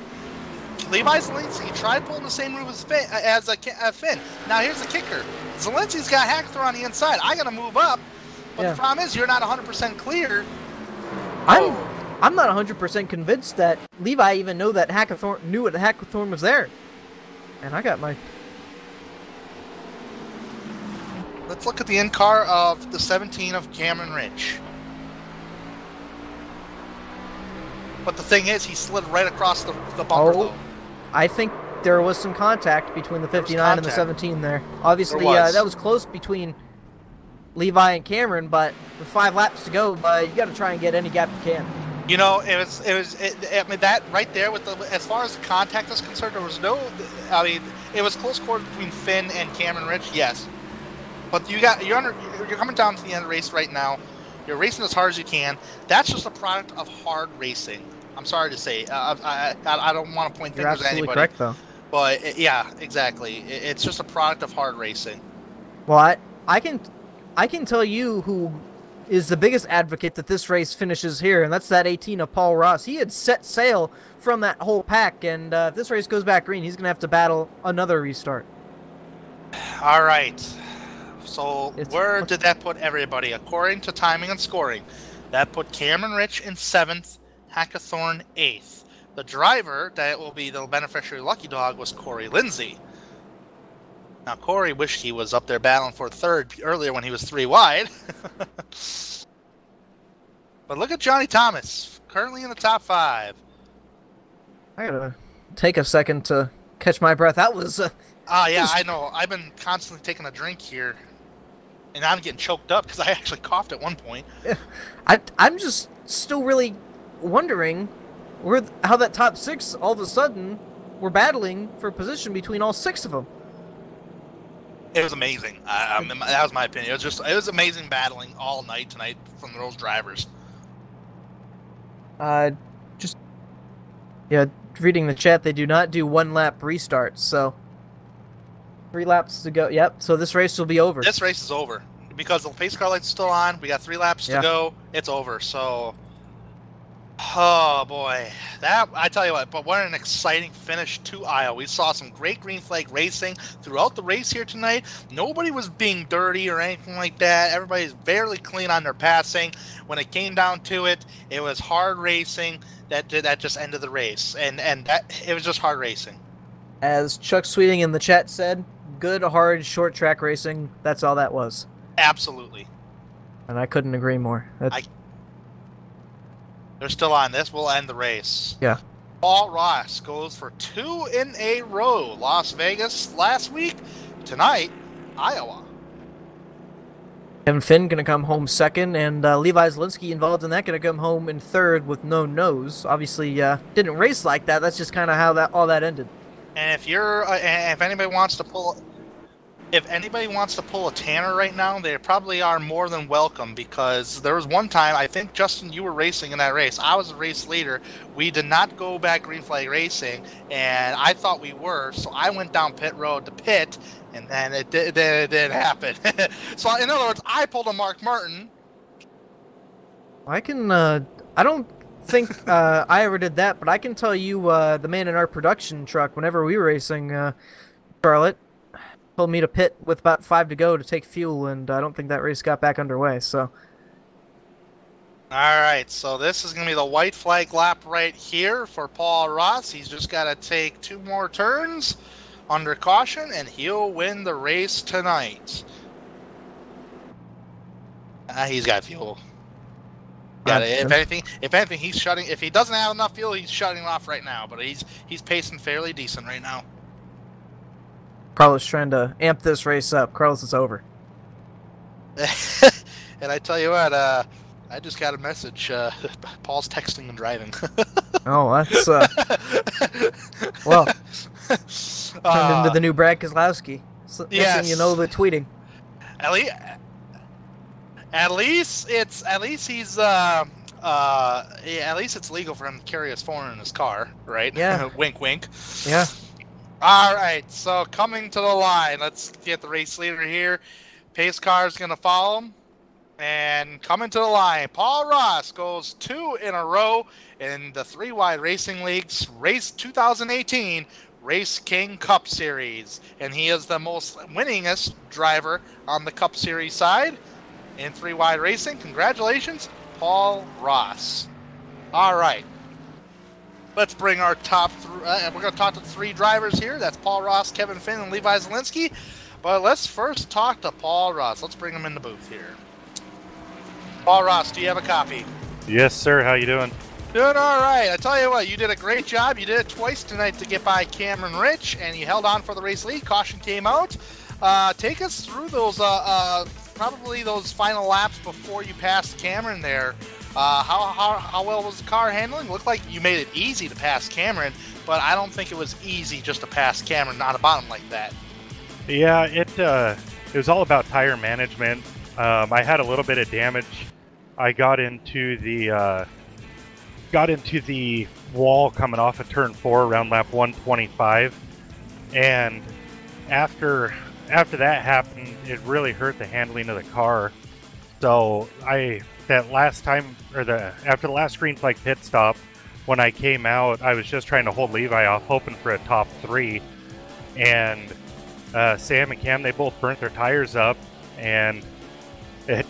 Speaker 1: Levi Zielinski tried pulling the same move as Finn. Now here's the kicker. Zielinski's got Hackathorn on the inside. I got to move up, but the problem is you're not 100% clear.
Speaker 2: I'm not 100% convinced that Levi even knew that Hackathorn was there. And I got my...
Speaker 1: Let's look at the in-car of the 17 of Cameron Rich. But the thing is, he slid right across the bumper, though.
Speaker 2: I think there was some contact between the 59 and the 17 there. Obviously, that was close between Levi and Cameron, but with 5 laps to go, you got to try and get any gap you can.
Speaker 1: You know, I mean, that right there, as far as the contact is concerned, there was no, I mean, it was close quarters between Finn and Cameron Rich, yes. But you're coming down to the end of the race right now. You're racing as hard as you can. That's just a product of hard racing. I'm sorry to say. I don't want to point fingers at anybody.
Speaker 2: You're absolutely correct, though.
Speaker 1: But yeah, exactly. It's just a product of hard racing.
Speaker 2: Well, I can tell you who is the biggest advocate that this race finishes here, and that's that 18 of Paul Ross. He had set sail from that whole pack, and if this race goes back green, he's going to have to battle another restart.
Speaker 1: All right. So where did that put everybody? According to timing and scoring, that put Cameron Rich in 7th, Hackathorn 8th. The driver that will be the beneficiary lucky dog was Corey Lindsay. Now Corey wished he was up there battling for 3rd earlier when he was 3 wide. But look at Johnny Thomas, currently in the top 5.
Speaker 2: I gotta take a second to catch my breath. That was
Speaker 1: yeah, I know. I've been constantly taking a drink here. And I'm getting choked up because I actually coughed at one point.
Speaker 2: I'm just still really wondering how that top 6 all of a sudden were battling for position between all 6 of them.
Speaker 1: It was amazing. That was my opinion. It was amazing battling all night tonight from those drivers.
Speaker 2: Reading the chat, they do not do 1-lap restarts, so 3 laps to go. Yep, so this race will be over.
Speaker 1: This race is over. Because the pace car light's still on, we got 3 laps to go, it's over, so... Oh, boy. That, I tell you what, but what an exciting finish to Iowa. We saw some great green flag racing throughout the race here tonight. Nobody was being dirty or anything like that. Everybody's fairly clean on their passing. When it came down to it, it was hard racing that just ended the race. And it was just hard racing.
Speaker 2: As Chuck Sweeting in the chat said, good, hard, short track racing, that's all that was.
Speaker 1: Absolutely.
Speaker 2: And I couldn't agree more.
Speaker 1: They're still on. This will end the race.
Speaker 2: Yeah.
Speaker 1: Paul Ross goes for 2 in a row. Las Vegas last week. Tonight, Iowa.
Speaker 2: Kevin Finn going to come home 2nd, and Levi Zielinski involved in that going to come home in 3rd with no nose. Obviously, didn't race like that. That's just kind of how all that ended.
Speaker 1: And if anybody wants to pull... If anybody wants to pull a Tanner right now, they probably are more than welcome, because there was one time, I think, Justin, you were racing in that race. I was a race leader. We did not go back green flag racing, and I thought we were, so I went down pit road to pit, and then it didn't happen. So, in other words, I pulled a Mark Martin.
Speaker 2: I don't think I ever did that, but I can tell you the man in our production truck, whenever we were racing Charlotte, told me to pit with about 5 to go to take fuel, and I don't think that race got back underway. So.
Speaker 1: All right, so this is going to be the white flag lap right here for Paul Ross. He's just got to take 2 more turns under caution, and he'll win the race tonight. He's got fuel. Yeah, if anything, he's shutting. If he doesn't have enough fuel, he's shutting off right now. But he's pacing fairly decent right now.
Speaker 2: Carlos trying to amp this race up. Carlos, it's over.
Speaker 1: And I tell you what, I just got a message. Paul's texting and driving.
Speaker 2: Oh, that's well, turned into the new Brad Keselowski. So,
Speaker 1: yes.
Speaker 2: Next thing you know, the tweeting.
Speaker 1: At least he's at least it's legal for him to carry his phone in his car, right?
Speaker 2: Yeah.
Speaker 1: Wink, wink.
Speaker 2: Yeah.
Speaker 1: All right. So coming to the line, let's get the race leader here. Pace car is going to follow him. And coming to the line, Paul Ross goes 2 in a row in the 3 Wide Racing League's Race 2018 Race King Cup Series. And he is the most winningest driver on the Cup Series side in 3 Wide Racing. Congratulations, Paul Ross. All right. Let's bring our top 3. We're going to talk to 3 drivers here. That's Paul Ross, Kevin Finn, and Levi Zielinski. But let's first talk to Paul Ross. Let's bring him in the booth here. Paul Ross, do you have a copy?
Speaker 3: Yes, sir. How you doing?
Speaker 1: Doing all right. I tell you what, you did a great job. You did it twice tonight to get by Cameron Rich, and you held on for the race lead. Caution came out. Take us through those, probably those final laps before you passed Cameron there. How well was the car handling? Looked like you made it easy to pass Cameron, but I don't think it was easy just to pass Cameron on a bottom like that.
Speaker 3: Yeah, it was all about tire management. I had a little bit of damage. I got into the wall coming off of turn 4 around lap 125, and after that happened, it really hurt the handling of the car. So after the last green flag pit stop, when I came out, I was just trying to hold Levi off, hoping for a top 3, and Sam and Cam, they both burnt their tires up, and it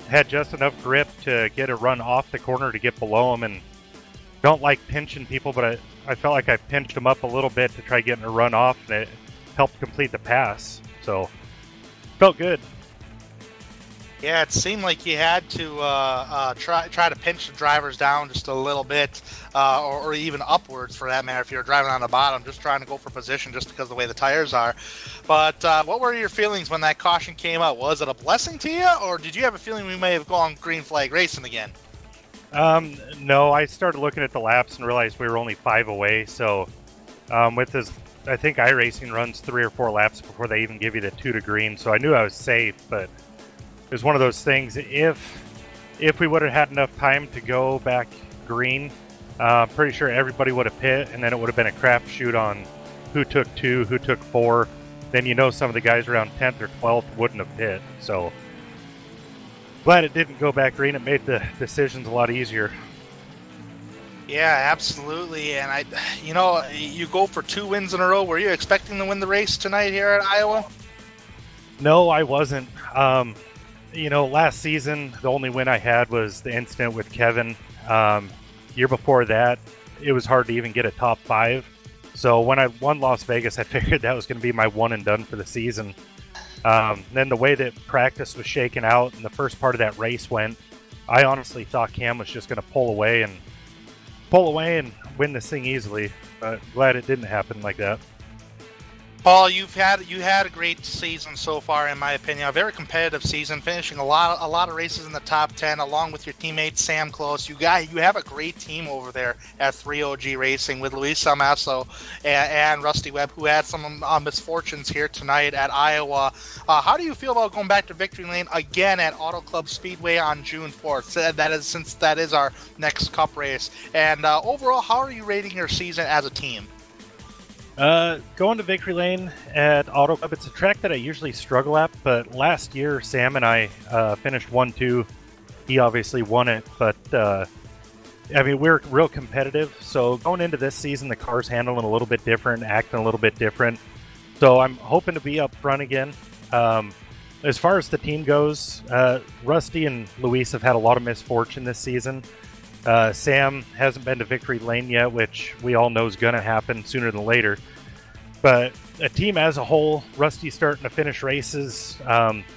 Speaker 3: had just enough grip to get a run off the corner to get below him. And don't like pinching people, but I felt like I pinched him up a little bit to try getting a run off, and it helped complete the pass. So felt good.
Speaker 1: Yeah, it seemed like you had to try to pinch the drivers down just a little bit, or even upwards for that matter. If you're driving on the bottom, just trying to go for position just because of the way the tires are. But what were your feelings when that caution came out? Was it a blessing to you, or did you have a feeling we may have gone green flag racing again?
Speaker 3: No, I started looking at the laps and realized we were only 5 away. So with this, I think iRacing runs 3 or 4 laps before they even give you the 2 to green. So I knew I was safe, but it was one of those things. If we would have had enough time to go back green, pretty sure everybody would have pit, and then it would have been a crapshoot on who took 2, who took 4. Then some of the guys around 10th or 12th wouldn't have pit. So glad it didn't go back green. It made the decisions a lot easier.
Speaker 1: Yeah, absolutely. And you go for 2 wins in a row. Were you expecting to win the race tonight here at Iowa?
Speaker 3: No, I wasn't. Last season, the only win I had was the incident with Kevin. Year before that, it was hard to even get a top 5. So when I won Las Vegas, I figured that was going to be my one and done for the season. Then the way that practice was shaken out and the first part of that race went, I honestly thought Cam was just going to pull away and win this thing easily. But glad it didn't happen like that.
Speaker 1: Paul, you had a great season so far, in my opinion. A very competitive season, finishing a lot of races in the top 10, along with your teammate Sam Close. You have a great team over there at 3OG Racing with Luis Salmasso and Rusty Webb, who had some misfortunes here tonight at Iowa. How do you feel about going back to Victory Lane again at Auto Club Speedway on June 4th? Since that is our next Cup race. And overall, how are you rating your season as a team?
Speaker 3: Going to Victory Lane at Auto Club, it's a track that I usually struggle at, but last year Sam and I finished 1-2. He obviously won it, but we're real competitive. So going into this season, the car's handling a little bit different, acting a little bit different. So I'm hoping to be up front again. As far as the team goes, Rusty and Luis have had a lot of misfortune this season. Sam hasn't been to victory lane yet, which we all know is going to happen sooner than later. But a team as a whole, Rusty's starting to finish races,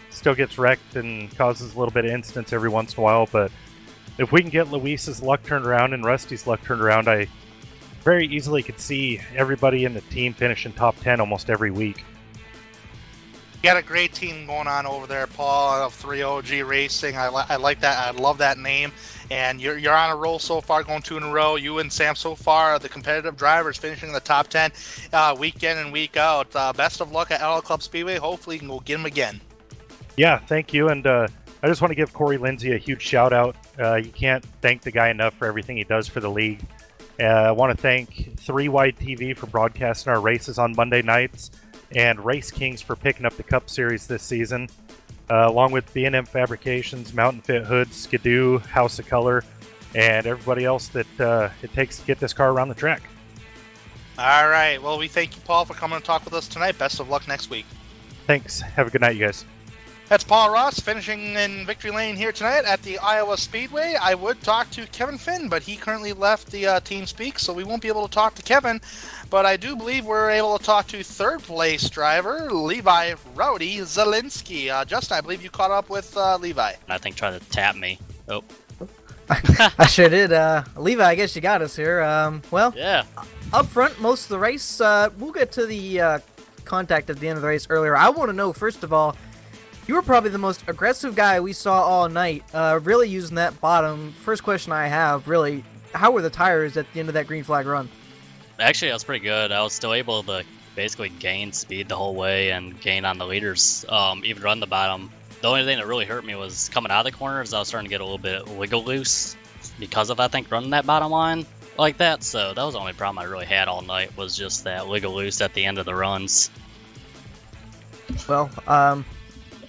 Speaker 3: still gets wrecked and causes a little bit of incidents every once in a while. But if we can get Luis's luck turned around and Rusty's luck turned around, I very easily could see everybody in the team finishing top 10 almost every week.
Speaker 1: You got a great team going on over there, Paul, of 3OG Racing. I like that. I love that name. And you're on a roll so far, going 2 in a row. You and Sam so far are the competitive drivers, finishing in the top 10 week in and week out. Best of luck at LL Club Speedway. Hopefully you can go get him again.
Speaker 3: Yeah, thank you. And I just want to give Corey Lindsay a huge shout out. You can't thank the guy enough for everything he does for the league. I want to thank 3 Wide TV for broadcasting our races on Monday nights, and RaceKings for picking up the Cup Series this season, along with B&M Fabrications, Mountain Fit Hoods, Skidoo, House of Color, and everybody else that it takes to get this car around the track.
Speaker 1: All right. Well, we thank you, Paul, for coming to talk with us tonight. Best of luck next week.
Speaker 3: Thanks. Have a good night, you guys.
Speaker 1: That's Paul Ross finishing in victory lane here tonight at the Iowa Speedway. I would talk to Kevin Finn, but he currently left the team speak, so we won't be able to talk to Kevin. But I do believe we're able to talk to third place driver Levi Rowdy Zielinski. Justin, I believe you caught up with Levi.
Speaker 5: I think trying to tap me. Oh.
Speaker 2: I sure did. Levi, I guess you got us here. Well,
Speaker 5: Yeah.
Speaker 2: up front, most of the race, we'll get to the contact at the end of the race earlier. I want to know, first of all, you were probably the most aggressive guy we saw all night, really using that bottom. First question I have, really, how were the tires at the end of that green flag run?
Speaker 5: Actually, I was pretty good. I was still able to basically gain speed the whole way and gain on the leaders, even run the bottom. The only thing that really hurt me was coming out of the corners. I was starting to get a little bit wiggle loose because of, I think, running that bottom line like that. So that was the only problem I really had all night, was just that wiggle loose at the end of the runs.
Speaker 2: Well,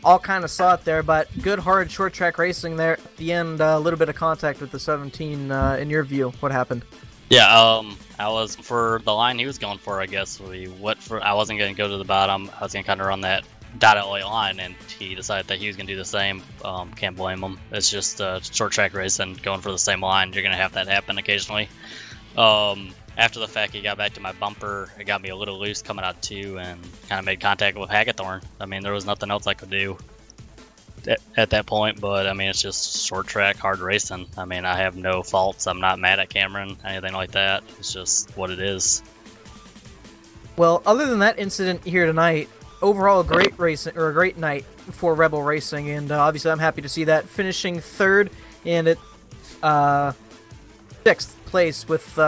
Speaker 2: all kind of saw it there, but good, hard, short track racing there at the end. A little bit of contact with the 17. In your view, what happened?
Speaker 5: Yeah, I was for the line he was going for. I guess I wasn't going to go to the bottom. I was going to kind of run that dotted line, and he decided that he was going to do the same. Can't blame him. It's just short track racing, going for the same line. You're going to have that happen occasionally. After the fact, he got back to my bumper. It got me a little loose coming out too, and kind of made contact with Haggathorn. I mean, there was nothing else I could do at that point, but I mean, it's just short track, hard racing. I mean, I have no faults. I'm not mad at Cameron, anything like that. It's just what it is.
Speaker 2: Well, other than that incident here tonight, overall a great racing, or a great night for Rebel Racing, and obviously I'm happy to see that, finishing third and at 6th place with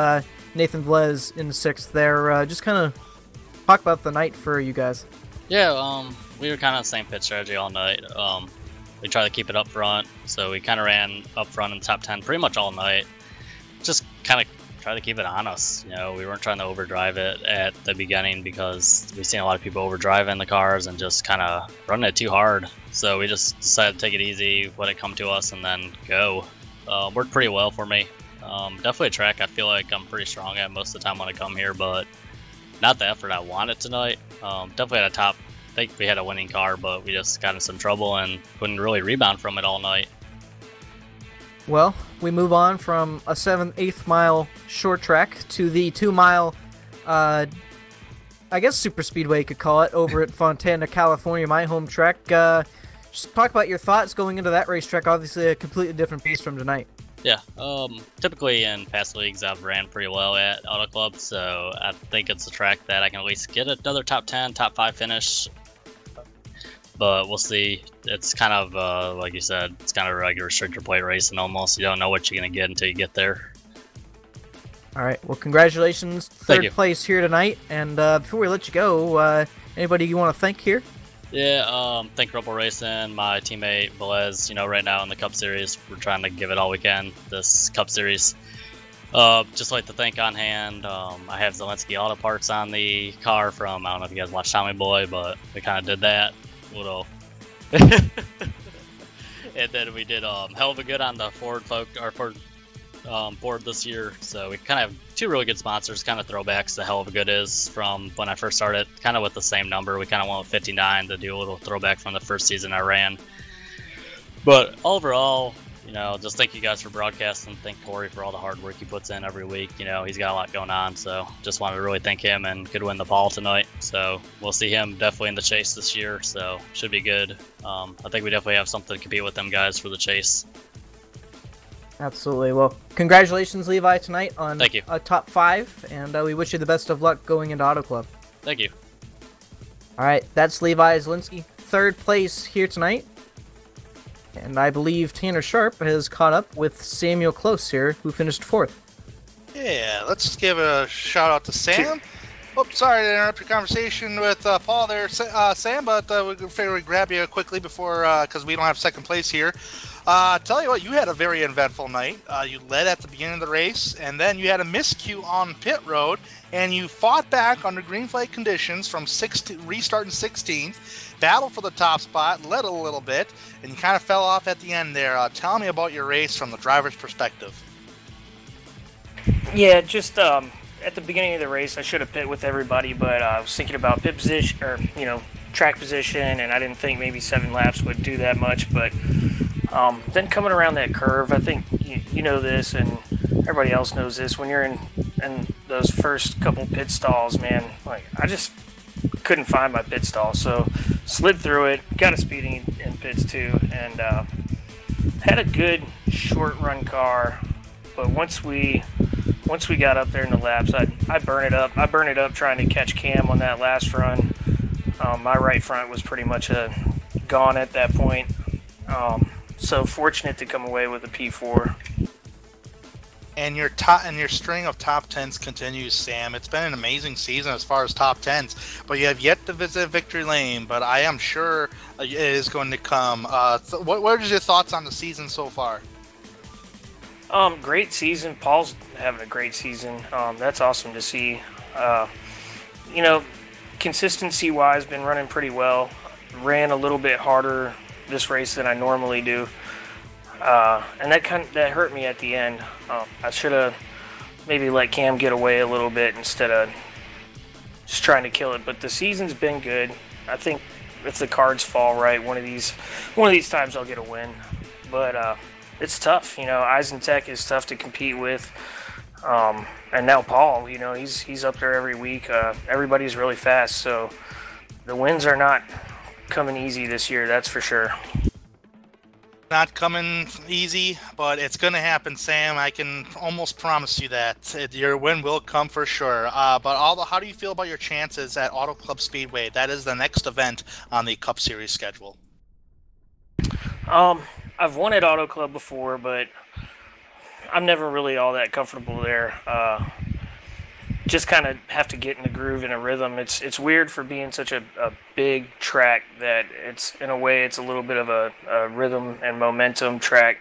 Speaker 2: Nathan Velez in 6th there. Just kind of talk about the night for you guys.
Speaker 5: Yeah, we were kind of the same pit strategy all night. We tried to keep it up front, so we kind of ran up front in the top 10 pretty much all night. Just kind of try to keep it on us. You know, we weren't trying to overdrive it at the beginning because we've seen a lot of people overdriving the cars and just kind of running it too hard. So we just decided to take it easy, let it come to us, and then go. Worked pretty well for me. Definitely a track I feel like I'm pretty strong at most of the time when I come here, but not the effort I wanted tonight. Definitely at a top. I think we had a winning car, but we just got in some trouble and couldn't really rebound from it all night.
Speaker 2: Well, we move on from a 8th mile short track to the 2 mile, I guess super speedway you could call it, over at Fontana, California, my home track. Just talk about your thoughts going into that racetrack. Obviously a completely different pace from tonight.
Speaker 5: Yeah, typically in past leagues I've ran pretty well at Auto Club, so I think it's a track that I can at least get another top 10, top 5 finish. But we'll see. It's kind of, like you said, it's kind of like a restrictor plate racing almost. You don't know what you're going to get until you get there.
Speaker 2: All right, well, congratulations.
Speaker 5: Thank
Speaker 2: Third
Speaker 5: you.
Speaker 2: place here tonight. And before we let you go, anybody you want to thank here?
Speaker 5: Yeah, thank Rebel Racing, my teammate Velez. You know, right now in the Cup Series, we're trying to give it all we can, this Cup Series. Just like to thank On Hand. I have Zelensky Auto Parts on the car from, I don't know if you guys watched Tommy Boy, but we kind of did that. Little. And then we did hell of a good on the Ford board this year, so we kind of have two really good sponsors, kind of throwbacks to Hell of a Good is from when I first started, kind of with the same number. We kind of went with 59 to do a little throwback from the first season I ran. But overall, just thank you guys for broadcasting. Thank Corey for all the hard work he puts in every week. He's got a lot going on, so just wanted to really thank him, and could win the ball tonight. So we'll see him definitely in the chase this year, so should be good. I think we definitely have something to compete with them guys for the chase.
Speaker 2: Absolutely. Well, congratulations, Levi, tonight on
Speaker 5: Thank you.
Speaker 2: A top 5, and we wish you the best of luck going into Auto Club.
Speaker 5: Thank you.
Speaker 2: All right, that's Levi Zielinski, 3rd place here tonight. And I believe Tanner Sharp has caught up with Samuel Close here, who finished 4th.
Speaker 1: Yeah, let's give a shout out to Sam. Oh, sorry to interrupt your conversation with Paul there, Sam, but we figured we'd grab you quickly before, because we don't have 2nd place here. Tell you what, you had a very eventful night. You led at the beginning of the race, and then you had a miscue on pit road, and you fought back under green flag conditions from restarting 16th, battled for the top spot, led a little bit, and you kind of fell off at the end there. Tell me about your race from the driver's perspective.
Speaker 6: Yeah, just at the beginning of the race, I should have pit with everybody, but I was thinking about pit position, or track position, and I didn't think maybe 7 laps would do that much, but then coming around that curve, I think you know this, and everybody else knows this. When you're in those first couple pit stalls, man, like I just couldn't find my pit stall, so slid through it, got a speeding in pits too, and had a good short run car. But once we got up there in the laps, I burn it up. I burn it up trying to catch Cam on that last run. My right front was pretty much gone at that point. So fortunate to come away with a P4.
Speaker 1: And your string of top 10s continues, Sam. It's been an amazing season as far as top 10s, but you have yet to visit victory lane. But I am sure it is going to come. What are your thoughts on the season so far?
Speaker 6: Great season. Paul's having a great season. That's awesome to see. Consistency-wise, been running pretty well. Ran a little bit harder this race than I normally do. And that hurt me at the end. I should have maybe let Cam get away a little bit instead of just trying to kill it. But the season's been good. I think if the cards fall right, one of these times I'll get a win. But it's tough. Eisentech is tough to compete with. And now Paul, he's up there every week. Everybody's really fast, so the wins are not coming easy this year, that's for sure.
Speaker 1: Not coming easy, but it's going to happen, Sam. I can almost promise you that. Your win will come for sure. But how do you feel about your chances at Auto Club Speedway? That is the next event on the Cup Series schedule.
Speaker 6: I've won at Auto Club before, but I'm never really all that comfortable there. Just kind of have to get in the groove and a rhythm. It's weird for being such a big track that it's in a way it's a little bit of a rhythm and momentum track.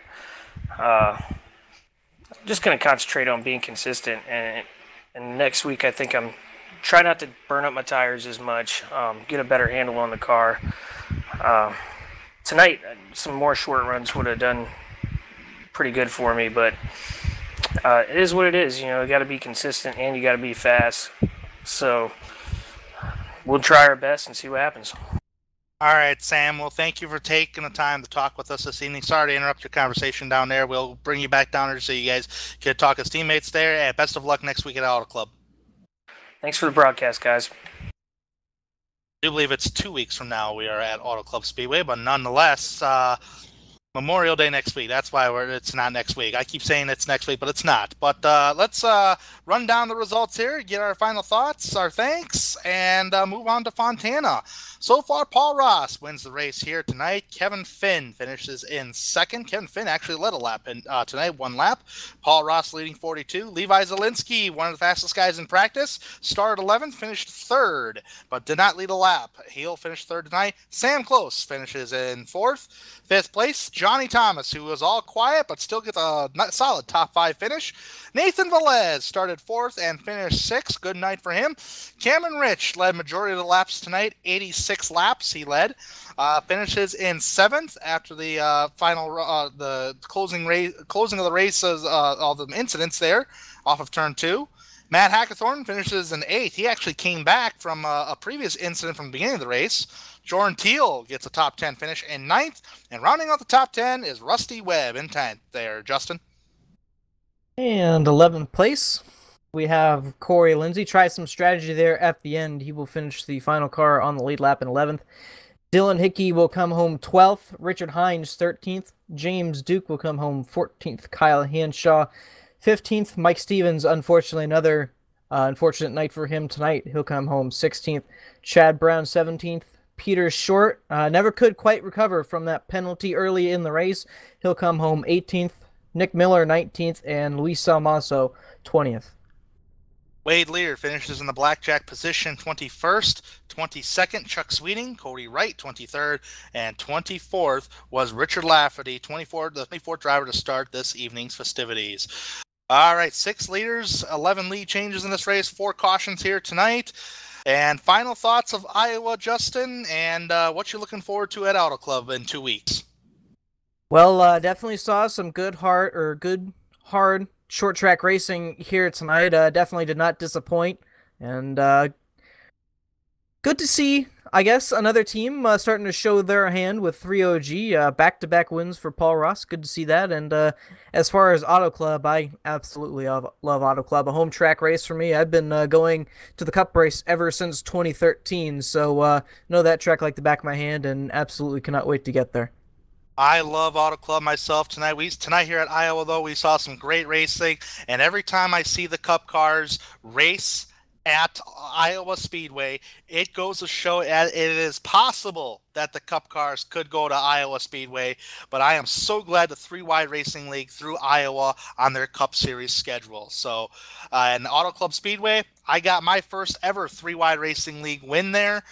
Speaker 6: Just going to concentrate on being consistent, and next week I think I'm try not to burn up my tires as much, get a better handle on the car. Tonight some more short runs would have done pretty good for me, but it is what it is. You got to be consistent and you got to be fast. So we'll try our best and see what happens.
Speaker 1: All right, Sam. Well, thank you for taking the time to talk with us this evening. Sorry to interrupt your conversation down there. We'll bring you back down here so you guys can talk as teammates there. And best of luck next week at Auto Club.
Speaker 6: Thanks for the broadcast, guys.
Speaker 1: I do believe it's 2 weeks from now we are at Auto Club Speedway, but nonetheless, Memorial Day next week. That's why it's not next week. I keep saying it's next week, but it's not. But let's run down the results here, get our final thoughts, our thanks, and move on to Fontana. So far, Paul Ross wins the race here tonight. Kevin Finn finishes in second. Kevin Finn actually led a lap tonight, 1 lap. Paul Ross leading 42. Levi Zielinski, one of the fastest guys in practice, started 11th, finished 3rd, but did not lead a lap. He'll finish 3rd tonight. Sam Close finishes in 4th. 5th place, Johnny Thomas, who was all quiet but still gets a solid top 5 finish. Nathan Velez started 4th and finished 6th. Good night for him. Cameron Rich led majority of the laps tonight, 86 laps he led. Finishes in 7th after the the closing of the races, all the incidents there off of turn 2. Matt Hackathorn finishes in 8th. He actually came back from a previous incident from the beginning of the race. Jordan Teal gets a top 10 finish in 9th. And rounding out the top 10 is Rusty Webb in 10th there, Justin.
Speaker 2: And 11th place, we have Corey Lindsay. Try some strategy there at the end. He will finish the final car on the lead lap in 11th. Dylan Hickey will come home 12th. Richard Hines 13th. James Duke will come home 14th. Kyle Hanshaw 15th. Mike Stevens, unfortunately, another unfortunate night for him tonight. He'll come home 16th. Chad Brown 17th. Peter Short never could quite recover from that penalty early in the race. He'll come home 18th. Nick Miller 19th. And Luis Salmaso 20th.
Speaker 1: Wade Lear finishes in the blackjack position 21st, 22nd, Chuck Sweeting, Cody Wright 23rd, and 24th was Richard Lafferty, the 24th driver to start this evening's festivities. All right, 6 leaders, 11 lead changes in this race, 4 cautions here tonight. And final thoughts of Iowa, Justin, and what you're looking forward to at Auto Club in 2 weeks.
Speaker 2: Well, definitely saw some good hard short track racing here tonight. Definitely did not disappoint, and good to see, I guess, another team starting to show their hand with 3OG, back-to-back wins for Paul Ross. Good to see that. And as far as Auto Club, I absolutely love Auto Club. A home track race for me. I've been going to the Cup race ever since 2013, so know that track like the back of my hand, and absolutely cannot wait to get there.
Speaker 1: I love Auto Club myself. Tonight here at Iowa, though, we saw some great racing, and every time I see the Cup cars race at Iowa Speedway, it goes to show it is possible that the Cup cars could go to Iowa Speedway, but I am so glad the 3-Wide Racing League threw Iowa on their Cup Series schedule. So, in Auto Club Speedway, I got my first ever 3-Wide Racing League win there.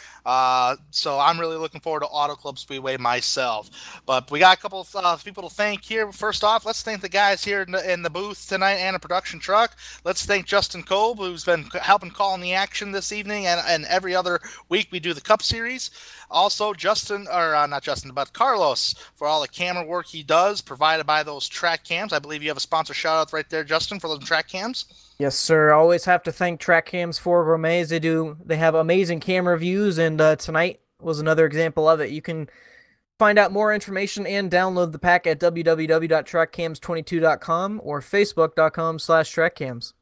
Speaker 1: So I'm really looking forward to Auto Club Speedway myself. But we got a couple of people to thank here. First off, let's thank the guys here in the booth tonight and a production truck. Let's thank Justin Kolb, who's been helping call in the action this evening, and every other week we do the Cup Series. Also, Carlos, for all the camera work he does, provided by those track cams. I believe you have a sponsor shout-out right there, Justin, for those track cams.
Speaker 2: Yes, sir. Always have to thank Track Cams for Gourmets. They have amazing camera views, and tonight was another example of it. You can find out more information and download the pack at www.trackcams22.com or facebook.com/trackcams.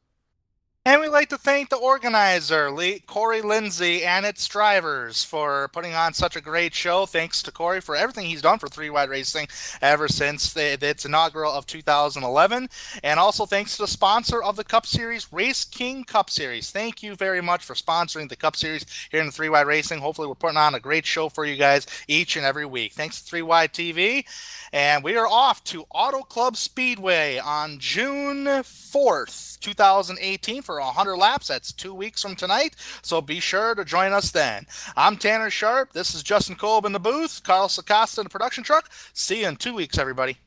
Speaker 1: And we'd like to thank the organizer, Corey Lindsay, and its drivers for putting on such a great show. Thanks to Corey for everything he's done for 3-Wide Racing ever since its inaugural of 2011. And also thanks to the sponsor of the Cup Series, RaceKings Cup Series. Thank you very much for sponsoring the Cup Series here in the 3-Wide Racing. Hopefully we're putting on a great show for you guys each and every week. Thanks to 3-Wide TV. And we are off to Auto Club Speedway on June 4th, 2018 for 100 laps. That's 2 weeks from tonight, so be sure to join us then. I'm Tanner Sharp. This is Justin Kolb in the booth. Carlos Acosta in the production truck. See you in 2 weeks, everybody.